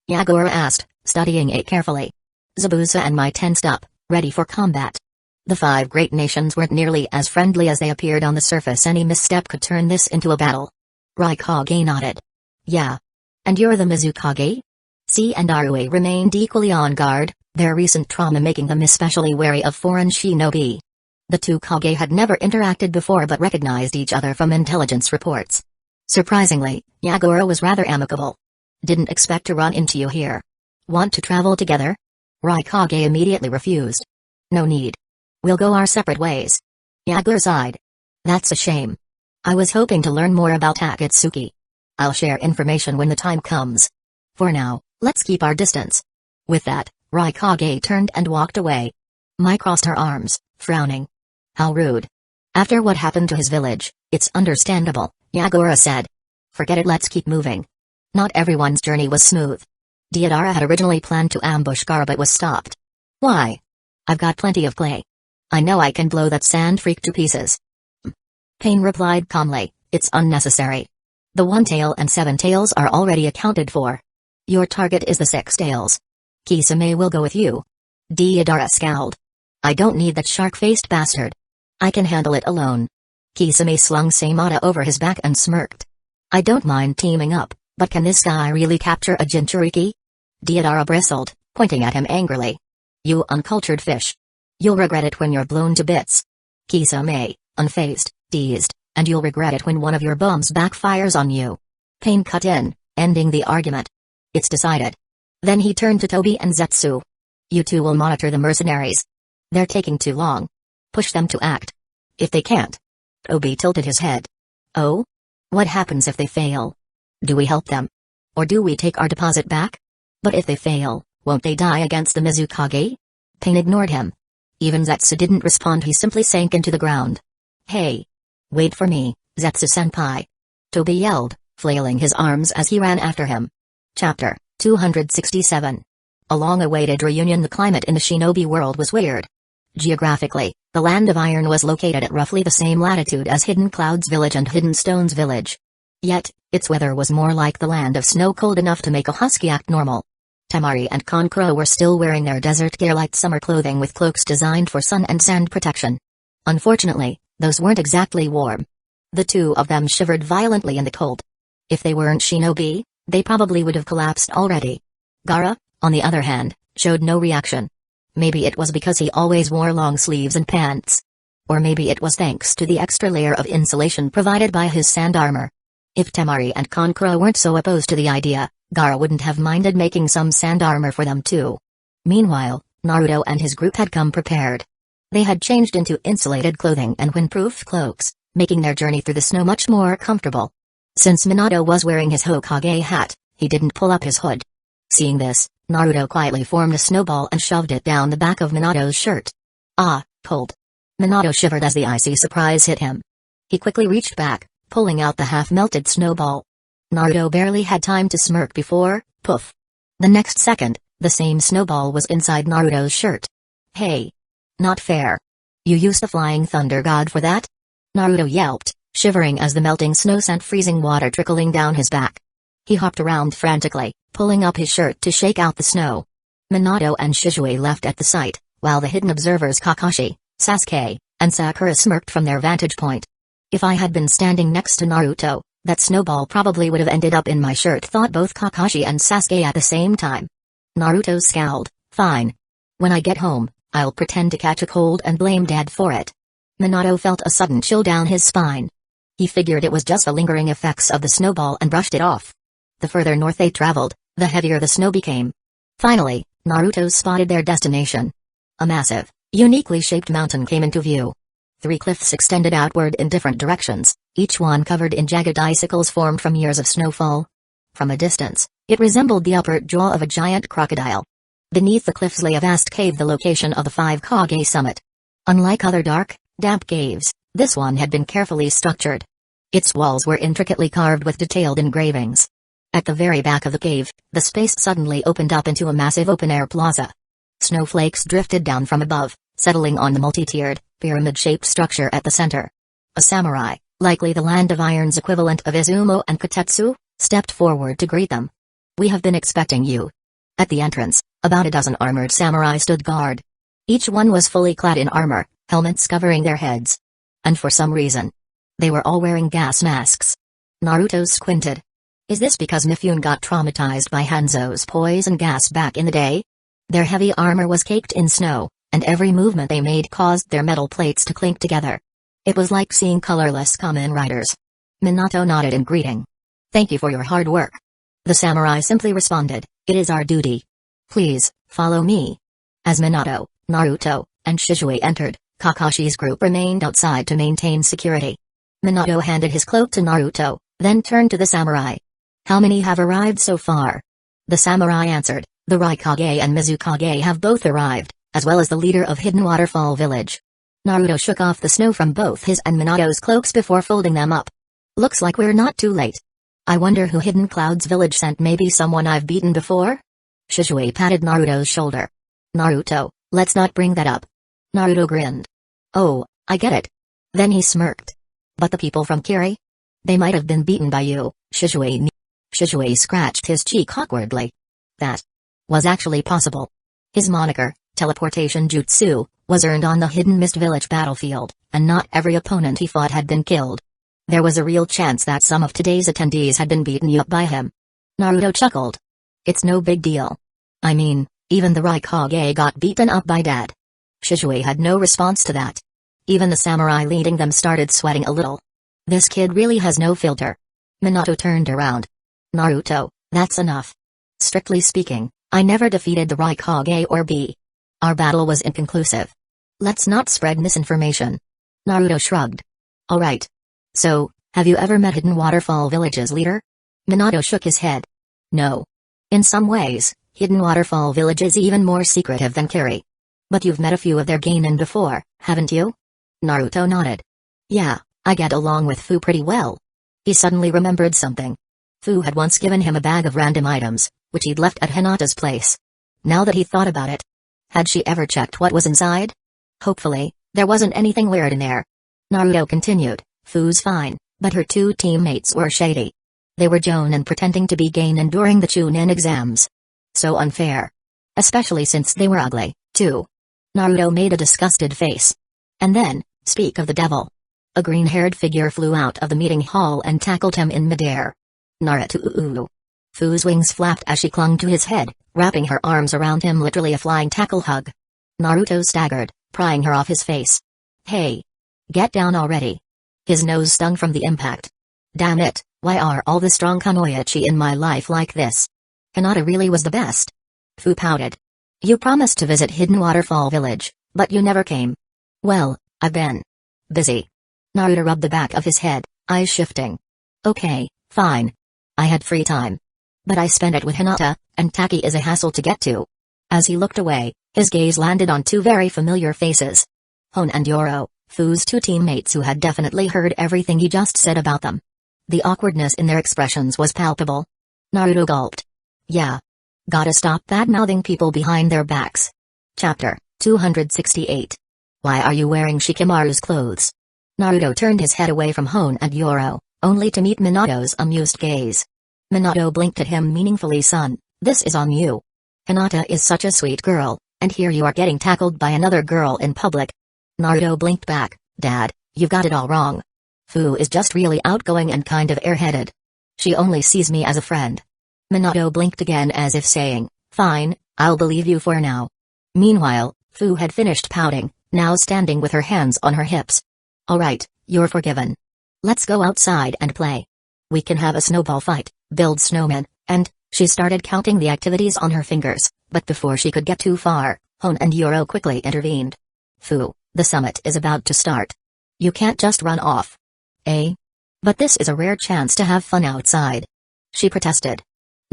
Yagura asked, studying it carefully. Zabuza and Mai tensed up, ready for combat. The 5 great nations weren't nearly as friendly as they appeared on the surface. Any misstep could turn this into a battle. Raikage nodded. Yeah. And you're the Mizukage? C and Arue remained equally on guard, their recent trauma making them especially wary of foreign shinobi. The 2 Kage had never interacted before but recognized each other from intelligence reports. Surprisingly, Yagura was rather amicable. Didn't expect to run into you here. Want to travel together? Raikage immediately refused. No need. We'll go our separate ways. Yagura sighed. That's a shame. I was hoping to learn more about Akatsuki. I'll share information when the time comes. For now, let's keep our distance. With that, Raikage turned and walked away. Mai crossed her arms, frowning. How rude. After what happened to his village, it's understandable, Yagura said. Forget it, let's keep moving. Not everyone's journey was smooth. Deodara had originally planned to ambush Gaara but was stopped. Why? I've got plenty of clay. I know I can blow that sand freak to pieces. Pain replied calmly, It's unnecessary. The 1 tail and 7 tails are already accounted for. Your target is the 6 tails. Kisame will go with you. Deidara scowled. I don't need that shark-faced bastard. I can handle it alone. Kisame slung Samata over his back and smirked. I don't mind teaming up, but can this guy really capture a Jinchuriki? Deidara bristled, pointing at him angrily. You uncultured fish. You'll regret it when you're blown to bits. Kisame, unfazed, teased, and you'll regret it when one of your bombs backfires on you. Pain cut in, ending the argument. It's decided. Then he turned to Tobi and Zetsu. You two will monitor the mercenaries. They're taking too long. Push them to act. If they can't. Tobi tilted his head. Oh? What happens if they fail? Do we help them? Or do we take our deposit back? But if they fail, won't they die against the Mizukage? Pain ignored him. Even Zetsu didn't respond, he simply sank into the ground. Hey! Wait for me, Zetsu-senpai. Tobi yelled, flailing his arms as he ran after him. Chapter 267. A long-awaited reunion. The climate in the shinobi world was weird. Geographically, the Land of Iron was located at roughly the same latitude as Hidden Clouds Village and Hidden Stones Village. Yet, its weather was more like the Land of Snow, cold enough to make a husky act normal. Temari and Kankuro were still wearing their desert gear light summer clothing with cloaks designed for sun and sand protection. Unfortunately, those weren't exactly warm. The two of them shivered violently in the cold. If they weren't shinobi, they probably would have collapsed already. Gaara, on the other hand, showed no reaction. Maybe it was because he always wore long sleeves and pants. Or maybe it was thanks to the extra layer of insulation provided by his sand armor. If Temari and Kankuro weren't so opposed to the idea, Gaara wouldn't have minded making some sand armor for them too. Meanwhile, Naruto and his group had come prepared. They had changed into insulated clothing and windproof cloaks, making their journey through the snow much more comfortable. Since Minato was wearing his Hokage hat, he didn't pull up his hood. Seeing this, Naruto quietly formed a snowball and shoved it down the back of Minato's shirt. Ah, cold. Minato shivered as the icy surprise hit him. He quickly reached back, pulling out the half-melted snowball. Naruto barely had time to smirk before, poof. The next second, the same snowball was inside Naruto's shirt. Hey! Not fair. You used the flying thunder god for that? Naruto yelped, shivering as the melting snow sent freezing water trickling down his back. He hopped around frantically, pulling up his shirt to shake out the snow. Minato and Shizue left at the sight, while the hidden observers Kakashi, Sasuke, and Sakura smirked from their vantage point. If I had been standing next to Naruto, that snowball probably would have ended up in my shirt, thought both Kakashi and Sasuke at the same time. Naruto scowled. Fine. When I get home, I'll pretend to catch a cold and blame Dad for it. Minato felt a sudden chill down his spine. He figured it was just the lingering effects of the snowball and brushed it off. The further north they traveled, the heavier the snow became. Finally, Naruto spotted their destination. A massive, uniquely shaped mountain came into view. 3 cliffs extended outward in different directions, each one covered in jagged icicles formed from years of snowfall. From a distance, it resembled the upper jaw of a giant crocodile. Beneath the cliffs lay a vast cave, the location of the 5 Kage summit. Unlike other dark, damp caves, this one had been carefully structured. Its walls were intricately carved with detailed engravings. At the very back of the cave, the space suddenly opened up into a massive open-air plaza. Snowflakes drifted down from above, settling on the multi-tiered, pyramid-shaped structure at the center. A samurai, likely the Land of Iron's equivalent of Izumo and Kotetsu, stepped forward to greet them. We have been expecting you. At the entrance, about a dozen armored samurai stood guard. Each one was fully clad in armor, helmets covering their heads. And for some reason, they were all wearing gas masks. Naruto squinted. Is this because Mifune got traumatized by Hanzo's poison gas back in the day? Their heavy armor was caked in snow, and every movement they made caused their metal plates to clink together. It was like seeing colorless Kamen Riders. Minato nodded in greeting. Thank you for your hard work. The samurai simply responded, it is our duty. Please, follow me. As Minato, Naruto, and Shizue entered, Kakashi's group remained outside to maintain security. Minato handed his cloak to Naruto, then turned to the samurai. How many have arrived so far? The samurai answered, the Raikage and Mizukage have both arrived, as well as the leader of Hidden Waterfall Village. Naruto shook off the snow from both his and Minato's cloaks before folding them up. Looks like we're not too late. I wonder who Hidden Clouds Village sent, maybe someone I've beaten before? Shizue patted Naruto's shoulder. Naruto, let's not bring that up. Naruto grinned. Oh, I get it. Then he smirked. But the people from Kiri? They might have been beaten by you, Shizue. Shizue scratched his cheek awkwardly. That was actually possible. His moniker, Teleportation Jutsu, was earned on the Hidden Mist Village battlefield, and not every opponent he fought had been killed. There was a real chance that some of today's attendees had been beaten up by him. Naruto chuckled. It's no big deal. I mean, even the Rukongai got beaten up by Dad. Shizue had no response to that. Even the samurai leading them started sweating a little. This kid really has no filter. Minato turned around. Naruto, that's enough. Strictly speaking, I never defeated the Rukongai or B. Our battle was inconclusive. Let's not spread misinformation. Naruto shrugged. Alright. So, have you ever met Hidden Waterfall Village's leader? Minato shook his head. No. In some ways, Hidden Waterfall Village is even more secretive than Kiri. But you've met a few of their genin before, haven't you? Naruto nodded. Yeah, I get along with Fu pretty well. He suddenly remembered something. Fu had once given him a bag of random items, which he'd left at Hinata's place. Now that he thought about it, had she ever checked what was inside? Hopefully, there wasn't anything weird in there. Naruto continued, Fu's fine, but her two teammates were shady. They were Jonin pretending to be genin during the Chunin exams. So unfair. Especially since they were ugly, too. Naruto made a disgusted face. And then, speak of the devil. A green-haired figure flew out of the meeting hall and tackled him in midair. Naruto. Fu's wings flapped as she clung to his head, wrapping her arms around him, literally a flying tackle hug. Naruto staggered, prying her off his face. Hey! Get down already. His nose stung from the impact. Damn it, why are all the strong kunoichi in my life like this? Hinata really was the best. Fu pouted. You promised to visit Hidden Waterfall Village, but you never came. Well, I've been busy. Naruto rubbed the back of his head, eyes shifting. Okay, fine. I had free time. But I spent it with Hinata, and Taki is a hassle to get to. As he looked away, his gaze landed on two very familiar faces. Hon and Yoro, Fu's two teammates who had definitely heard everything he just said about them. The awkwardness in their expressions was palpable. Naruto gulped. Yeah. Gotta stop bad-mouthing people behind their backs. Chapter 268. Why are you wearing Shikamaru's clothes? Naruto turned his head away from Hon and Yoro, only to meet Minato's amused gaze. Minato blinked at him meaningfully. Son, this is on you. Hinata is such a sweet girl, and here you are getting tackled by another girl in public. Naruto blinked back, Dad, you've got it all wrong. Fu is just really outgoing and kind of airheaded. She only sees me as a friend. Minato blinked again as if saying, fine, I'll believe you for now. Meanwhile, Fu had finished pouting, now standing with her hands on her hips. Alright, you're forgiven. Let's go outside and play. We can have a snowball fight, build snowmen, and, she started counting the activities on her fingers, but before she could get too far, Hon and Yoro quickly intervened. Fu, the summit is about to start. You can't just run off. Eh? But this is a rare chance to have fun outside. She protested.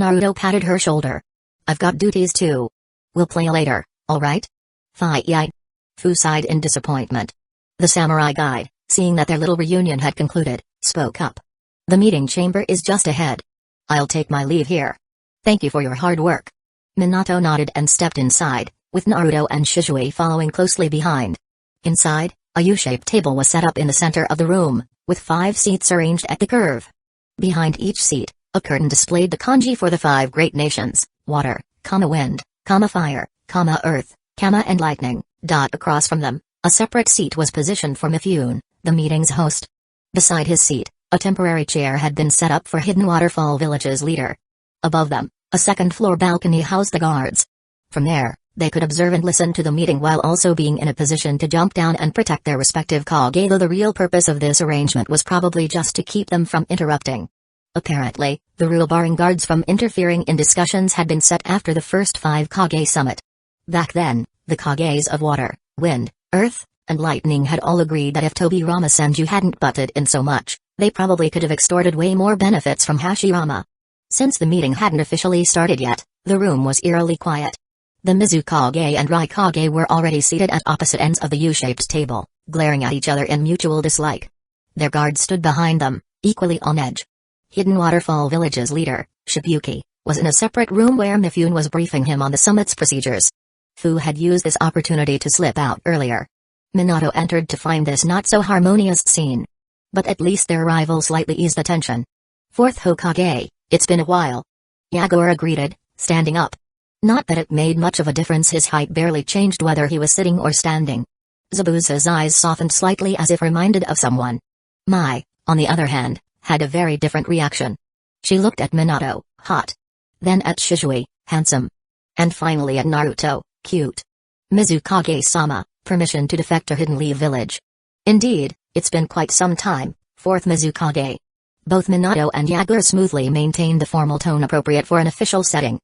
Naruto patted her shoulder. I've got duties too. We'll play later, alright? Fine. Fu sighed in disappointment. The samurai guide, seeing that their little reunion had concluded, spoke up. The meeting chamber is just ahead. I'll take my leave here. Thank you for your hard work. Minato nodded and stepped inside, with Naruto and Shizue following closely behind. Inside, a U-shaped table was set up in the center of the room, with 5 seats arranged at the curve. Behind each seat, a curtain displayed the kanji for the 5 great nations, water, wind, fire, earth, and lightning. Across from them, a separate seat was positioned for Mifune, the meeting's host. Beside his seat, a temporary chair had been set up for Hidden Waterfall Village's leader. Above them, a second-floor balcony housed the guards. From there, they could observe and listen to the meeting while also being in a position to jump down and protect their respective Kage, though the real purpose of this arrangement was probably just to keep them from interrupting. Apparently, the rule barring guards from interfering in discussions had been set after the first 5 Kage summit. Back then, the Kages of water, wind, earth, and lightning had all agreed that if Tobirama Senju hadn't butted in so much, they probably could have extorted way more benefits from Hashirama. Since the meeting hadn't officially started yet, the room was eerily quiet. The Mizukage and Raikage were already seated at opposite ends of the U-shaped table, glaring at each other in mutual dislike. Their guards stood behind them, equally on edge. Hidden Waterfall Village's leader, Shibuki, was in a separate room where Mifune was briefing him on the summit's procedures. Fu had used this opportunity to slip out earlier. Minato entered to find this not-so-harmonious scene. But at least their arrival slightly eased the tension. Fourth Hokage, it's been a while. Yagura greeted, standing up. Not that it made much of a difference, his height barely changed whether he was sitting or standing. Zabuza's eyes softened slightly as if reminded of someone. Mai, on the other hand, had a very different reaction. She looked at Minato, hot. Then at Shizui, handsome. And finally at Naruto, cute. Mizukage-sama, permission to defect to Hidden Leaf Village. Indeed, it's been quite some time, fourth Mizukage. Both Minato and Yagura smoothly maintained the formal tone appropriate for an official setting.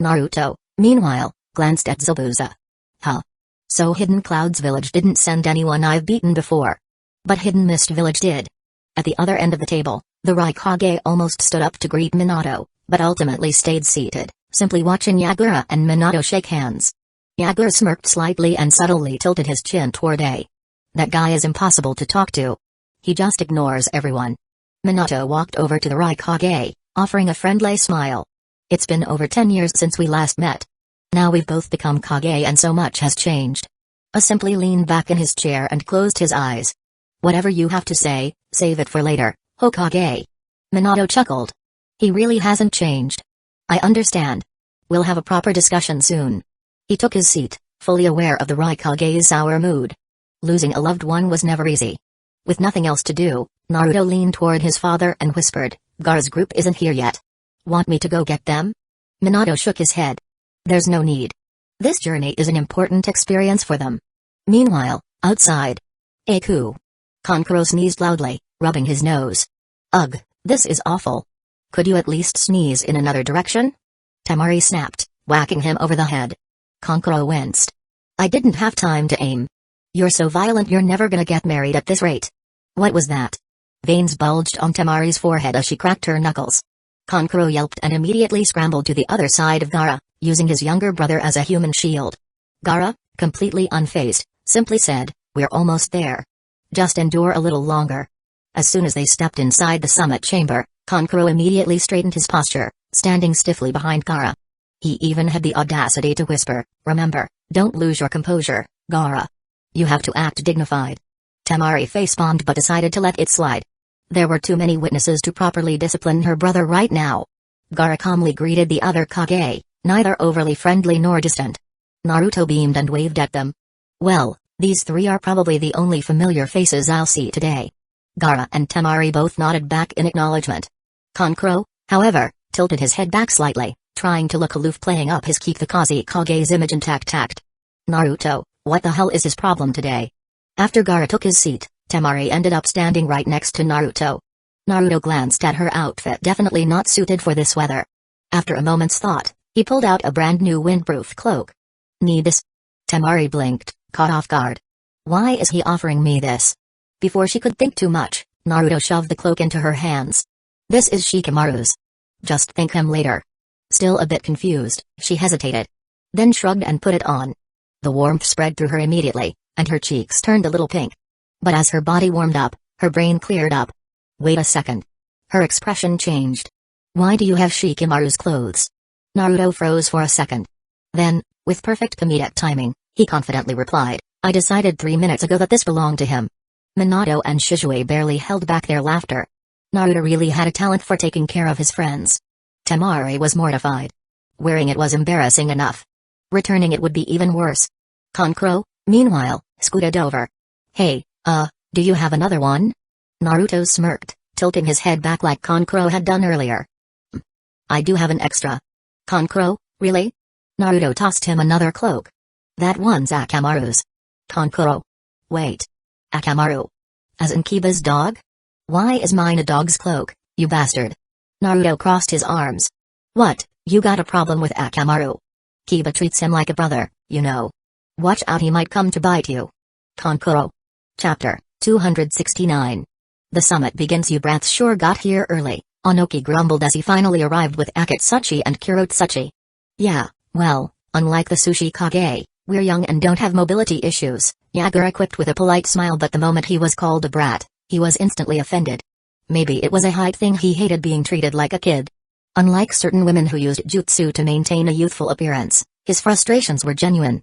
Naruto, meanwhile, glanced at Zabuza. Huh. So Hidden Clouds Village didn't send anyone I've beaten before. But Hidden Mist Village did. At the other end of the table, the Raikage almost stood up to greet Minato, but ultimately stayed seated, simply watching Yagura and Minato shake hands. Yagura smirked slightly and subtly tilted his chin toward A. That guy is impossible to talk to. He just ignores everyone. Minato walked over to the Raikage, offering a friendly smile. It's been over 10 years since we last met. Now we've both become Kage and so much has changed. A simply leaned back in his chair and closed his eyes. Whatever you have to say, save it for later, Hokage. Minato chuckled. He really hasn't changed. I understand. We'll have a proper discussion soon. He took his seat, fully aware of the Raikage's sour mood. Losing a loved one was never easy. With nothing else to do, Naruto leaned toward his father and whispered, Gaara's group isn't here yet. Want me to go get them? Minato shook his head. There's no need. This journey is an important experience for them. Meanwhile, outside. Aku. Kankuro sneezed loudly, rubbing his nose. Ugh, this is awful. Could you at least sneeze in another direction? Temari snapped, whacking him over the head. Kankuro winced. I didn't have time to aim. You're so violent you're never gonna get married at this rate. What was that? Veins bulged on Temari's forehead as she cracked her knuckles. Kankuro yelped and immediately scrambled to the other side of Gaara, using his younger brother as a human shield. Gaara, completely unfazed, simply said, We're almost there. Just endure a little longer. As soon as they stepped inside the summit chamber, Kankuro immediately straightened his posture, standing stiffly behind Gaara. He even had the audacity to whisper, Remember, don't lose your composure, Gaara. You have to act dignified. Temari facepalmed but decided to let it slide. There were too many witnesses to properly discipline her brother right now. Gaara calmly greeted the other Kage, neither overly friendly nor distant. Naruto beamed and waved at them. Well, these three are probably the only familiar faces I'll see today. Gaara and Temari both nodded back in acknowledgement. Kankuro, however, tilted his head back slightly, trying to look aloof, playing up his keep the Kazekage's image intact tact. Naruto, what the hell is his problem today? After Gaara took his seat, Temari ended up standing right next to Naruto. Naruto glanced at her outfit, definitely not suited for this weather. After a moment's thought, he pulled out a brand new windproof cloak. Need this? Temari blinked, caught off guard. Why is he offering me this? Before she could think too much, Naruto shoved the cloak into her hands. This is Shikamaru's. Just thank him later. Still a bit confused, she hesitated. Then shrugged and put it on. The warmth spread through her immediately, and her cheeks turned a little pink. But as her body warmed up, her brain cleared up. Wait a second. Her expression changed. Why do you have Shikamaru's clothes? Naruto froze for a second. Then, with perfect comedic timing, he confidently replied, I decided 3 minutes ago that this belonged to him. Minato and Shizue barely held back their laughter. Naruto really had a talent for taking care of his friends. Temari was mortified. Wearing it was embarrassing enough. Returning it would be even worse. Kankuro, meanwhile, scooted over. Hey, do you have another one? Naruto smirked, tilting his head back like Kankuro had done earlier. I do have an extra. Kankuro, really? Naruto tossed him another cloak. That one's Akamaru's. Kankuro. Wait. Akamaru. As in Kiba's dog? Why is mine a dog's cloak, you bastard? Naruto crossed his arms. What, you got a problem with Akamaru? Kiba treats him like a brother, you know. Watch out, he might come to bite you. Kankuro. Chapter 269. The summit begins. You brats sure got here early, Onoki grumbled as he finally arrived with Akatsuchi and Kurotsuchi. Yeah, well, unlike the Sushi Kage, we're young and don't have mobility issues, Yagura quipped with a polite smile, but the moment he was called a brat, he was instantly offended. Maybe it was a height thing, he hated being treated like a kid. Unlike certain women who used jutsu to maintain a youthful appearance, his frustrations were genuine.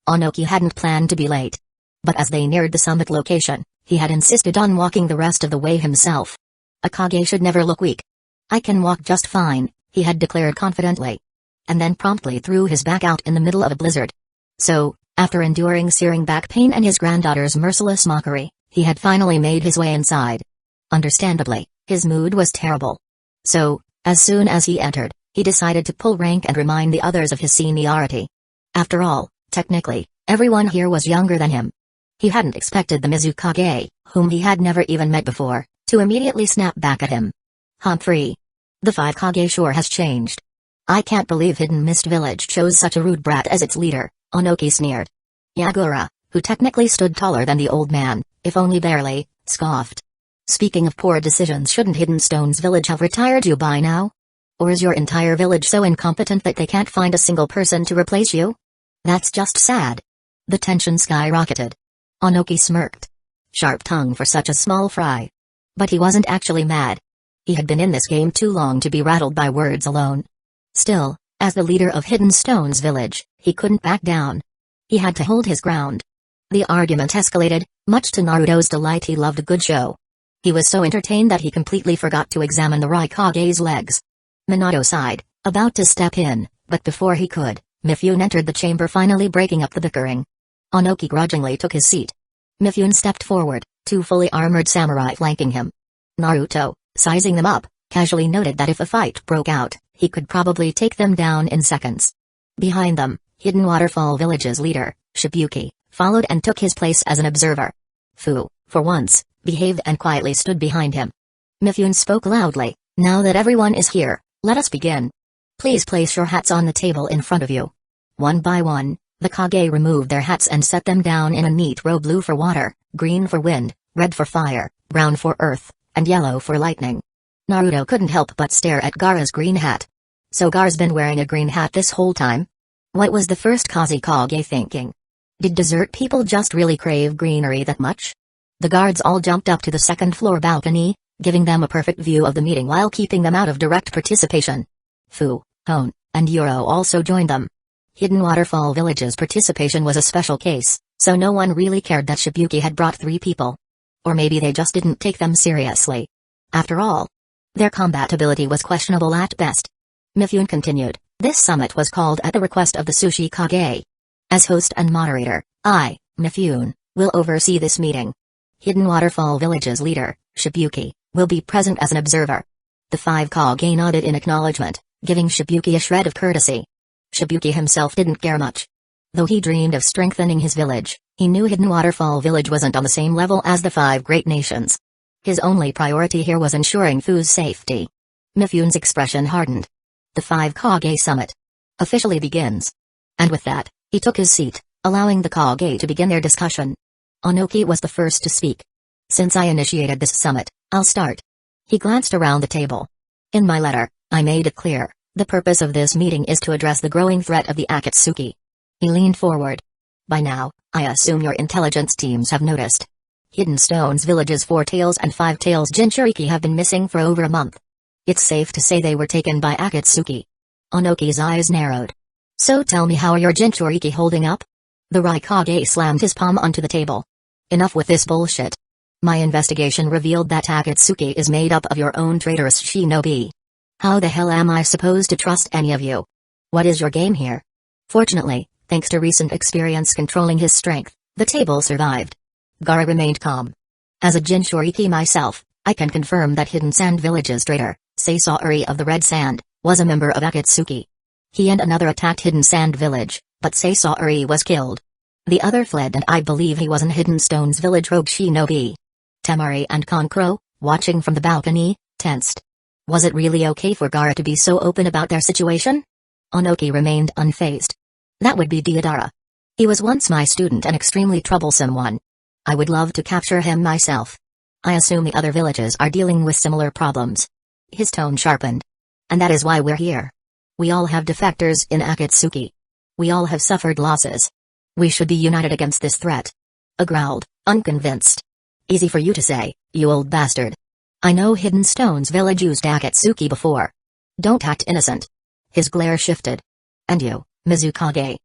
Onoki hadn't planned to be late. But as they neared the summit location, He had insisted on walking the rest of the way himself. A Kage should never look weak. "I can walk just fine," he had declared confidently. And then promptly threw his back out in the middle of a blizzard. So, after enduring searing back pain and his granddaughter's merciless mockery, he had finally made his way inside. Understandably, his mood was terrible. So, as soon as he entered, he decided to pull rank and remind the others of his seniority. After all, technically, everyone here was younger than him. He hadn't expected the Mizukage, whom he had never even met before, to immediately snap back at him. Humphrey. The 5 Kage sure has changed. "I can't believe Hidden Mist Village chose such a rude brat as its leader," Onoki sneered. Yagura, who technically stood taller than the old man, if only barely, scoffed. "Speaking of poor decisions, shouldn't Hidden Stone's village have retired you by now? Or is your entire village so incompetent that they can't find a single person to replace you? That's just sad." The tension skyrocketed. Onoki smirked. Sharp tongue for such a small fry. But he wasn't actually mad. He had been in this game too long to be rattled by words alone. Still, as the leader of Hidden Stone's village, he couldn't back down. He had to hold his ground. The argument escalated, much to Naruto's delight. He loved a good show. He was so entertained that he completely forgot to examine the Raikage's legs. Minato sighed, about to step in, but before he could, Mifune entered the chamber, finally breaking up the bickering. Onoki grudgingly took his seat. Mifune stepped forward, 2 fully armored samurai flanking him. Naruto, sizing them up, casually noted that if a fight broke out, he could probably take them down in seconds. Behind them, Hidden Waterfall Village's leader, Shibuki, followed and took his place as an observer. Fu, for once, behaved and quietly stood behind him. Mifune spoke loudly, "Now that everyone is here, let us begin. Please place your hats on the table in front of you." One by one, the Kage removed their hats and set them down in a neat row: blue for water, green for wind, red for fire, brown for earth, and yellow for lightning. Naruto couldn't help but stare at Gaara's green hat. So Gaara's been wearing a green hat this whole time? What was the first Kazekage thinking? Did desert people just really crave greenery that much? The guards all jumped up to the second-floor balcony, giving them a perfect view of the meeting while keeping them out of direct participation. Fu, Hone, and Yuro also joined them. Hidden Waterfall Village's participation was a special case, so no one really cared that Shibuki had brought 3 people. Or maybe they just didn't take them seriously. After all, their combatability was questionable at best. Mifune continued, "This summit was called at the request of the Sushi Kage. As host and moderator, I, Mifune, will oversee this meeting. Hidden Waterfall Village's leader, Shibuki, will be present as an observer." The 5 Kage nodded in acknowledgement, giving Shibuki a shred of courtesy. Shibuki himself didn't care much. Though he dreamed of strengthening his village, he knew Hidden Waterfall Village wasn't on the same level as the 5 great nations. His only priority here was ensuring Fu's safety. Mifune's expression hardened. The 5 Kage summit officially begins. And with that, he took his seat, allowing the Kage to begin their discussion. Onoki was the first to speak. "Since I initiated this summit, I'll start." He glanced around the table. "In my letter, I made it clear, the purpose of this meeting is to address the growing threat of the Akatsuki." He leaned forward. "By now, I assume your intelligence teams have noticed. Hidden Stone's villages 4 Tails and 5 Tails Jinchuriki have been missing for over a month. It's safe to say they were taken by Akatsuki." Onoki's eyes narrowed. "So tell me, how are your Jinchuriki holding up?" The Raikage slammed his palm onto the table. "Enough with this bullshit. My investigation revealed that Akatsuki is made up of your own traitorous shinobi. How the hell am I supposed to trust any of you? What is your game here?" Fortunately, thanks to recent experience controlling his strength, the table survived. Gaara remained calm. "As a Jinchuriki myself, I can confirm that Hidden Sand Village's traitor, Seisaori of the Red Sand, was a member of Akatsuki. He and another attacked Hidden Sand Village, but Seisaori was killed. The other fled, and I believe he was an Hidden Stone's village rogue shinobi." Temari and Kankuro, watching from the balcony, tensed. Was it really okay for Gaara to be so open about their situation? Onoki remained unfazed. "That would be Deodara. He was once my student, an extremely troublesome one. I would love to capture him myself. I assume the other villages are dealing with similar problems." His tone sharpened. "And that is why we're here. We all have defectors in Akatsuki. We all have suffered losses. We should be united against this threat." I growled, unconvinced. "Easy for you to say, you old bastard. I know Hidden Stone's village used Akatsuki before. Don't act innocent." His glare shifted. "And you, Mizukage?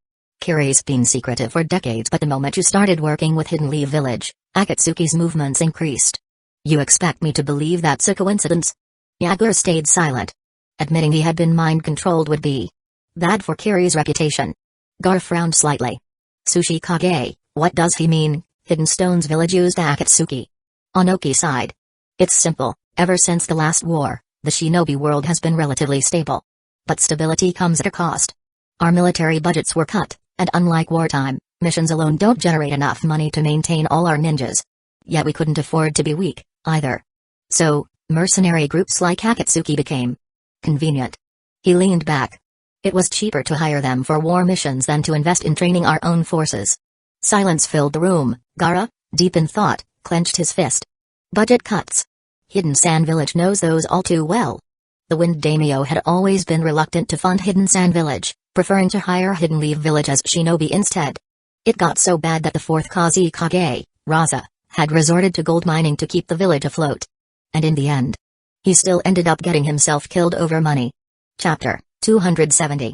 Kiri's been secretive for decades, but the moment you started working with Hidden Leaf Village, Akatsuki's movements increased. You expect me to believe that's a coincidence? Hyuga stayed silent. Admitting he had been mind-controlled would be bad for Kiri's reputation. Gar frowned slightly. Kage, what does he mean, Hidden Stone's village used Akatsuki? Onoki sighed. It's simple, ever since the last war, the shinobi world has been relatively stable. But stability comes at a cost. Our military budgets were cut, and unlike wartime, missions alone don't generate enough money to maintain all our ninjas. Yet we couldn't afford to be weak, either. So, mercenary groups like Akatsuki became convenient. He leaned back. It was cheaper to hire them for war missions than to invest in training our own forces. Silence filled the room. Gaara, deep in thought, clenched his fist. Budget cuts. Hidden Sand Village knows those all too well. The Wind Daimyo had always been reluctant to fund Hidden Sand Village, preferring to hire Hidden Leaf Village as shinobi instead. It got so bad that the fourth Kazekage, Raza, had resorted to gold mining to keep the village afloat. And in the end, he still ended up getting himself killed over money. Chapter 270.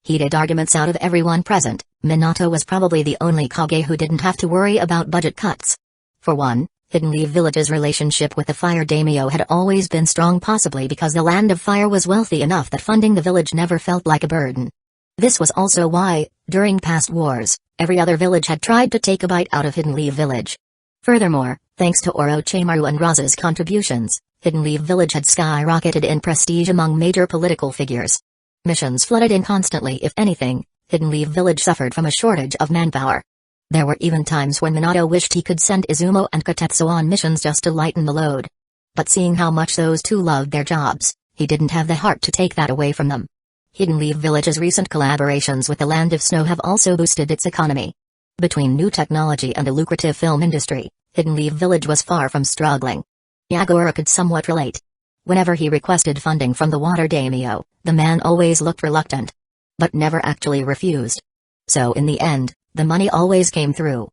Heated arguments out of everyone present, Minato was probably the only Kage who didn't have to worry about budget cuts. For one, Hidden Leaf Village's relationship with the Fire Daimyo had always been strong, possibly because the Land of Fire was wealthy enough that funding the village never felt like a burden. This was also why, during past wars, every other village had tried to take a bite out of Hidden Leaf Village. Furthermore, thanks to Orochimaru and Raza's contributions, Hidden Leaf Village had skyrocketed in prestige among major political figures. Missions flooded in constantly. If anything, Hidden Leaf Village suffered from a shortage of manpower. There were even times when Minato wished he could send Izumo and Katetsu on missions just to lighten the load. But seeing how much those two loved their jobs, he didn't have the heart to take that away from them. Hidden Leaf Village's recent collaborations with the Land of Snow have also boosted its economy. Between new technology and a lucrative film industry, Hidden Leaf Village was far from struggling. Yagura could somewhat relate. Whenever he requested funding from the Water Daimyo, the man always looked reluctant. But never actually refused. So in the end, the money always came through.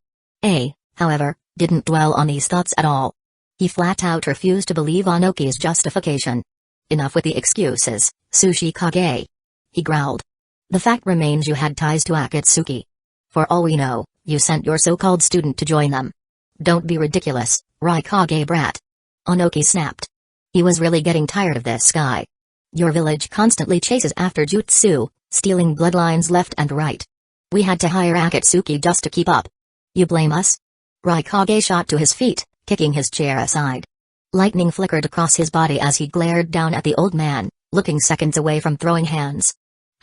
However, didn't dwell on these thoughts at all. He flat out refused to believe Onoki's justification. Enough with the excuses, Kage. He growled. The fact remains you had ties to Akatsuki. For all we know, you sent your so-called student to join them. Don't be ridiculous, Raikage brat. Onoki snapped. He was really getting tired of this guy. Your village constantly chases after jutsu, stealing bloodlines left and right. We had to hire Akatsuki just to keep up. You blame us? Raikage shot to his feet, kicking his chair aside. Lightning flickered across his body as he glared down at the old man, looking seconds away from throwing hands.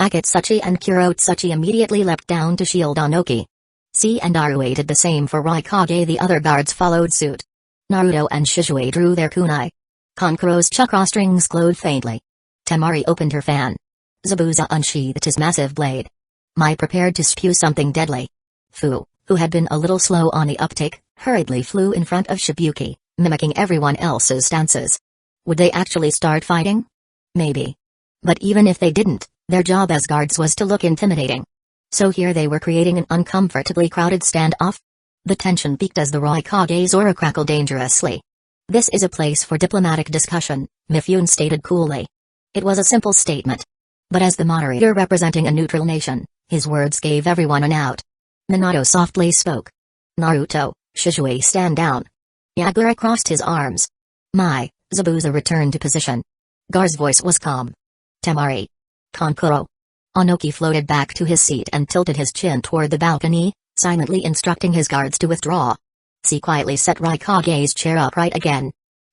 Akatsuki and Kurotsuchi immediately leapt down to shield Onoki. C and Arue did the same for Raikage. The other guards followed suit. Naruto and Shizue drew their kunai. Konkuro's chakra strings glowed faintly. Temari opened her fan. Zabuza unsheathed his massive blade. Mai prepared to spew something deadly. Fu, who had been a little slow on the uptake, hurriedly flew in front of Shibuki, mimicking everyone else's stances. Would they actually start fighting? Maybe. But even if they didn't, their job as guards was to look intimidating. So here they were creating an uncomfortably crowded standoff? The tension peaked as the Raikage's aura crackled dangerously. This is a place for diplomatic discussion, Mifune stated coolly. It was a simple statement. But as the moderator representing a neutral nation, his words gave everyone an out. Minato softly spoke. Naruto, Shizue, stand down. Yagura crossed his arms. Mai, Zabuza returned to position. Gar's voice was calm. Temari. Konkuro. Onoki floated back to his seat and tilted his chin toward the balcony, silently instructing his guards to withdraw. C quietly set Raikage's chair upright again.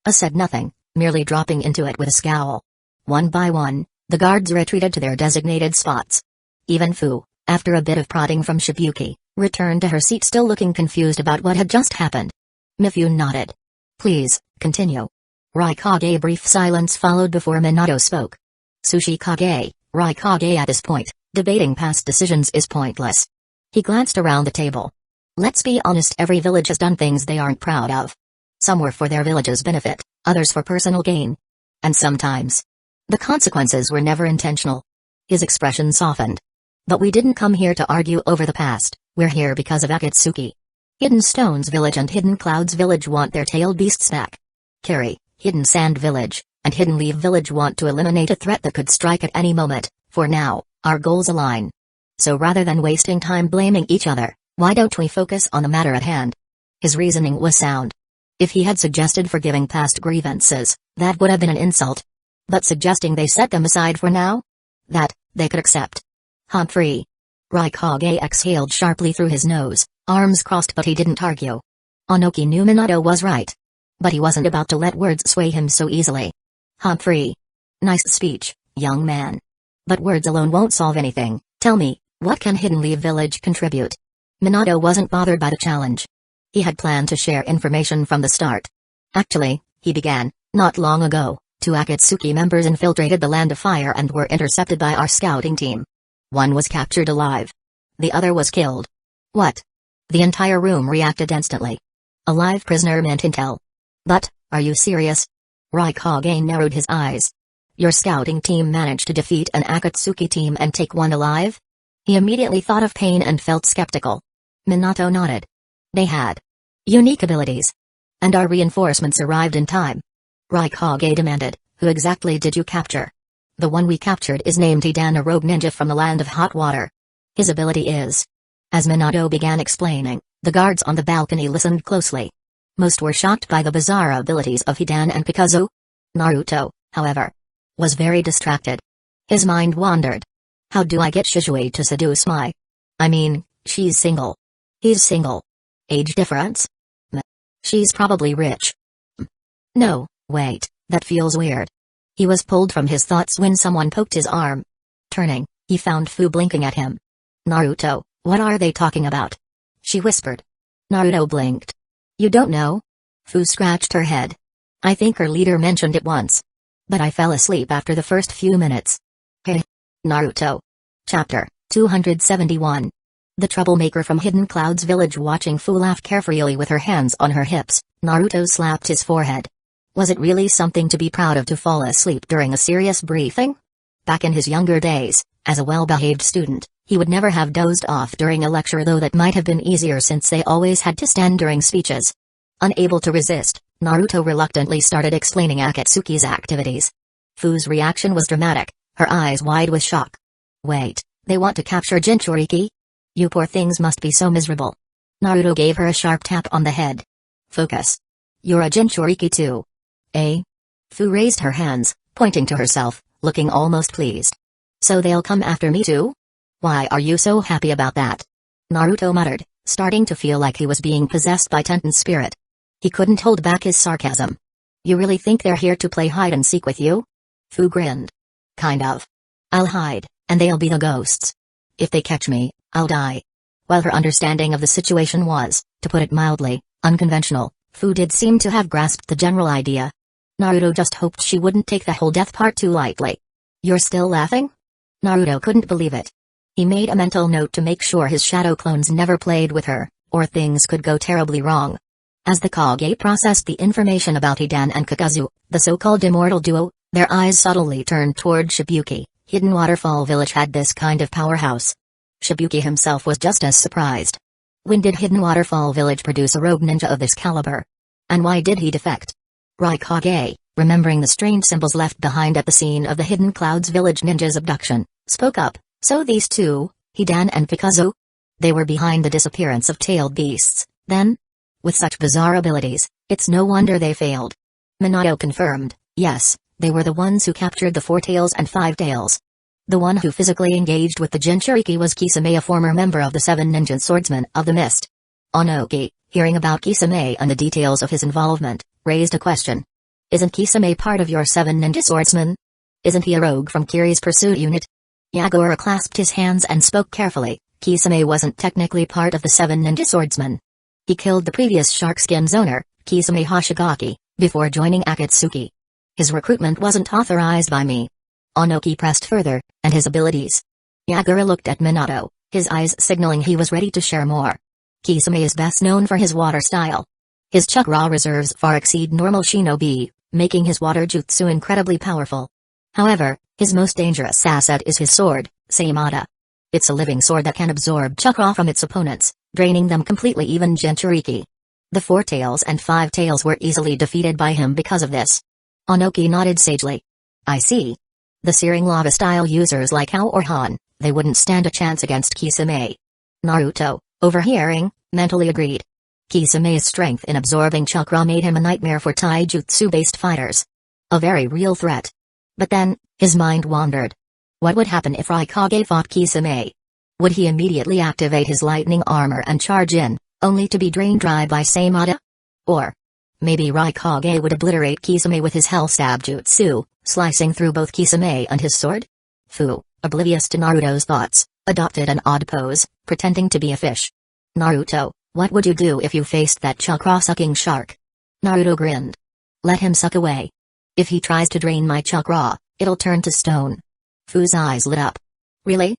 Said nothing, merely dropping into it with a scowl. One by one, the guards retreated to their designated spots. Even Fu, after a bit of prodding from Shibuki, returned to her seat still looking confused about what had just happened. Mifune nodded. Please, continue. Raikage. Brief silence followed before Minato spoke. Kage, Raikage, at this point, debating past decisions is pointless. He glanced around the table. Let's be honest, every village has done things they aren't proud of. Some were for their village's benefit, others for personal gain. And sometimes, the consequences were never intentional. His expression softened. But we didn't come here to argue over the past, we're here because of Akatsuki. Hidden Stone's village and Hidden Cloud's village want their tailed beasts back. Kiri, Hidden Sand Village, and Hidden Leaf Village want to eliminate a threat that could strike at any moment. For now, our goals align. So rather than wasting time blaming each other, why don't we focus on the matter at hand? His reasoning was sound. If he had suggested forgiving past grievances, that would have been an insult. But suggesting they set them aside for now? That, they could accept. Humphrey. Rukongai exhaled sharply through his nose, arms crossed, but he didn't argue. Onoki knew Minato was right. But he wasn't about to let words sway him so easily. Humphrey. Nice speech, young man. But words alone won't solve anything. Tell me, what can Hidden Leaf Village contribute? Minato wasn't bothered by the challenge. He had planned to share information from the start. Actually, he began, not long ago. 2 Akatsuki members infiltrated the Land of Fire and were intercepted by our scouting team. One was captured alive. The other was killed. What? The entire room reacted instantly. A live prisoner meant intel. But, are you serious? Rukongai narrowed his eyes. Your scouting team managed to defeat an Akatsuki team and take one alive? He immediately thought of Pain and felt skeptical. Minato nodded. They had unique abilities. And our reinforcements arrived in time. Rukongai demanded, who exactly did you capture? The one we captured is named Hidan, a rogue ninja from the Land of Hot Water. His ability is... As Minato began explaining, the guards on the balcony listened closely. Most were shocked by the bizarre abilities of Hidan and Pikazu. Naruto, however, was very distracted. His mind wandered. How do I get Shizue to seduce my... I mean, she's single. He's single. Age difference? She's probably rich. No, wait, that feels weird. He was pulled from his thoughts when someone poked his arm. Turning, he found Fu blinking at him. Naruto, what are they talking about? She whispered. Naruto blinked. You don't know? Fu scratched her head. I think her leader mentioned it once. But I fell asleep after the first few minutes. Hey. Naruto. Chapter 271. The troublemaker from Hidden Cloud's village. Watching Fu laugh carefreely with her hands on her hips, Naruto slapped his forehead. Was it really something to be proud of to fall asleep during a serious briefing? Back in his younger days, as a well-behaved student, he would never have dozed off during a lecture, though that might have been easier since they always had to stand during speeches. Unable to resist, Naruto reluctantly started explaining Akatsuki's activities. Fu's reaction was dramatic, her eyes wide with shock. Wait, they want to capture Jinchuriki? You poor things must be so miserable. Naruto gave her a sharp tap on the head. Focus. You're a Jinchuriki too. Eh? Fu raised her hands, pointing to herself, looking almost pleased. So they'll come after me too? Why are you so happy about that? Naruto muttered, starting to feel like he was being possessed by Tenten's spirit. He couldn't hold back his sarcasm. You really think they're here to play hide and seek with you? Fu grinned. Kind of. I'll hide, and they'll be the ghosts. If they catch me, I'll die. While her understanding of the situation was, to put it mildly, unconventional, Fu did seem to have grasped the general idea. Naruto just hoped she wouldn't take the whole death part too lightly. You're still laughing? Naruto couldn't believe it. He made a mental note to make sure his shadow clones never played with her, or things could go terribly wrong. As the Kage processed the information about Hidan and Kakazu, the so-called immortal duo, their eyes subtly turned toward Shibuki. Hidden Waterfall Village had this kind of powerhouse. Shibuki himself was just as surprised. When did Hidden Waterfall Village produce a rogue ninja of this caliber? And why did he defect? Rukongai, remembering the strange symbols left behind at the scene of the Hidden Clouds Village ninja's abduction, spoke up. So these two, Hidan and Pikazu? They were behind the disappearance of tailed beasts, then? With such bizarre abilities, it's no wonder they failed. Minato confirmed, yes, they were the ones who captured the 4 tails and 5 tails. The one who physically engaged with the Jinchuriki was Kisame, a former member of the 7 Ninja Swordsmen of the Mist. Onoki, hearing about Kisame and the details of his involvement, raised a question. Isn't Kisame part of your 7 Ninja Swordsmen? Isn't he a rogue from Kiri's pursuit unit? Yagura clasped his hands and spoke carefully. Kisame wasn't technically part of the 7 Ninja Swordsmen. He killed the previous Shark Skin's owner, Kisame Hoshigaki, before joining Akatsuki. His recruitment wasn't authorized by me. Onoki pressed further, and his abilities. Yagura looked at Minato, his eyes signaling he was ready to share more. Kisame is best known for his water style. His chakra reserves far exceed normal shinobi, making his water jutsu incredibly powerful. However, his most dangerous asset is his sword, Seimata. It's a living sword that can absorb chakra from its opponents, draining them completely. Even Jinchuriki. The 4 tails and 5 tails were easily defeated by him because of this. Onoki nodded sagely. I see. The searing lava style users like Hao or Han, They wouldn't stand a chance against Kisame. Naruto, overhearing, mentally agreed. Kisame's strength in absorbing chakra made him a nightmare for taijutsu-based fighters. A very real threat. But then, his mind wandered. What would happen if Raikage fought Kisame? Would he immediately activate his lightning armor and charge in, only to be drained dry by Samada? Or maybe Raikage would obliterate Kisame with his hell stab jutsu, slicing through both Kisame and his sword? Fu, oblivious to Naruto's thoughts, adopted an odd pose, pretending to be a fish. Naruto, what would you do if you faced that chakra-sucking shark? Naruto grinned. Let him suck away. If he tries to drain my chakra, it'll turn to stone. Fu's eyes lit up. Really?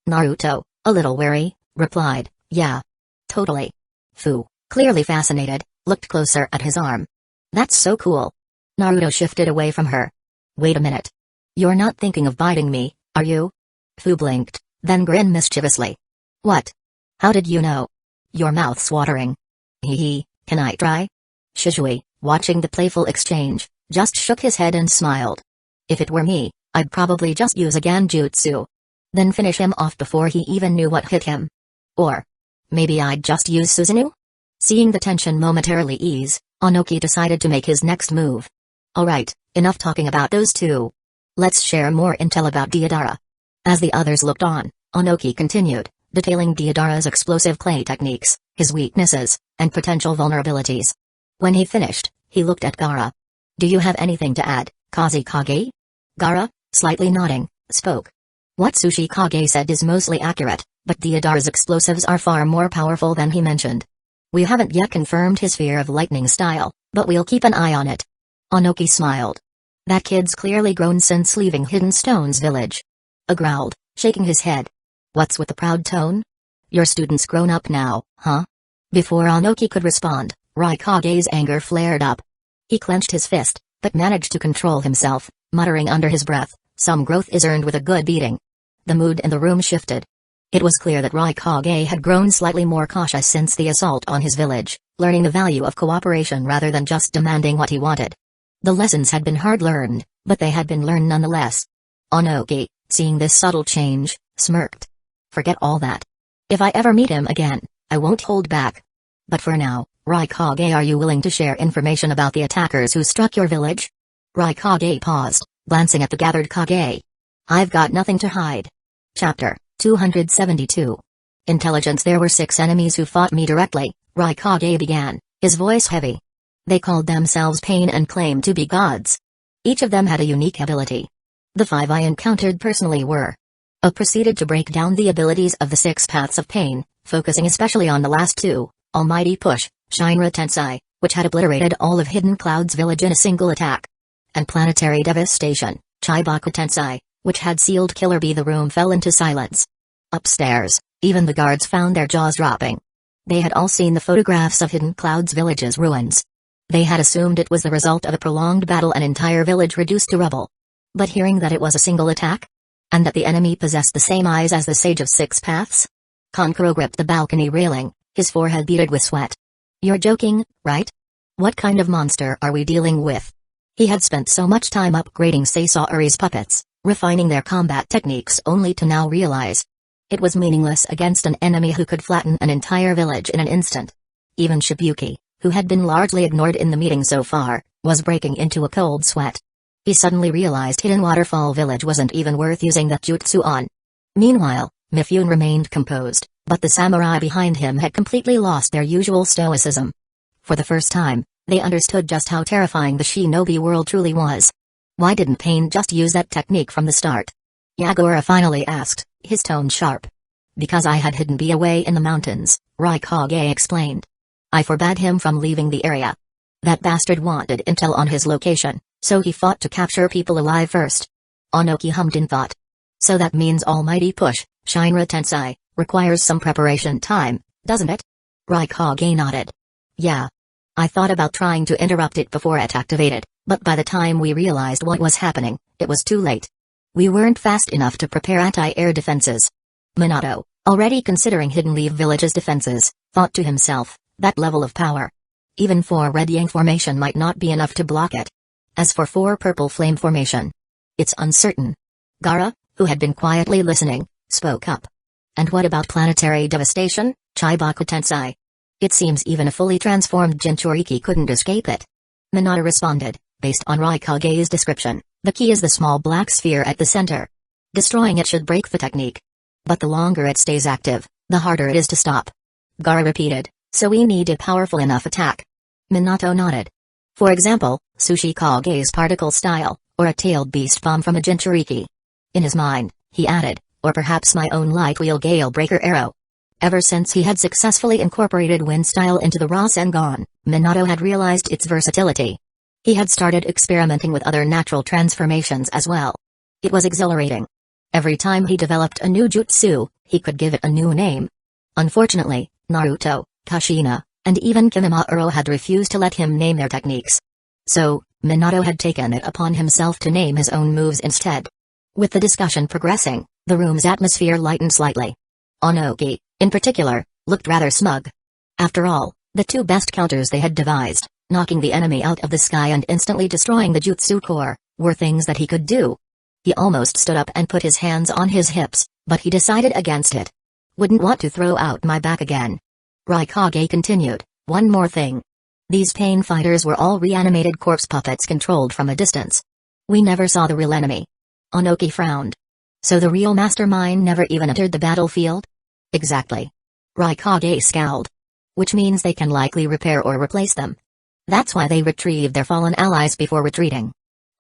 Naruto, a little wary, replied, yeah. Totally. Fu, clearly fascinated, looked closer at his arm. That's so cool. Naruto shifted away from her. Wait a minute. You're not thinking of biting me, are you? Fu blinked, then grinned mischievously. What? How did you know? Your mouth's watering. Hee, can I try? Shizui, watching the playful exchange, just shook his head and smiled. If it were me, I'd probably just use a Genjutsu. Then finish him off before he even knew what hit him. Or maybe I'd just use Susanoo? Seeing the tension momentarily ease, Onoki decided to make his next move. Alright, enough talking about those two. Let's share more intel about Deidara. As the others looked on, Onoki continued, detailing Deidara's explosive clay techniques, his weaknesses, and potential vulnerabilities. When he finished, he looked at Gaara. Do you have anything to add, Kazekage? Gaara, slightly nodding, spoke. What Tsuchikage said is mostly accurate, but Deidara's explosives are far more powerful than he mentioned. We haven't yet confirmed his fear of lightning style, but we'll keep an eye on it. Onoki smiled. That kid's clearly grown since leaving Hidden Stone's village. A growled, shaking his head. What's with the proud tone? Your student's grown up now, huh? Before Onoki could respond, Raikage's anger flared up. He clenched his fist, but managed to control himself, muttering under his breath, some growth is earned with a good beating. The mood in the room shifted. It was clear that Raikage had grown slightly more cautious since the assault on his village, learning the value of cooperation rather than just demanding what he wanted. The lessons had been hard learned, but they had been learned nonetheless. Onoki, seeing this subtle change, smirked. Forget all that. If I ever meet him again, I won't hold back. But for now, Raikage, are you willing to share information about the attackers who struck your village? Raikage paused, glancing at the gathered Kage. I've got nothing to hide. Chapter 272. Intelligence. There were 6 enemies who fought me directly, Raikage began, his voice heavy. They called themselves Pain and claimed to be gods. Each of them had a unique ability. The 5 I encountered personally were. I proceeded to break down the abilities of the 6 paths of pain, focusing especially on the last 2, Almighty Push, Shinra Tensei, which had obliterated all of Hidden Cloud's village in a single attack. And Planetary Devastation, Chibaku Tensei, which had sealed Killer Bee. The room fell into silence. Upstairs, even the guards found their jaws dropping. They had all seen the photographs of Hidden Cloud's village's ruins. They had assumed it was the result of a prolonged battle, an entire village reduced to rubble. But hearing that it was a single attack? And that the enemy possessed the same eyes as the Sage of 6 Paths? Kankuro gripped the balcony railing, his forehead beaded with sweat. You're joking, right? What kind of monster are we dealing with? He had spent so much time upgrading Sasori's puppets, refining their combat techniques, only to now realize it was meaningless against an enemy who could flatten an entire village in an instant. Even Shibuki, who had been largely ignored in the meeting so far, was breaking into a cold sweat. He suddenly realized Hidden Waterfall Village wasn't even worth using that jutsu on. Meanwhile, Mifune remained composed, but the samurai behind him had completely lost their usual stoicism. For the first time, they understood just how terrifying the shinobi world truly was. Why didn't Pain just use that technique from the start? Yagura finally asked, his tone sharp. Because I had hidden Bee away in the mountains, Raikage explained. I forbade him from leaving the area. That bastard wanted intel on his location, so he fought to capture people alive first. Onoki hummed in thought. So that means Almighty Push, Shinra Tensei, requires some preparation time, doesn't it? Raikage nodded. Yeah. I thought about trying to interrupt it before it activated, but by the time we realized what was happening, it was too late. We weren't fast enough to prepare anti-air defenses. Minato, already considering Hidden Leaf Village's defenses, thought to himself, that level of power. Even 4 Red Yang formation might not be enough to block it. As for 4 Purple Flame formation, it's uncertain. Gaara, who had been quietly listening, spoke up. And what about planetary devastation, Chibaku Tensei? It seems even a fully transformed Jinchuriki couldn't escape it. Minato responded, based on Raikage's description, the key is the small black sphere at the center. Destroying it should break the technique. But the longer it stays active, the harder it is to stop. Gaara repeated, so we need a powerful enough attack. Minato nodded. For example, Tsuchikage's particle style, or a tailed beast bomb from a Jinchuriki. In his mind, he added, or perhaps my own light wheel gale breaker arrow. Ever since he had successfully incorporated wind style into the Rasengan, Minato had realized its versatility. He had started experimenting with other natural transformations as well. It was exhilarating. Every time he developed a new jutsu, he could give it a new name. Unfortunately, Naruto, Kushina, and even Kimimaro had refused to let him name their techniques. So, Minato had taken it upon himself to name his own moves instead. With the discussion progressing, the room's atmosphere lightened slightly. Onoki, in particular, looked rather smug. After all, the two best counters they had devised, knocking the enemy out of the sky and instantly destroying the jutsu core, were things that he could do. He almost stood up and put his hands on his hips, but he decided against it. Wouldn't want to throw out my back again. Raikage continued, one more thing. These pain fighters were all reanimated corpse puppets controlled from a distance. We never saw the real enemy. Onoki frowned. So the real Mastermind never even entered the battlefield? Exactly. Raikage scowled. Which means they can likely repair or replace them. That's why they retrieved their fallen allies before retreating.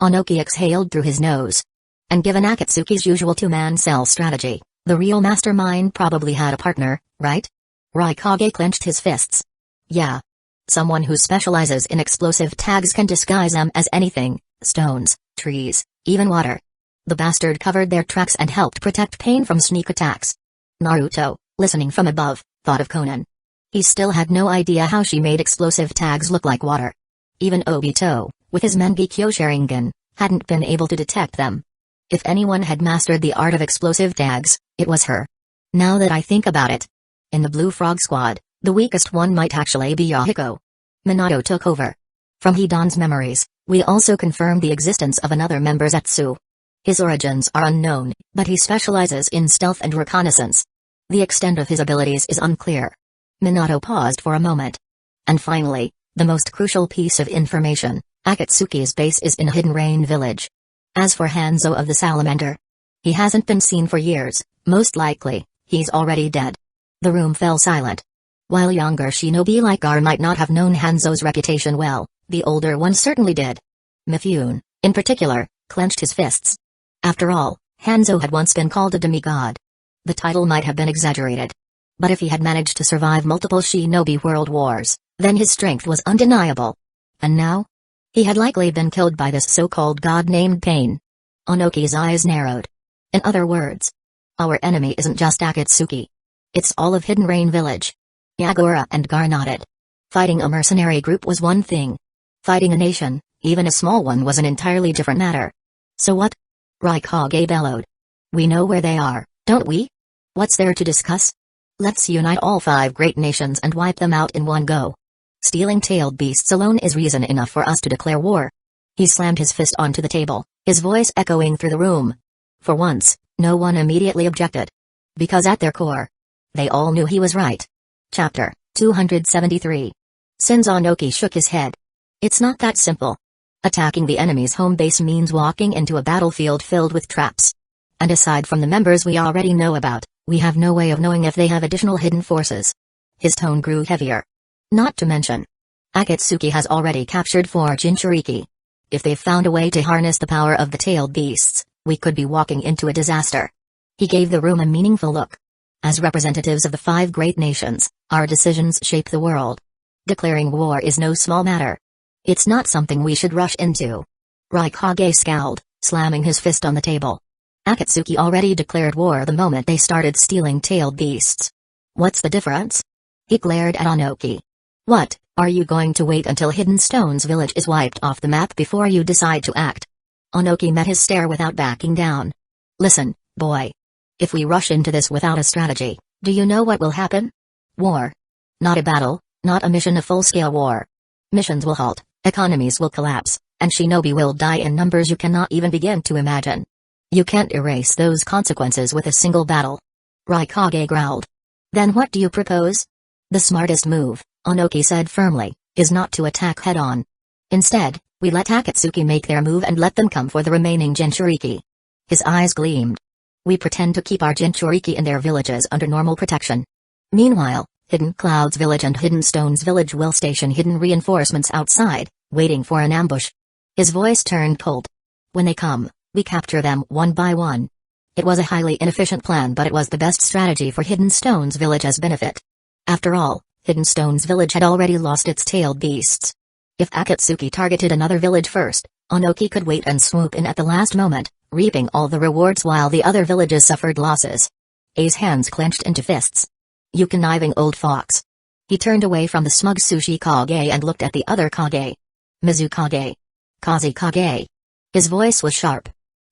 Onoki exhaled through his nose. And given Akatsuki's usual two-man cell strategy, the real Mastermind probably had a partner, right? Raikage clenched his fists. Yeah. Someone who specializes in explosive tags can disguise them as anything, stones, trees, even water. The bastard covered their tracks and helped protect Pain from sneak attacks. Naruto, listening from above, thought of Conan. He still had no idea how she made explosive tags look like water. Even Obito, with his Mangekyō Sharingan, hadn't been able to detect them. If anyone had mastered the art of explosive tags, it was her. Now that I think about it. In the Blue Frog Squad, the weakest one might actually be Hueco. Minato took over. From Hidan's memories, we also confirmed the existence of another member Zetsu. His origins are unknown, but he specializes in stealth and reconnaissance. The extent of his abilities is unclear. Minato paused for a moment. And finally, the most crucial piece of information, Akatsuki's base is in Hidden Rain Village. As for Hanzo of the Salamander, he hasn't been seen for years, most likely, he's already dead. The room fell silent. While younger shinobi like Gaara might not have known Hanzo's reputation well, the older one certainly did. Mifune, in particular, clenched his fists. After all, Hanzo had once been called a demigod. The title might have been exaggerated. But if he had managed to survive multiple shinobi world wars, then his strength was undeniable. And now? He had likely been killed by this so-called god named Pain. Onoki's eyes narrowed. In other words, our enemy isn't just Akatsuki. It's all of Hidden Rain Village. Yagura and Gaara nodded. Fighting a mercenary group was one thing. Fighting a nation, even a small one, was an entirely different matter. So what? Raikage bellowed. We know where they are, don't we? What's there to discuss? Let's unite all 5 great nations and wipe them out in one go. Stealing tailed beasts alone is reason enough for us to declare war. He slammed his fist onto the table, his voice echoing through the room. For once, no one immediately objected. Because at their core, they all knew he was right. Chapter 273. Since Onoki shook his head. It's not that simple. Attacking the enemy's home base means walking into a battlefield filled with traps. And aside from the members we already know about, we have no way of knowing if they have additional hidden forces. His tone grew heavier. Not to mention, Akatsuki has already captured 4 Jinchuriki. If they've found a way to harness the power of the tailed beasts, we could be walking into a disaster. He gave the room a meaningful look. As representatives of the 5 great nations, our decisions shape the world. Declaring war is no small matter. It's not something we should rush into. Raikage scowled, slamming his fist on the table. Akatsuki already declared war the moment they started stealing tailed beasts. What's the difference? He glared at Onoki. What, are you going to wait until Hidden Stones Village is wiped off the map before you decide to act? Onoki met his stare without backing down. Listen, boy. If we rush into this without a strategy, do you know what will happen? War. Not a battle, not a mission, a full-scale war. Missions will halt, economies will collapse, and shinobi will die in numbers you cannot even begin to imagine. You can't erase those consequences with a single battle. Rukongai growled. Then what do you propose? The smartest move, Onoki said firmly, is not to attack head-on. Instead, we let Akatsuki make their move and let them come for the remaining Jinchuriki. His eyes gleamed. We pretend to keep our Jinchuriki in their villages under normal protection. Meanwhile, Hidden Cloud's village and Hidden Stone's village will station hidden reinforcements outside, waiting for an ambush. His voice turned cold. When they come, we capture them one by one. It was a highly inefficient plan, but it was the best strategy for Hidden Stone's village's benefit. After all, Hidden Stone's village had already lost its tailed beasts. If Akatsuki targeted another village first, Onoki could wait and swoop in at the last moment, reaping all the rewards while the other villages suffered losses. A's hands clenched into fists. You conniving old fox. He turned away from the smug Sushi Kage and looked at the other Kage. Mizukage. Kazekage. His voice was sharp.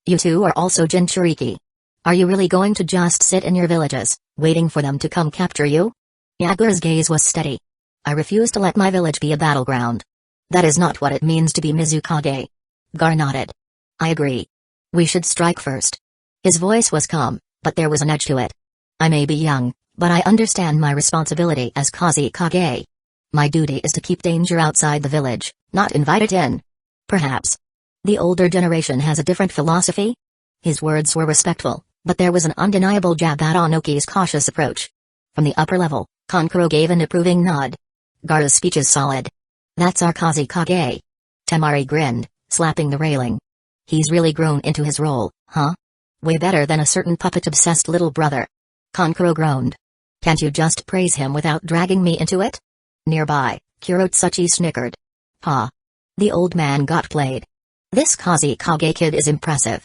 You two are also Jinchuriki. Are you really going to just sit in your villages, waiting for them to come capture you? Yagura's gaze was steady. I refuse to let my village be a battleground. That is not what it means to be Mizukage. Gar nodded. I agree. We should strike first. His voice was calm, but there was an edge to it. I may be young, but I understand my responsibility as Kazekage. My duty is to keep danger outside the village, not invite it in. Perhaps the older generation has a different philosophy? His words were respectful, but there was an undeniable jab at Onoki's cautious approach. From the upper level, Kankuro gave an approving nod. Gaara's speech is solid. That's our Kazekage. Temari grinned, slapping the railing. He's really grown into his role, huh? Way better than a certain puppet-obsessed little brother. Kankuro groaned. Can't you just praise him without dragging me into it? Nearby, Kurotsuchi snickered. Ha! The old man got played. This Kazekage kid is impressive.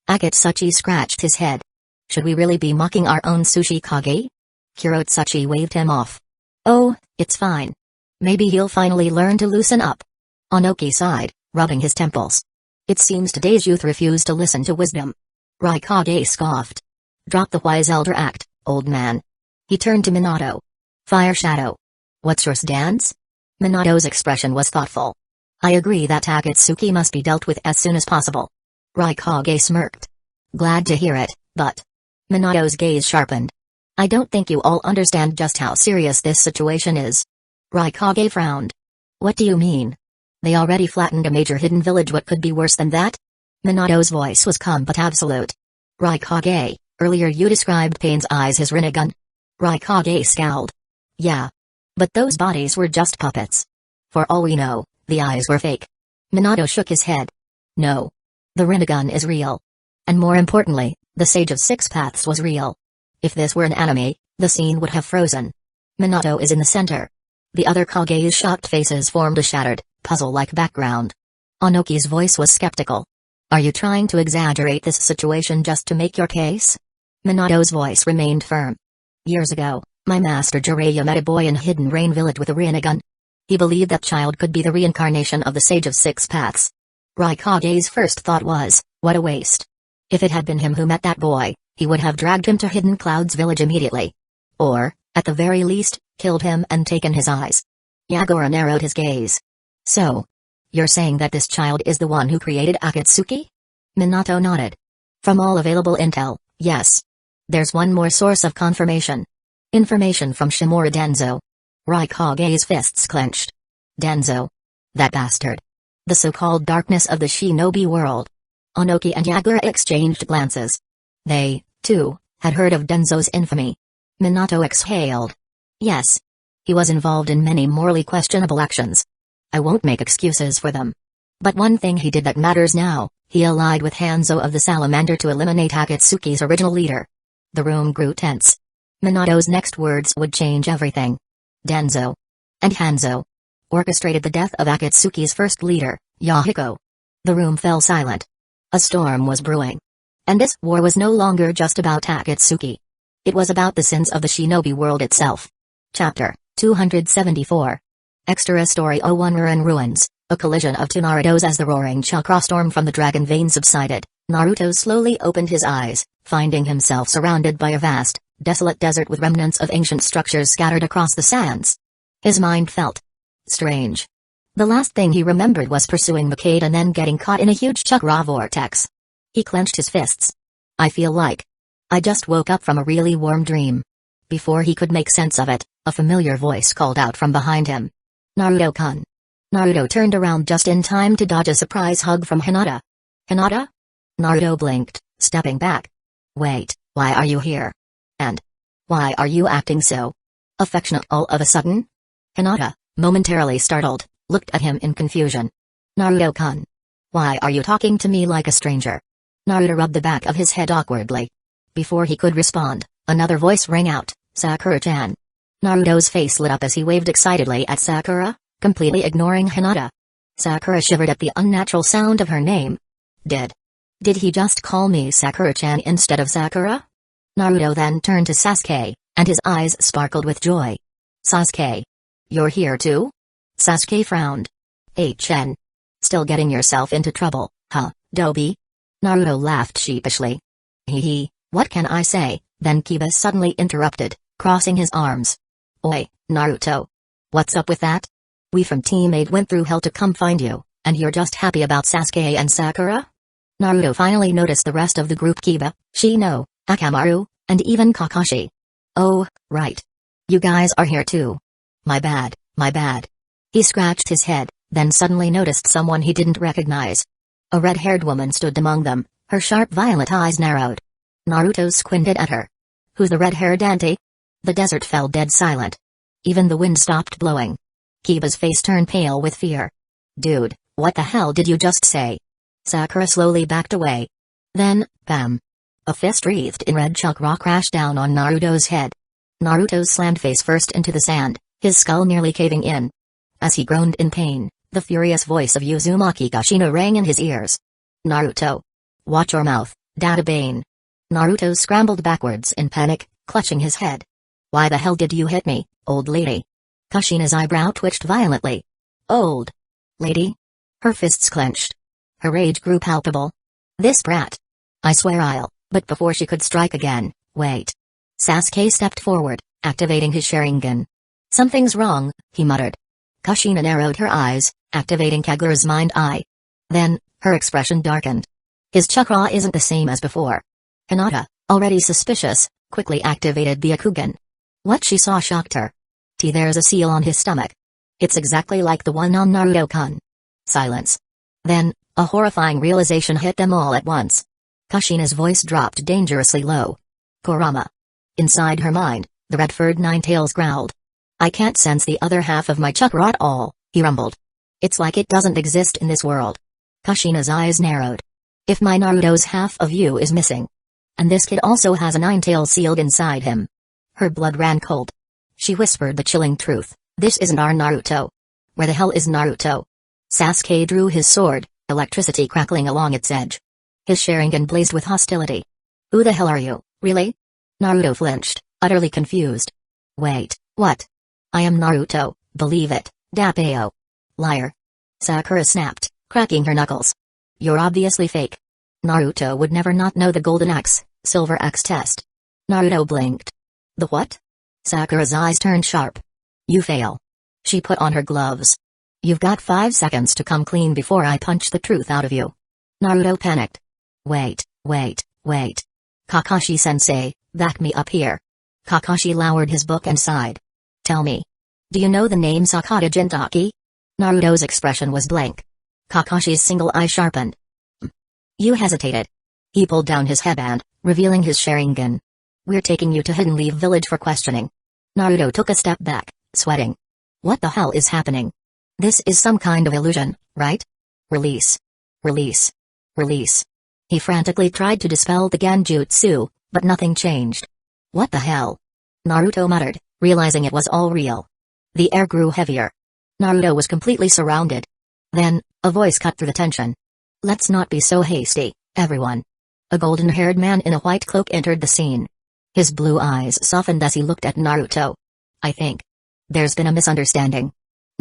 Akatsuki scratched his head. Should we really be mocking our own Sushi Kage? Kurotsuchi waved him off. Oh, it's fine. Maybe he'll finally learn to loosen up. Onoki sighed, rubbing his temples. It seems today's youth refuse to listen to wisdom. Rukongai scoffed. Drop the wise elder act, old man. He turned to Minato. Fire Shadow. What's your stance? Minato's expression was thoughtful. I agree that Akatsuki must be dealt with as soon as possible. Rukongai smirked. Glad to hear it, but... Minato's gaze sharpened. I don't think you all understand just how serious this situation is. Rukongai frowned. What do you mean? They already flattened a major hidden village. What could be worse than that? Minato's voice was calm but absolute. Rukongai, earlier you described Pain's eyes as Rinnegan. Rukongai scowled. Yeah. But those bodies were just puppets. For all we know, the eyes were fake. Minato shook his head. No. The Rinnegan is real. And more importantly, the Sage of Six Paths was real. If this were an anime, the scene would have frozen. Minato is in the center. The other Kage's shocked faces formed a shattered, puzzle-like background. Onoki's voice was skeptical. Are you trying to exaggerate this situation just to make your case? Minato's voice remained firm. Years ago, my master Jiraiya met a boy in Hidden Rain Village with a Rinnegan. He believed that child could be the reincarnation of the Sage of Six Paths. Rukongai's first thought was, what a waste. If it had been him who met that boy, he would have dragged him to Hidden Cloud's village immediately. Or, at the very least, killed him and taken his eyes. Yagura narrowed his gaze. So, you're saying that this child is the one who created Akatsuki? Minato nodded. From all available intel, yes. There's one more source of confirmation. Information from Shimura Danzō. Rukongai's fists clenched. Danzō. That bastard. The so-called darkness of the shinobi world. Onoki and Yagura exchanged glances. They, too, had heard of Danzō's infamy. Minato exhaled. Yes. He was involved in many morally questionable actions. I won't make excuses for them. But one thing he did that matters now, he allied with Hanzo of the Salamander to eliminate Akatsuki's original leader. The room grew tense. Minato's next words would change everything. Danzō and Hanzo orchestrated the death of Akatsuki's first leader, Hueco. The room fell silent. A storm was brewing. And this war was no longer just about Akatsuki. It was about the sins of the shinobi world itself. Chapter 274. Extra Story 01 Ruin Ruins, a collision of two Narutos. As the roaring chakra storm from the dragon vein subsided, Naruto slowly opened his eyes, finding himself surrounded by a vast, desolate desert with remnants of ancient structures scattered across the sands. His mind felt strange. The last thing he remembered was pursuing Makade and then getting caught in a huge chakra vortex. He clenched his fists. I I just woke up from a really warm dream. Before he could make sense of it, a familiar voice called out from behind him. Naruto-kun. Naruto turned around just in time to dodge a surprise hug from Hinata. Hinata? Naruto blinked, stepping back. Wait, why are you here? And why are you acting so affectionate all of a sudden? Hinata, momentarily startled, looked at him in confusion. Naruto-kun. Why are you talking to me like a stranger? Naruto rubbed the back of his head awkwardly. Before he could respond, another voice rang out, Sakura-chan. Naruto's face lit up as he waved excitedly at Sakura, completely ignoring Hinata. Sakura shivered at the unnatural sound of her name. Did he just call me Sakura-chan instead of Sakura? Naruto then turned to Sasuke, and his eyes sparkled with joy. Sasuke. You're here too? Sasuke frowned. HN. Still getting yourself into trouble, huh, Dobi? Naruto laughed sheepishly. Hee, what can I say? Then Kiba suddenly interrupted, crossing his arms. Oi, Naruto. What's up with that? We from Team 8 went through hell to come find you, and you're just happy about Sasuke and Sakura? Naruto finally noticed the rest of the group: Kiba, Shino, Akamaru, and even Kakashi. Oh, right. You guys are here too. My bad, my bad. He scratched his head, then suddenly noticed someone he didn't recognize. A red-haired woman stood among them, her sharp violet eyes narrowed. Naruto squinted at her. Who's the red-haired auntie? The desert fell dead silent. Even the wind stopped blowing. Kiba's face turned pale with fear. Dude, what the hell did you just say? Sakura slowly backed away. Then, bam. A fist wreathed in red chakra crashed down on Naruto's head. Naruto slammed face first into the sand, his skull nearly caving in. As he groaned in pain, the furious voice of Uzumaki Kashino rang in his ears. Naruto. Watch your mouth, Databane. Naruto scrambled backwards in panic, clutching his head. Why the hell did you hit me, old lady? Kashina's eyebrow twitched violently. Old lady? Her fists clenched. Her rage grew palpable. This brat. I swear I'll. But before she could strike again, wait. Sasuke stepped forward, activating his Sharingan. Something's wrong, he muttered. Kushina narrowed her eyes, activating Kagura's mind eye. Then, her expression darkened. His chakra isn't the same as before. Hinata, already suspicious, quickly activated the Akugan. What she saw shocked her. There's a seal on his stomach. It's exactly like the one on Naruto-kun. Silence. Then, a horrifying realization hit them all at once. Kushina's voice dropped dangerously low. Kurama. Inside her mind, the red-furred Ninetales growled. I can't sense the other half of my chakra at all, he rumbled. It's like it doesn't exist in this world. Kushina's eyes narrowed. If my Naruto's half of you is missing. And this kid also has a Ninetales sealed inside him. Her blood ran cold. She whispered the chilling truth. This isn't our Naruto. Where the hell is Naruto? Sasuke drew his sword, electricity crackling along its edge. His Sharingan blazed with hostility. Who the hell are you, really? Naruto flinched, utterly confused. Wait, what? I am Naruto, believe it, Dappeo. Liar. Sakura snapped, cracking her knuckles. You're obviously fake. Naruto would never not know the Golden Axe, Silver Axe test. Naruto blinked. The what? Sakura's eyes turned sharp. You fail. She put on her gloves. You've got 5 seconds to come clean before I punch the truth out of you. Naruto panicked. Wait. Kakashi-sensei, back me up here. Kakashi lowered his book and sighed. Tell me. Do you know the name Sakata Jintaki? Naruto's expression was blank. Kakashi's single eye sharpened. You hesitated. He pulled down his headband, revealing his Sharingan. We're taking you to Hidden Leaf Village for questioning. Naruto took a step back, sweating. What the hell is happening? This is some kind of illusion, right? Release. He frantically tried to dispel the Genjutsu, but nothing changed. What the hell? Naruto muttered, realizing it was all real. The air grew heavier. Naruto was completely surrounded. Then, a voice cut through the tension. Let's not be so hasty, everyone. A golden-haired man in a white cloak entered the scene. His blue eyes softened as he looked at Naruto. I think there's been a misunderstanding.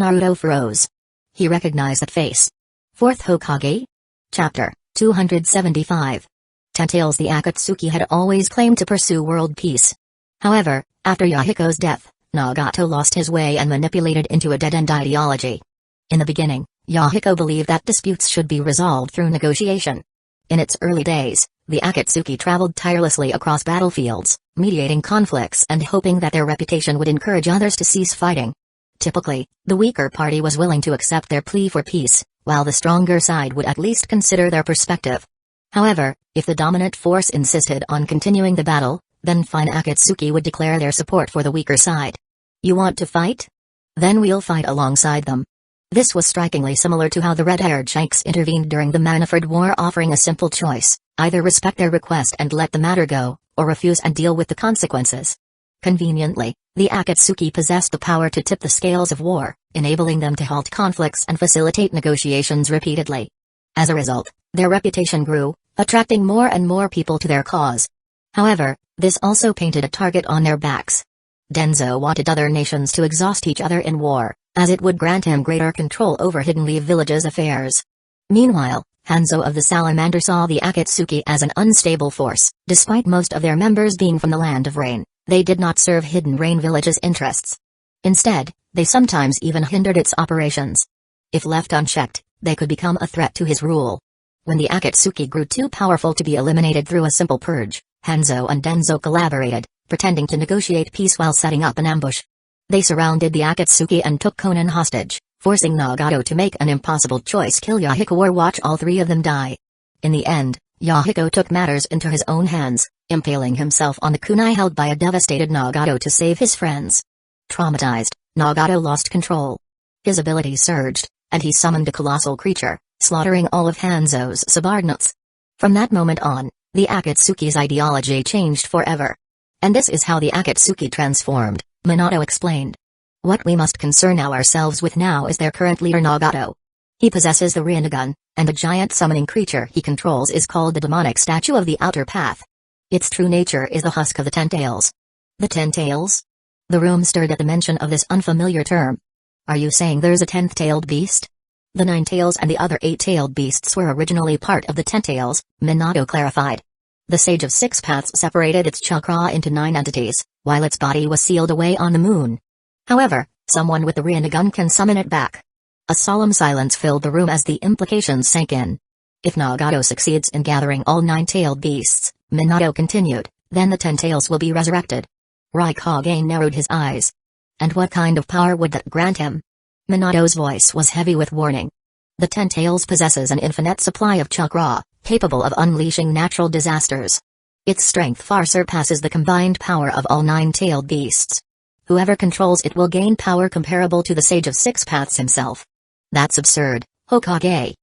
Naruto froze. He recognized that face. 4th Hokage? Chapter 275. Tentails. The Akatsuki had always claimed to pursue world peace. However, after Yahiko's death, Nagato lost his way and manipulated into a dead-end ideology. In the beginning, Yahiko believed that disputes should be resolved through negotiation. In its early days, the Akatsuki traveled tirelessly across battlefields, mediating conflicts and hoping that their reputation would encourage others to cease fighting. Typically, the weaker party was willing to accept their plea for peace, while the stronger side would at least consider their perspective. However, if the dominant force insisted on continuing the battle, then fine Akatsuki would declare their support for the weaker side. You want to fight? Then we'll fight alongside them. This was strikingly similar to how the red-haired Shanks intervened during the Manafred War, offering a simple choice: either respect their request and let the matter go, or refuse and deal with the consequences. Conveniently, the Akatsuki possessed the power to tip the scales of war, enabling them to halt conflicts and facilitate negotiations repeatedly. As a result, their reputation grew, attracting more and more people to their cause. However, this also painted a target on their backs. Danzō wanted other nations to exhaust each other in war, as it would grant him greater control over Hidden Leaf Village's affairs. Meanwhile, Hanzo of the Salamander saw the Akatsuki as an unstable force. Despite most of their members being from the Land of Rain, they did not serve Hidden Rain Village's interests. Instead, they sometimes even hindered its operations. If left unchecked, they could become a threat to his rule. When the Akatsuki grew too powerful to be eliminated through a simple purge, Hanzo and Danzō collaborated, pretending to negotiate peace while setting up an ambush. They surrounded the Akatsuki and took Konan hostage, forcing Nagato to make an impossible choice: kill Yahiko or watch all three of them die. In the end, Yahiko took matters into his own hands, impaling himself on the kunai held by a devastated Nagato to save his friends. Traumatized, Nagato lost control. His ability surged, and he summoned a colossal creature, slaughtering all of Hanzo's subordinates. From that moment on, the Akatsuki's ideology changed forever. And this is how the Akatsuki transformed, Minato explained. What we must concern ourselves with now is their current leader Nagato. He possesses the Rinnegan, and the giant summoning creature he controls is called the demonic statue of the outer path. Its true nature is the husk of the Ten Tails. The Ten Tails? The room stirred at the mention of this unfamiliar term. Are you saying there's a 10th-tailed beast? The 9 tails and the other 8-tailed beasts were originally part of the 10 tails, Minato clarified. The Sage of Six Paths separated its chakra into 9 entities, while its body was sealed away on the moon. However, someone with the Rinnegan can summon it back. A solemn silence filled the room as the implications sank in. If Nagato succeeds in gathering all 9-tailed beasts, Minato continued, then the 10 tails will be resurrected. Raikage narrowed his eyes. And what kind of power would that grant him? Minato's voice was heavy with warning. The 10 tails possesses an infinite supply of chakra, capable of unleashing natural disasters. Its strength far surpasses the combined power of all 9-tailed beasts. Whoever controls it will gain power comparable to the Sage of Six Paths himself. That's absurd, Hokage.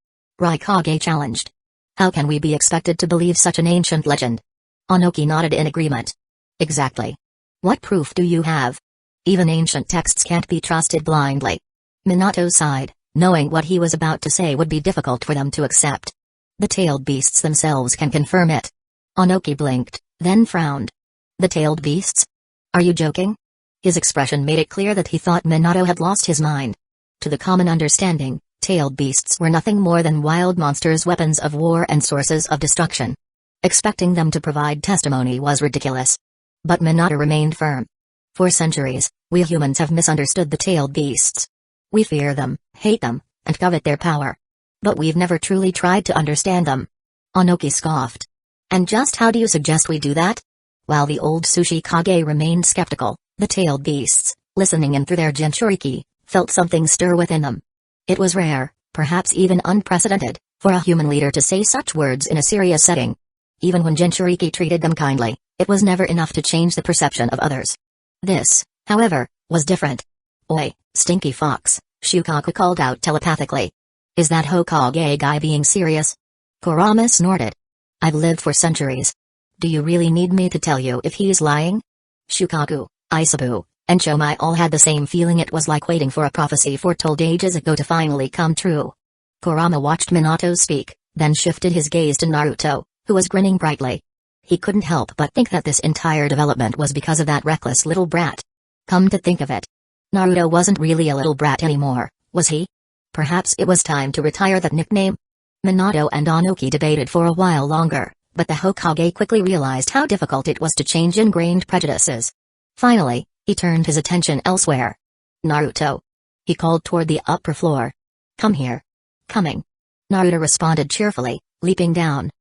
Raikage challenged. How can we be expected to believe such an ancient legend? Onoki nodded in agreement. Exactly. What proof do you have? Even ancient texts can't be trusted blindly. Minato sighed, knowing what he was about to say would be difficult for them to accept. The tailed beasts themselves can confirm it. Onoki blinked, then frowned. The tailed beasts? Are you joking? His expression made it clear that he thought Minato had lost his mind. To the common understanding, tailed beasts were nothing more than wild monsters, weapons of war and sources of destruction. Expecting them to provide testimony was ridiculous. But Minato remained firm. For centuries, we humans have misunderstood the tailed beasts. We fear them, hate them, and covet their power. But we've never truly tried to understand them. Onoki scoffed. And just how do you suggest we do that? While the old Sushi Kage remained skeptical, the tailed beasts, listening in through their Jinchuriki, felt something stir within them. It was rare, perhaps even unprecedented, for a human leader to say such words in a serious setting. Even when Jinchuriki treated them kindly, it was never enough to change the perception of others. This, however, was different. Oi, stinky fox, Shukaku called out telepathically. Is that Hokage guy being serious? Kurama snorted. I've lived for centuries. Do you really need me to tell you if he's lying? Shukaku, Isabu, and Chomai all had the same feeling. It was like waiting for a prophecy foretold ages ago to finally come true. Kurama watched Minato speak, then shifted his gaze to Naruto, who was grinning brightly. He couldn't help but think that this entire development was because of that reckless little brat. Come to think of it, Naruto wasn't really a little brat anymore, was he? Perhaps it was time to retire that nickname? Minato and Onoki debated for a while longer, but the Hokage quickly realized how difficult it was to change ingrained prejudices. Finally, he turned his attention elsewhere. Naruto. He called toward the upper floor. Come here. Coming. Naruto responded cheerfully, leaping down.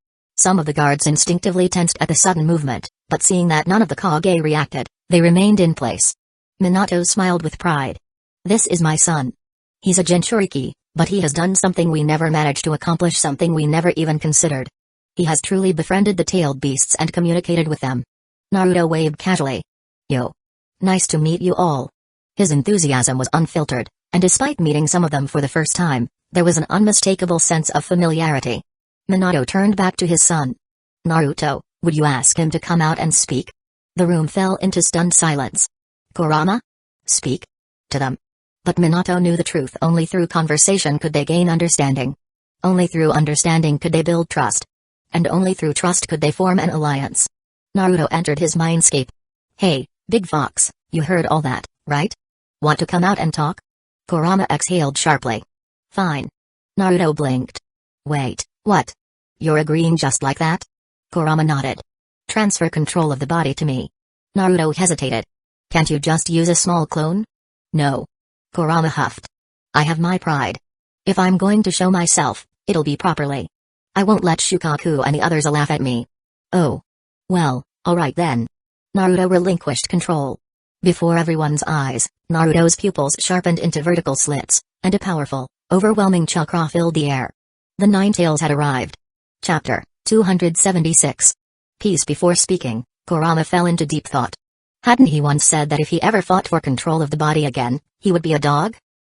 Some of the guards instinctively tensed at the sudden movement, but seeing that none of the Kage reacted, they remained in place. Minato smiled with pride. This is my son. He's a Jinchuriki, but he has done something we never managed to accomplish, something we never even considered. He has truly befriended the tailed beasts and communicated with them. Naruto waved casually. Yo. Nice to meet you all. His enthusiasm was unfiltered, and despite meeting some of them for the first time, there was an unmistakable sense of familiarity. Minato turned back to his son. Naruto, would you ask him to come out and speak? The room fell into stunned silence. Kurama? Speak? To them. But Minato knew the truth. Only through conversation could they gain understanding. Only through understanding could they build trust. And only through trust could they form an alliance. Naruto entered his mindscape. Hey, Big Fox, you heard all that, right? Want to come out and talk? Kurama exhaled sharply. Fine. Naruto blinked. Wait, what? You're agreeing just like that? Kurama nodded. Transfer control of the body to me. Naruto hesitated. Can't you just use a small clone? No. Kurama huffed. I have my pride. If I'm going to show myself, it'll be properly. I won't let Shukaku and the others laugh at me. Oh. Well, alright then. Naruto relinquished control. Before everyone's eyes, Naruto's pupils sharpened into vertical slits, and a powerful, overwhelming chakra filled the air. The Nine Tails had arrived. Chapter 276. Peace. Before speaking, Kurama fell into deep thought. Hadn't he once said that if he ever fought for control of the body again, he would be a dog?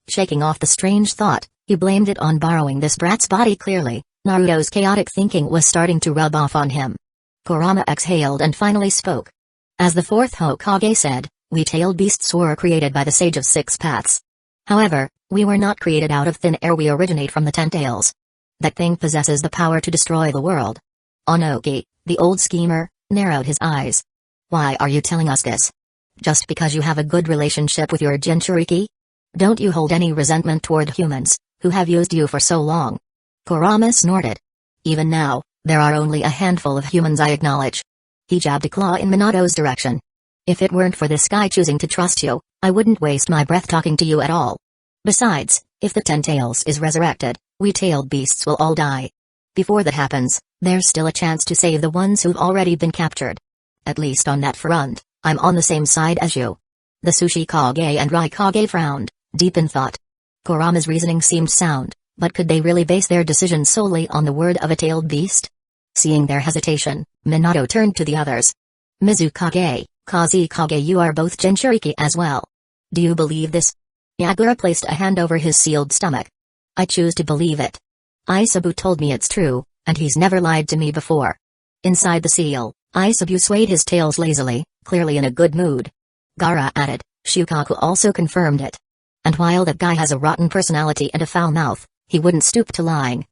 Shaking off the strange thought, he blamed it on borrowing this brat's body. Clearly, Naruto's chaotic thinking was starting to rub off on him. Kurama exhaled and finally spoke. As the fourth Hokage said, we tailed beasts were created by the Sage of Six Paths. However, we were not created out of thin air. We originate from the Ten Tails. That thing possesses the power to destroy the world. Onoki, the old schemer, narrowed his eyes. Why are you telling us this? Just because you have a good relationship with your Jinchuriki? Don't you hold any resentment toward humans, who have used you for so long? Kurama snorted. Even now, there are only a handful of humans I acknowledge. He jabbed a claw in Minato's direction. If it weren't for this guy choosing to trust you, I wouldn't waste my breath talking to you at all. Besides, if the Ten Tails is resurrected, we tailed beasts will all die. Before that happens, there's still a chance to save the ones who've already been captured. At least on that front, I'm on the same side as you. The Sushi Kage and Raikage frowned, deep in thought. Kurama's reasoning seemed sound, but could they really base their decision solely on the word of a tailed beast? Seeing their hesitation, Minato turned to the others. Mizukage, Kazekage, you are both Jinchuriki as well. Do you believe this? Yagura placed a hand over his sealed stomach. I choose to believe it. Aisabu told me it's true, and he's never lied to me before. Inside the seal, Aisabu swayed his tails lazily, clearly in a good mood. Gaara added, Shukaku also confirmed it. And while that guy has a rotten personality and a foul mouth, he wouldn't stoop to lying.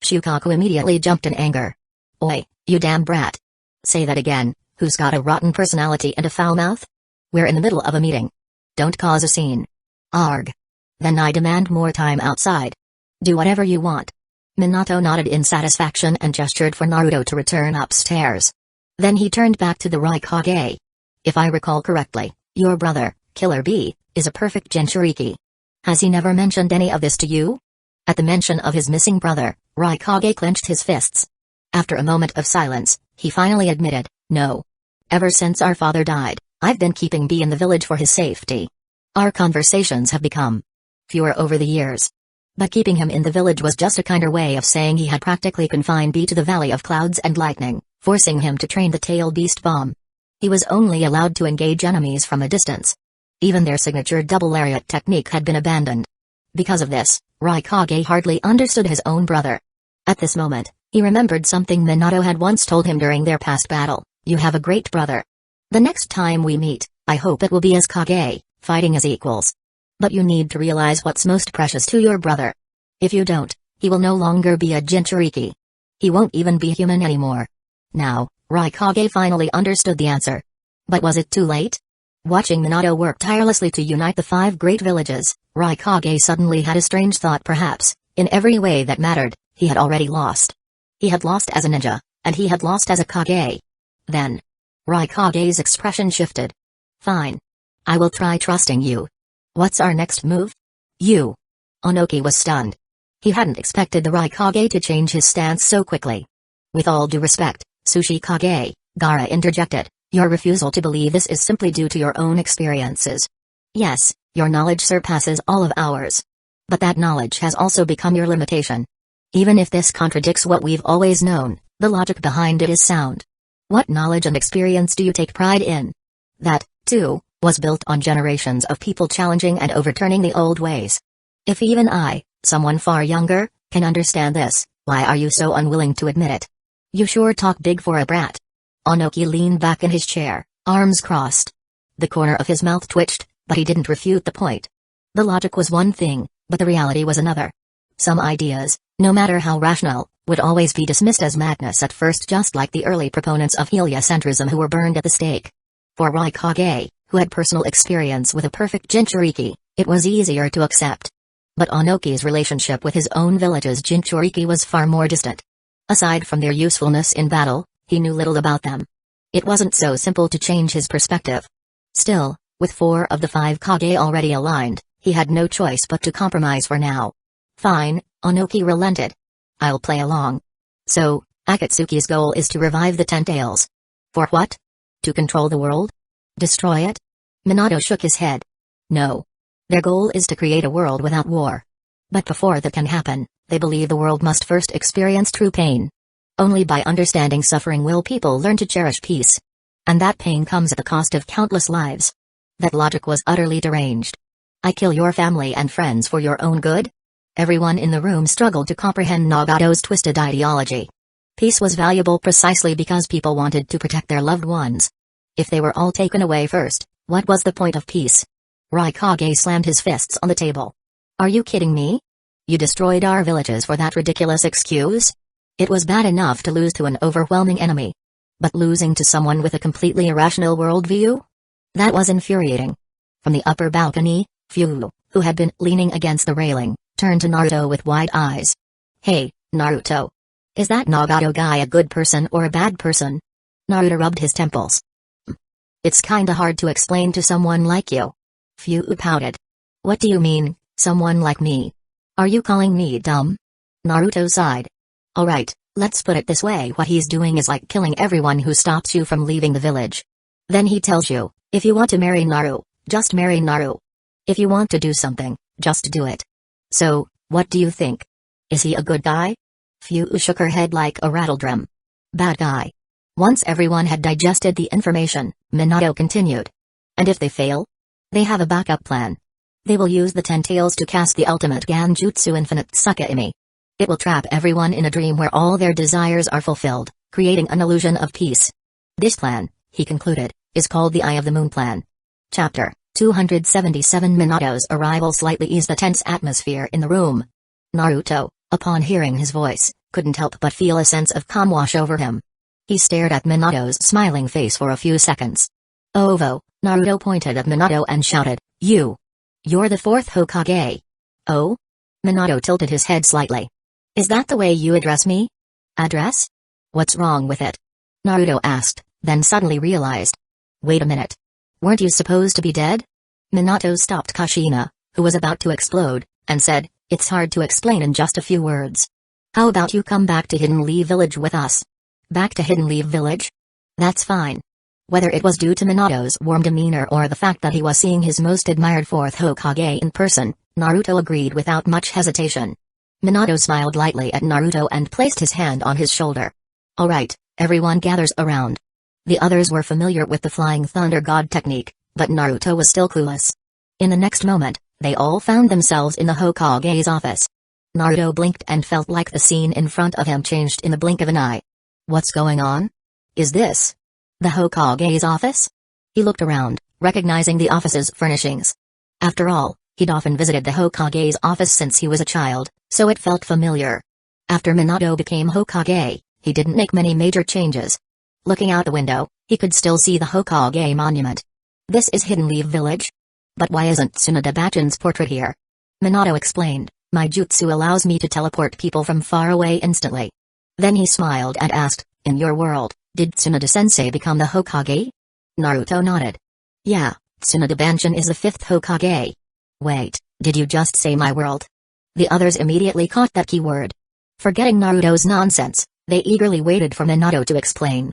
Shukaku immediately jumped in anger. Oi, you damn brat. Say that again, who's got a rotten personality and a foul mouth? We're in the middle of a meeting. Don't cause a scene. Arg. Then I demand more time outside. Do whatever you want. Minato nodded in satisfaction and gestured for Naruto to return upstairs. Then he turned back to the Raikage. If I recall correctly, your brother, Killer Bee, is a perfect Jinchuriki. Has he never mentioned any of this to you? At the mention of his missing brother, Raikage clenched his fists. After a moment of silence, he finally admitted, no. Ever since our father died, I've been keeping Bee in the village for his safety. Our conversations have become fewer over the years. But keeping him in the village was just a kinder way of saying he had practically confined Bee to the Valley of Clouds and Lightning, forcing him to train the tail beast bomb. He was only allowed to engage enemies from a distance. Even their signature double lariat technique had been abandoned. Because of this, Raikage hardly understood his own brother. At this moment, he remembered something Minato had once told him during their past battle. You have a great brother. The next time we meet, I hope it will be as Kage, fighting as equals. But you need to realize what's most precious to your brother. If you don't, he will no longer be a Jinchuriki. He won't even be human anymore. Now, Raikage finally understood the answer. But was it too late? Watching Minato work tirelessly to unite the 5 great villages, Raikage suddenly had a strange thought. Perhaps, in every way that mattered, he had already lost. He had lost as a ninja, and he had lost as a Kage. Then, Raikage's expression shifted. Fine. I will try trusting you. What's our next move? You. Onoki was stunned. He hadn't expected the Raikage to change his stance so quickly. With all due respect, Tsuchikage, Gaara interjected, your refusal to believe this is simply due to your own experiences. Yes, your knowledge surpasses all of ours. But that knowledge has also become your limitation. Even if this contradicts what we've always known, the logic behind it is sound. What knowledge and experience do you take pride in? That, too, was built on generations of people challenging and overturning the old ways. If even I, someone far younger, can understand this, why are you so unwilling to admit it? You sure talk big for a brat. Onoki leaned back in his chair, arms crossed. The corner of his mouth twitched, but he didn't refute the point. The logic was one thing, but the reality was another. Some ideas, no matter how rational, would always be dismissed as madness at first, just like the early proponents of heliocentrism who were burned at the stake. For Rukongai, who had personal experience with a perfect Jinchuriki, it was easier to accept. But Onoki's relationship with his own village's Jinchuriki was far more distant. Aside from their usefulness in battle, he knew little about them. It wasn't so simple to change his perspective. Still, with 4 of the 5 Kage already aligned, he had no choice but to compromise for now. Fine, Onoki relented. I'll play along. So, Akatsuki's goal is to revive the Ten Tails. For what? To control the world? Destroy it? Minato shook his head. No. Their goal is to create a world without war. But before that can happen, they believe the world must first experience true pain. Only by understanding suffering will people learn to cherish peace. And that pain comes at the cost of countless lives. That logic was utterly deranged. I kill your family and friends for your own good? Everyone in the room struggled to comprehend Nagato's twisted ideology. Peace was valuable precisely because people wanted to protect their loved ones. If they were all taken away first, what was the point of peace? Rukongai slammed his fists on the table. Are you kidding me? You destroyed our villages for that ridiculous excuse? It was bad enough to lose to an overwhelming enemy. But losing to someone with a completely irrational worldview? That was infuriating. From the upper balcony, Hyuga, who had been leaning against the railing, turned to Naruto with wide eyes. Hey, Naruto. Is that Nagato guy a good person or a bad person? Naruto rubbed his temples. It's kinda hard to explain to someone like you. Hyuga pouted. What do you mean, someone like me? Are you calling me dumb? Naruto sighed. Alright, let's put it this way, what he's doing is like killing everyone who stops you from leaving the village. Then he tells you, if you want to marry Naru, just marry Naru. If you want to do something, just do it. So, what do you think? Is he a good guy? Hyuga shook her head like a rattledrum. Bad guy. Once everyone had digested the information, Minato continued. And if they fail? They have a backup plan. They will use the Ten Tails to cast the ultimate Genjutsu Infinite Tsukaimi. It will trap everyone in a dream where all their desires are fulfilled, creating an illusion of peace. This plan, he concluded, is called the Eye of the Moon Plan. Chapter 277. Minato's arrival slightly eased the tense atmosphere in the room. Naruto, upon hearing his voice, couldn't help but feel a sense of calm wash over him. He stared at Minato's smiling face for a few seconds. Ovo, Naruto pointed at Minato and shouted, You're the 4th Hokage. Oh? Minato tilted his head slightly. Is that the way you address me? Address? What's wrong with it? Naruto asked, then suddenly realized. Wait a minute. Weren't you supposed to be dead? Minato stopped Kushina, who was about to explode, and said, It's hard to explain in just a few words. How about you come back to Hidden Leaf Village with us? Back to Hidden Leaf Village? That's fine. Whether it was due to Minato's warm demeanor or the fact that he was seeing his most admired 4th Hokage in person, Naruto agreed without much hesitation. Minato smiled lightly at Naruto and placed his hand on his shoulder. Alright, everyone gathers around. The others were familiar with the Flying Thunder God technique, but Naruto was still clueless. In the next moment, they all found themselves in the Hokage's office. Naruto blinked and felt like the scene in front of him changed in the blink of an eye. What's going on? Is this the Hokage's office? He looked around, recognizing the office's furnishings. After all, he'd often visited the Hokage's office since he was a child, so it felt familiar. After Minato became Hokage, he didn't make many major changes. Looking out the window, he could still see the Hokage monument. This is Hidden Leaf Village? But why isn't Tsunade Bachin's portrait here? Minato explained, my jutsu allows me to teleport people from far away instantly. Then he smiled and asked, in your world, did Tsunade-sensei become the Hokage? Naruto nodded. Yeah, Tsunade Bachin is the 5th Hokage. Wait, did you just say my world? The others immediately caught that keyword. Forgetting Naruto's nonsense, They eagerly waited for Minato to explain.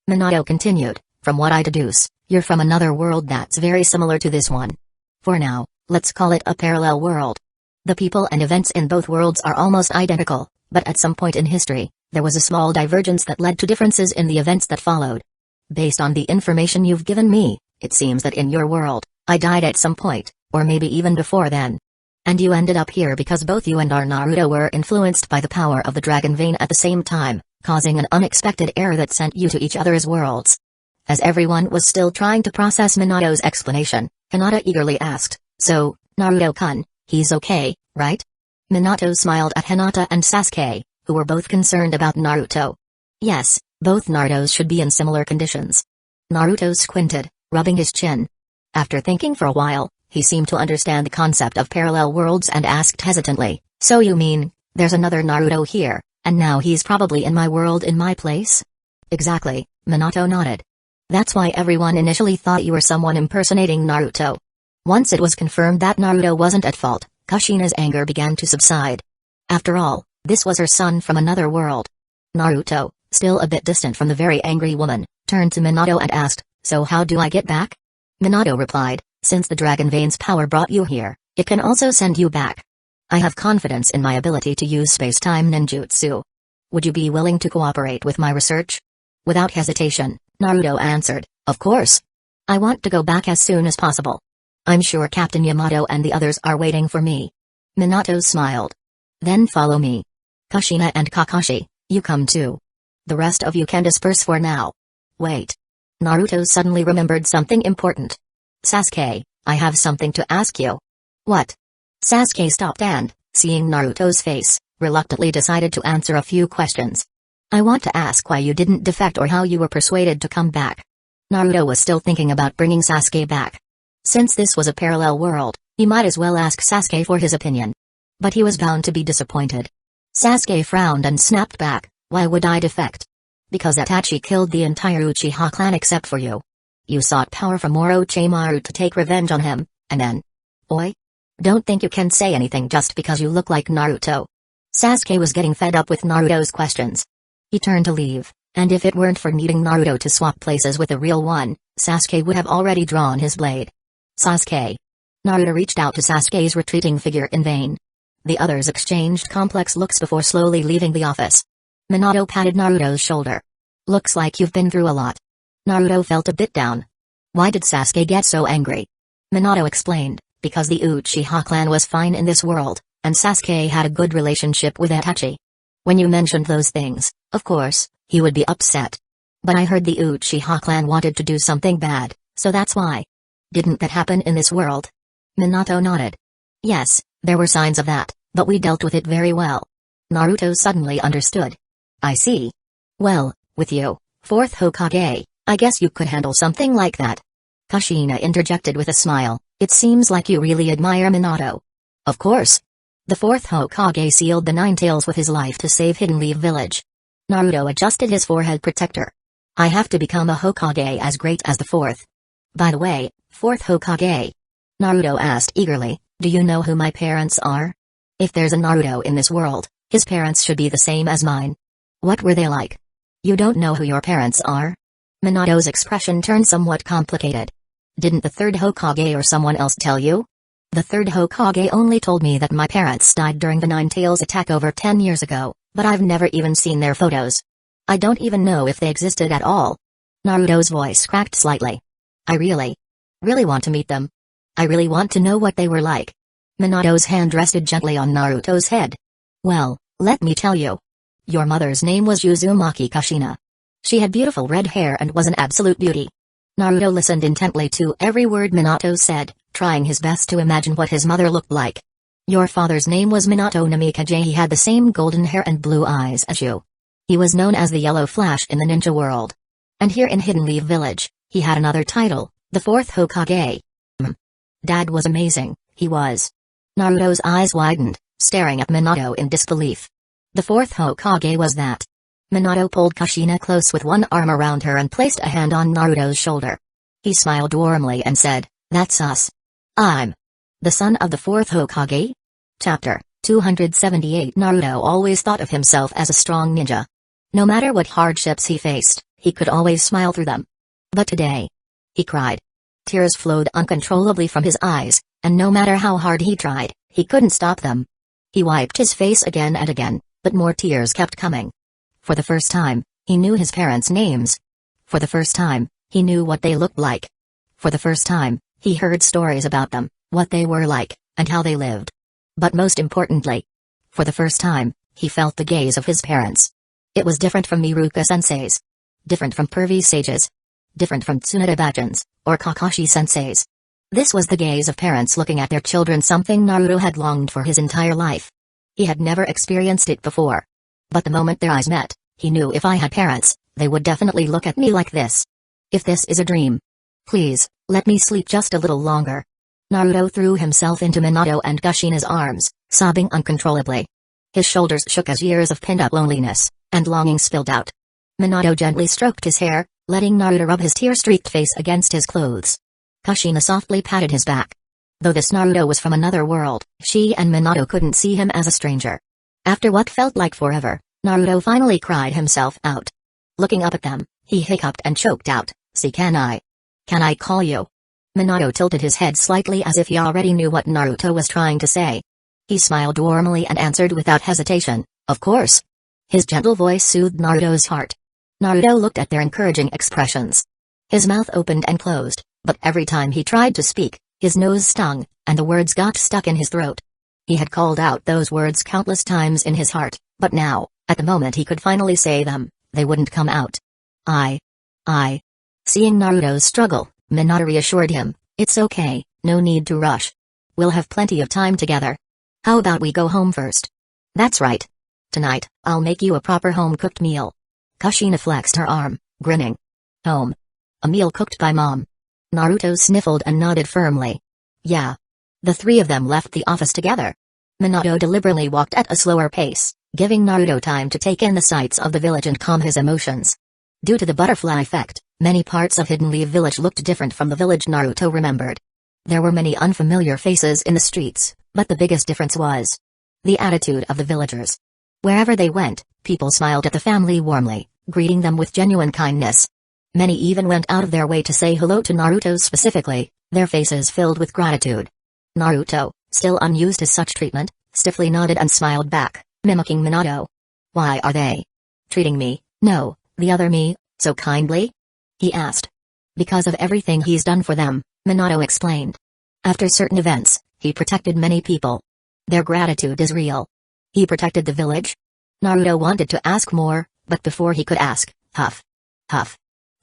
Minato continued, "From what I deduce, you're from another world that's very similar to this one. For now, let's call it a parallel world. The people and events in both worlds are almost identical, but at some point in history, there was a small divergence that led to differences in the events that followed. Based on the information you've given me, it seems that in your world, I died at some point, or maybe even before then. And you ended up here because both you and our Naruto were influenced by the power of the dragon vein at the same time, causing an unexpected error that sent you to each other's worlds." As everyone was still trying to process Minato's explanation, Hinata eagerly asked, "So, Naruto-kun, he's okay, right?" Minato smiled at Hinata and Sasuke, who were both concerned about Naruto. "Yes, both Narutos should be in similar conditions." Naruto squinted, rubbing his chin. After thinking for a while, he seemed to understand the concept of parallel worlds and asked hesitantly, "So you mean, there's another Naruto here, and now he's probably in my world in my place?" "Exactly," Minato nodded. "That's why everyone initially thought you were someone impersonating Naruto." Once it was confirmed that Naruto wasn't at fault, Kushina's anger began to subside. After all, this was her son from another world. Naruto, still a bit distant from the very angry woman, turned to Minato and asked, "So how do I get back?" Minato replied, "Since the dragon vein's power brought you here, it can also send you back. I have confidence in my ability to use space-time ninjutsu. Would you be willing to cooperate with my research?" Without hesitation, Naruto answered, "Of course. I want to go back as soon as possible. I'm sure Captain Yamato and the others are waiting for me." Minato smiled. "Then follow me. Kushina and Kakashi, you come too. The rest of you can disperse for now." "Wait." Naruto suddenly remembered something important. "Sasuke, I have something to ask you." "What?" Sasuke stopped and, seeing Naruto's face, reluctantly decided to answer a few questions. "I want to ask why you didn't defect or how you were persuaded to come back." Naruto was still thinking about bringing Sasuke back. Since this was a parallel world, he might as well ask Sasuke for his opinion. But he was bound to be disappointed. Sasuke frowned and snapped back, "Why would I defect?" "Because Itachi killed the entire Uchiha clan except for you. You sought power from Orochimaru to take revenge on him, and then... Oi? Don't think you can say anything just because you look like Naruto." Sasuke was getting fed up with Naruto's questions. He turned to leave, and if it weren't for needing Naruto to swap places with the real one, Sasuke would have already drawn his blade. "Sasuke." Naruto reached out to Sasuke's retreating figure in vain. The others exchanged complex looks before slowly leaving the office. Minato patted Naruto's shoulder. "Looks like you've been through a lot." Naruto felt a bit down. Why did Sasuke get so angry? Minato explained, "Because the Uchiha clan was fine in this world, and Sasuke had a good relationship with Itachi. When you mentioned those things, of course, he would be upset. But I heard the Uchiha clan wanted to do something bad, so that's why." "Didn't that happen in this world?" Minato nodded. "Yes, there were signs of that, but we dealt with it very well." Naruto suddenly understood. "I see. Well, with you, fourth Hokage, I guess you could handle something like that." Kushina interjected with a smile, "It seems like you really admire Minato." "Of course. The fourth Hokage sealed the Nine Tails with his life to save Hidden Leaf Village." Naruto adjusted his forehead protector. "I have to become a Hokage as great as the fourth." "By the way, fourth Hokage," Naruto asked eagerly, "do you know who my parents are? If there's a Naruto in this world, his parents should be the same as mine." "What were they like?" "You don't know who your parents are?" Minato's expression turned somewhat complicated. "Didn't the third Hokage or someone else tell you?" "The third Hokage only told me that my parents died during the Nine Tails attack over 10 years ago, but I've never even seen their photos. I don't even know if they existed at all." Naruto's voice cracked slightly. "I really want to meet them. I really want to know what they were like." Minato's hand rested gently on Naruto's head. "Well, let me tell you. Your mother's name was Uzumaki Kushina. She had beautiful red hair and was an absolute beauty." Naruto listened intently to every word Minato said, trying his best to imagine what his mother looked like. "Your father's name was Minato Namikaze. He had the same golden hair and blue eyes as you. He was known as the Yellow Flash in the ninja world. And here in Hidden Leaf Village, he had another title, the fourth Hokage. Dad was amazing, he was." Naruto's eyes widened, staring at Minato in disbelief. "The fourth Hokage was that?" Minato pulled Kushina close with one arm around her and placed a hand on Naruto's shoulder. He smiled warmly and said, "That's us. I'm the son of the fourth Hokage?" Chapter 278. Naruto always thought of himself as a strong ninja. No matter what hardships he faced, he could always smile through them. But today, he cried. Tears flowed uncontrollably from his eyes, and no matter how hard he tried, he couldn't stop them. He wiped his face again and again, but more tears kept coming. For the first time, he knew his parents' names. For the first time, he knew what they looked like. For the first time, he heard stories about them, what they were like, and how they lived. But most importantly, for the first time, he felt the gaze of his parents. It was different from Miruka-sensei's. Different from pervy sages. Different from Tsunade-bachans, or Kakashi-sensei's. This was the gaze of parents looking at their children, something Naruto had longed for his entire life. He had never experienced it before. But the moment their eyes met, he knew if I had parents, they would definitely look at me like this. If this is a dream, please, let me sleep just a little longer. Naruto threw himself into Minato and Kushina's arms, sobbing uncontrollably. His shoulders shook as years of pent-up loneliness and longing spilled out. Minato gently stroked his hair, letting Naruto rub his tear-streaked face against his clothes. Kushina softly patted his back. Though this Naruto was from another world, she and Minato couldn't see him as a stranger. After what felt like forever, Naruto finally cried himself out. Looking up at them, he hiccuped and choked out, "See, can I call you?" Minato tilted his head slightly as if he already knew what Naruto was trying to say. He smiled warmly and answered without hesitation, "Of course." His gentle voice soothed Naruto's heart. Naruto looked at their encouraging expressions. His mouth opened and closed, but every time he tried to speak, his nose stung, and the words got stuck in his throat. He had called out those words countless times in his heart, but now, at the moment he could finally say them, they wouldn't come out. I. Seeing Naruto's struggle, Minato reassured him, "It's okay, no need to rush. We'll have plenty of time together. How about we go home first?" "That's right. Tonight, I'll make you a proper home-cooked meal." Kushina flexed her arm, grinning. "Home? A meal cooked by Mom?" Naruto sniffled and nodded firmly. "Yeah." The three of them left the office together. Minato deliberately walked at a slower pace, giving Naruto time to take in the sights of the village and calm his emotions. Due to the butterfly effect, many parts of Hidden Leaf Village looked different from the village Naruto remembered. There were many unfamiliar faces in the streets, but the biggest difference was the attitude of the villagers. Wherever they went, people smiled at the family warmly, greeting them with genuine kindness. Many even went out of their way to say hello to Naruto specifically, their faces filled with gratitude. Naruto, still unused to such treatment, stiffly nodded and smiled back, mimicking Minato. "Why are they treating me, no, the other me, so kindly?" he asked. "Because of everything he's done for them," Minato explained. "After certain events, he protected many people. Their gratitude is real." "He protected the village?" Naruto wanted to ask more, but before he could ask, huff.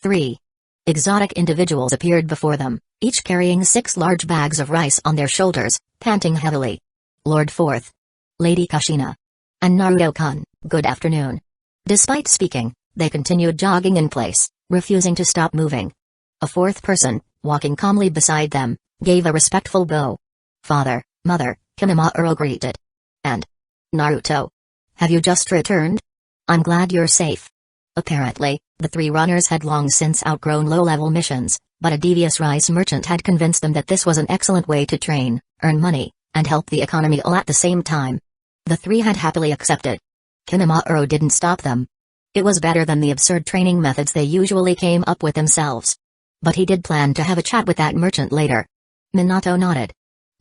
3 exotic individuals appeared before them, each carrying 6 large bags of rice on their shoulders, panting heavily. Lord Fourth, Lady Kushina, and Naruto-kun, good afternoon. Despite speaking, they continued jogging in place, refusing to stop moving. A fourth person, walking calmly beside them, gave a respectful bow. "Father, Mother," Kimimaro greeted. "And Naruto, have you just returned? I'm glad you're safe." Apparently, the 3 runners had long since outgrown low-level missions, but a devious rice merchant had convinced them that this was an excellent way to train, earn money, and help the economy all at the same time. The 3 had happily accepted. Kimimaro didn't stop them. It was better than the absurd training methods they usually came up with themselves. But he did plan to have a chat with that merchant later. Minato nodded.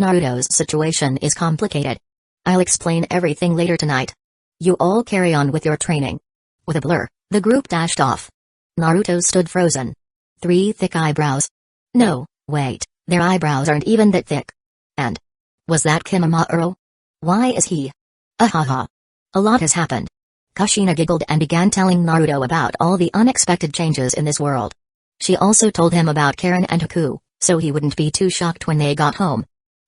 "Naruto's situation is complicated. I'll explain everything later tonight. You all carry on with your training." With a blur, the group dashed off. Naruto stood frozen. 3 thick eyebrows. No, wait, their eyebrows aren't even that thick. And was that Kimimaro? Why is he? Ahaha. A lot has happened. Kushina giggled and began telling Naruto about all the unexpected changes in this world. She also told him about Karen and Haku, so he wouldn't be too shocked when they got home.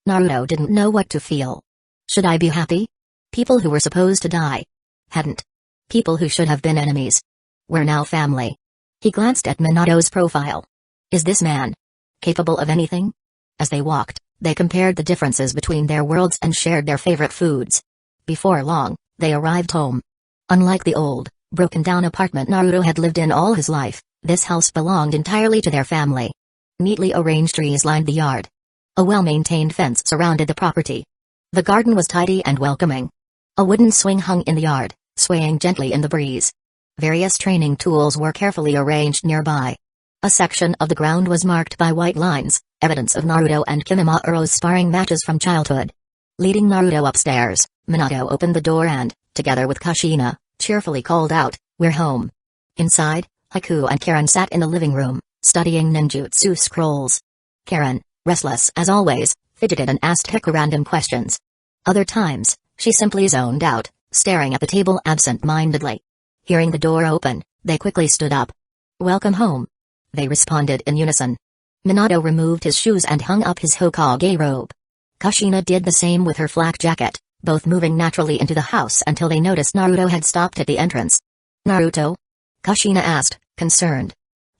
Naruto didn't know what to feel. Should I be happy? People who were supposed to die hadn't. People who should have been enemies were now family. He glanced at Minato's profile. Is this man capable of anything? As they walked, they compared the differences between their worlds and shared their favorite foods. Before long, they arrived home. Unlike the old, broken-down apartment Naruto had lived in all his life, this house belonged entirely to their family. Neatly arranged trees lined the yard. A well-maintained fence surrounded the property. The garden was tidy and welcoming. A wooden swing hung in the yard, swaying gently in the breeze. Various training tools were carefully arranged nearby. A section of the ground was marked by white lines, evidence of Naruto and Kimimura's sparring matches from childhood. Leading Naruto upstairs, Minato opened the door and, together with Kushina, cheerfully called out, "We're home." Inside, Hueco and Karen sat in the living room, studying ninjutsu scrolls. Karen, restless as always, fidgeted and asked Hueco random questions. Other times, she simply zoned out, staring at the table absent-mindedly. Hearing the door open, they quickly stood up. "Welcome home," they responded in unison. Minato removed his shoes and hung up his Hokage robe. Kushina did the same with her flak jacket, both moving naturally into the house until they noticed Naruto had stopped at the entrance. "Naruto?" Kushina asked, concerned.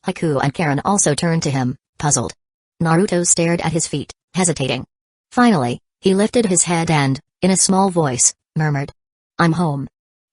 Hueco and Karen also turned to him, puzzled. Naruto stared at his feet, hesitating. Finally, he lifted his head and, in a small voice, murmured, "I'm home."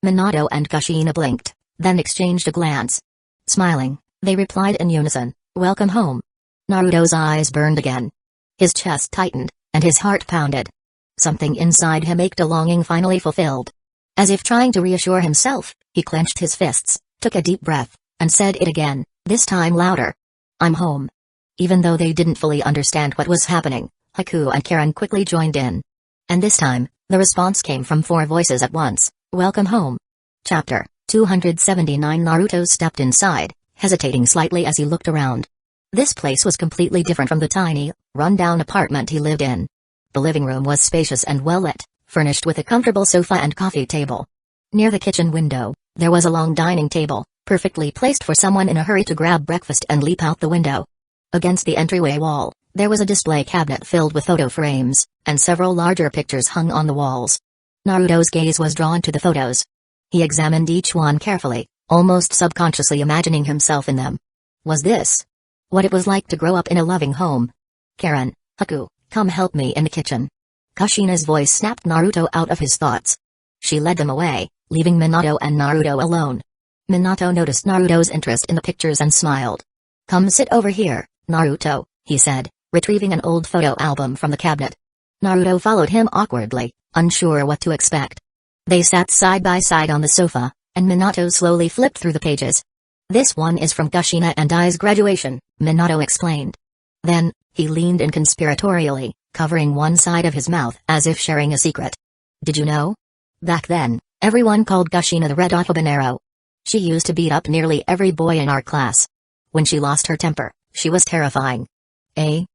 Minato and Kushina blinked, then exchanged a glance. Smiling, they replied in unison, "Welcome home." Naruto's eyes burned again. His chest tightened, and his heart pounded. Something inside him ached a longing finally fulfilled. As if trying to reassure himself, he clenched his fists, took a deep breath, and said it again, this time louder. "I'm home." Even though they didn't fully understand what was happening, Hueco and Karen quickly joined in. And this time, the response came from 4 voices at once, "Welcome home." Chapter 279. Naruto stepped inside, hesitating slightly as he looked around. This place was completely different from the tiny, run-down apartment he lived in. The living room was spacious and well-lit, furnished with a comfortable sofa and coffee table. Near the kitchen window, there was a long dining table, perfectly placed for someone in a hurry to grab breakfast and leap out the window. Against the entryway wall, there was a display cabinet filled with photo frames, and several larger pictures hung on the walls. Naruto's gaze was drawn to the photos. He examined each one carefully, almost subconsciously imagining himself in them. Was this what it was like to grow up in a loving home? "Karen, Hueco, come help me in the kitchen." Kushina's voice snapped Naruto out of his thoughts. She led them away, leaving Minato and Naruto alone. Minato noticed Naruto's interest in the pictures and smiled. "Come sit over here, Naruto," he said, retrieving an old photo album from the cabinet. Naruto followed him awkwardly, unsure what to expect. They sat side by side on the sofa, and Minato slowly flipped through the pages. "This one is from Kushina and I's graduation," Minato explained. Then, he leaned in conspiratorially, covering one side of his mouth as if sharing a secret. "Did you know? Back then, everyone called Kushina the Red Habanero. She used to beat up nearly every boy in our class. When she lost her temper, she was terrifying." "Eh?"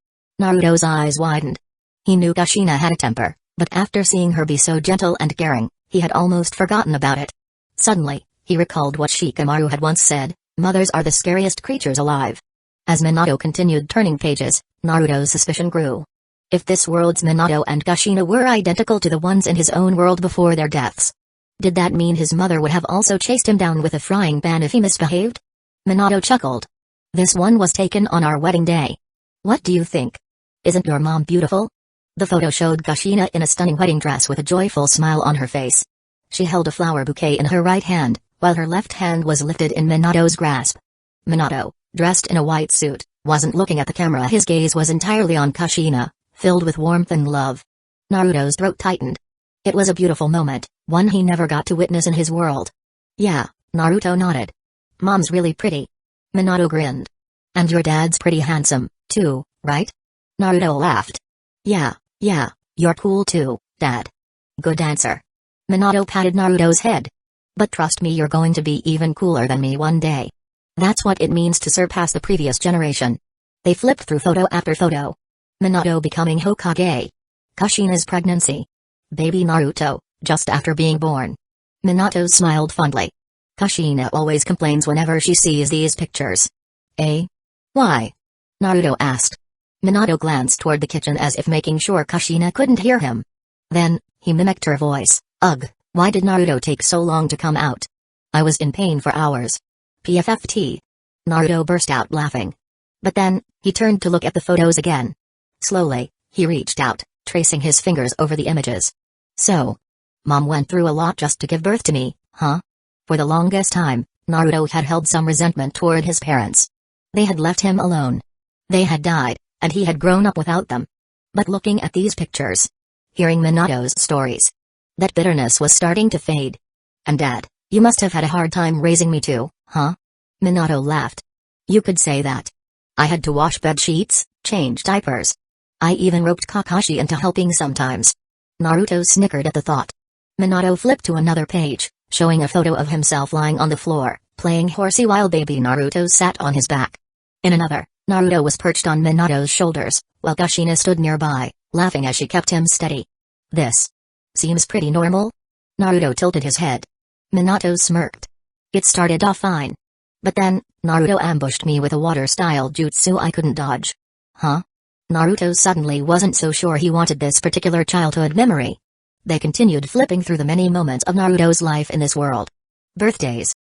Naruto's eyes widened. He knew Kushina had a temper, but after seeing her be so gentle and caring, he had almost forgotten about it. Suddenly, he recalled what Shikamaru had once said, "Mothers are the scariest creatures alive." As Minato continued turning pages, Naruto's suspicion grew. If this world's Minato and Kushina were identical to the ones in his own world before their deaths, did that mean his mother would have also chased him down with a frying pan if he misbehaved? Minato chuckled. "This one was taken on our wedding day. What do you think? Isn't your mom beautiful?" The photo showed Kushina in a stunning wedding dress with a joyful smile on her face. She held a flower bouquet in her right hand, while her left hand was lifted in Minato's grasp. Minato, dressed in a white suit, wasn't looking at the camera. His gaze was entirely on Kushina, filled with warmth and love. Naruto's throat tightened. It was a beautiful moment, one he never got to witness in his world. "Yeah," Naruto nodded. "Mom's really pretty." Minato grinned. "And your dad's pretty handsome, too, right?" Naruto laughed. Yeah, you're cool too, Dad." "Good answer." Minato patted Naruto's head. "But trust me, you're going to be even cooler than me one day. That's what it means to surpass the previous generation." They flipped through photo after photo. Minato becoming Hokage. Kushina's pregnancy. Baby Naruto, just after being born. Minato smiled fondly. Kushina always complains whenever she sees these pictures. "Eh? Why?" Naruto asked. Minato glanced toward the kitchen as if making sure Kushina couldn't hear him. Then, he mimicked her voice. "Ugh, why did Naruto take so long to come out? I was in pain for hours. PFFT." Naruto burst out laughing. But then, he turned to look at the photos again. Slowly, he reached out, tracing his fingers over the images. "So, Mom went through a lot just to give birth to me, huh?" For the longest time, Naruto had held some resentment toward his parents. They had left him alone. They had died, and he had grown up without them. But looking at these pictures, hearing Minato's stories, that bitterness was starting to fade. And Dad, You must have had a hard time raising me too, huh? Minato laughed. You could say that. I had to wash bed sheets, change diapers. I even roped Kakashi into helping sometimes. Naruto snickered at the thought. Minato flipped to another page, showing a photo of himself lying on the floor, playing horsey while baby Naruto sat on his back. In another, Naruto was perched on Minato's shoulders, while Kushina stood nearby, laughing as she kept him steady. This seems pretty normal? Naruto tilted his head. Minato smirked. It started off fine. But then, Naruto ambushed me with a water-style jutsu I couldn't dodge. Huh? Naruto suddenly wasn't so sure he wanted this particular childhood memory. They continued flipping through the many moments of Naruto's life in this world. Birthdays,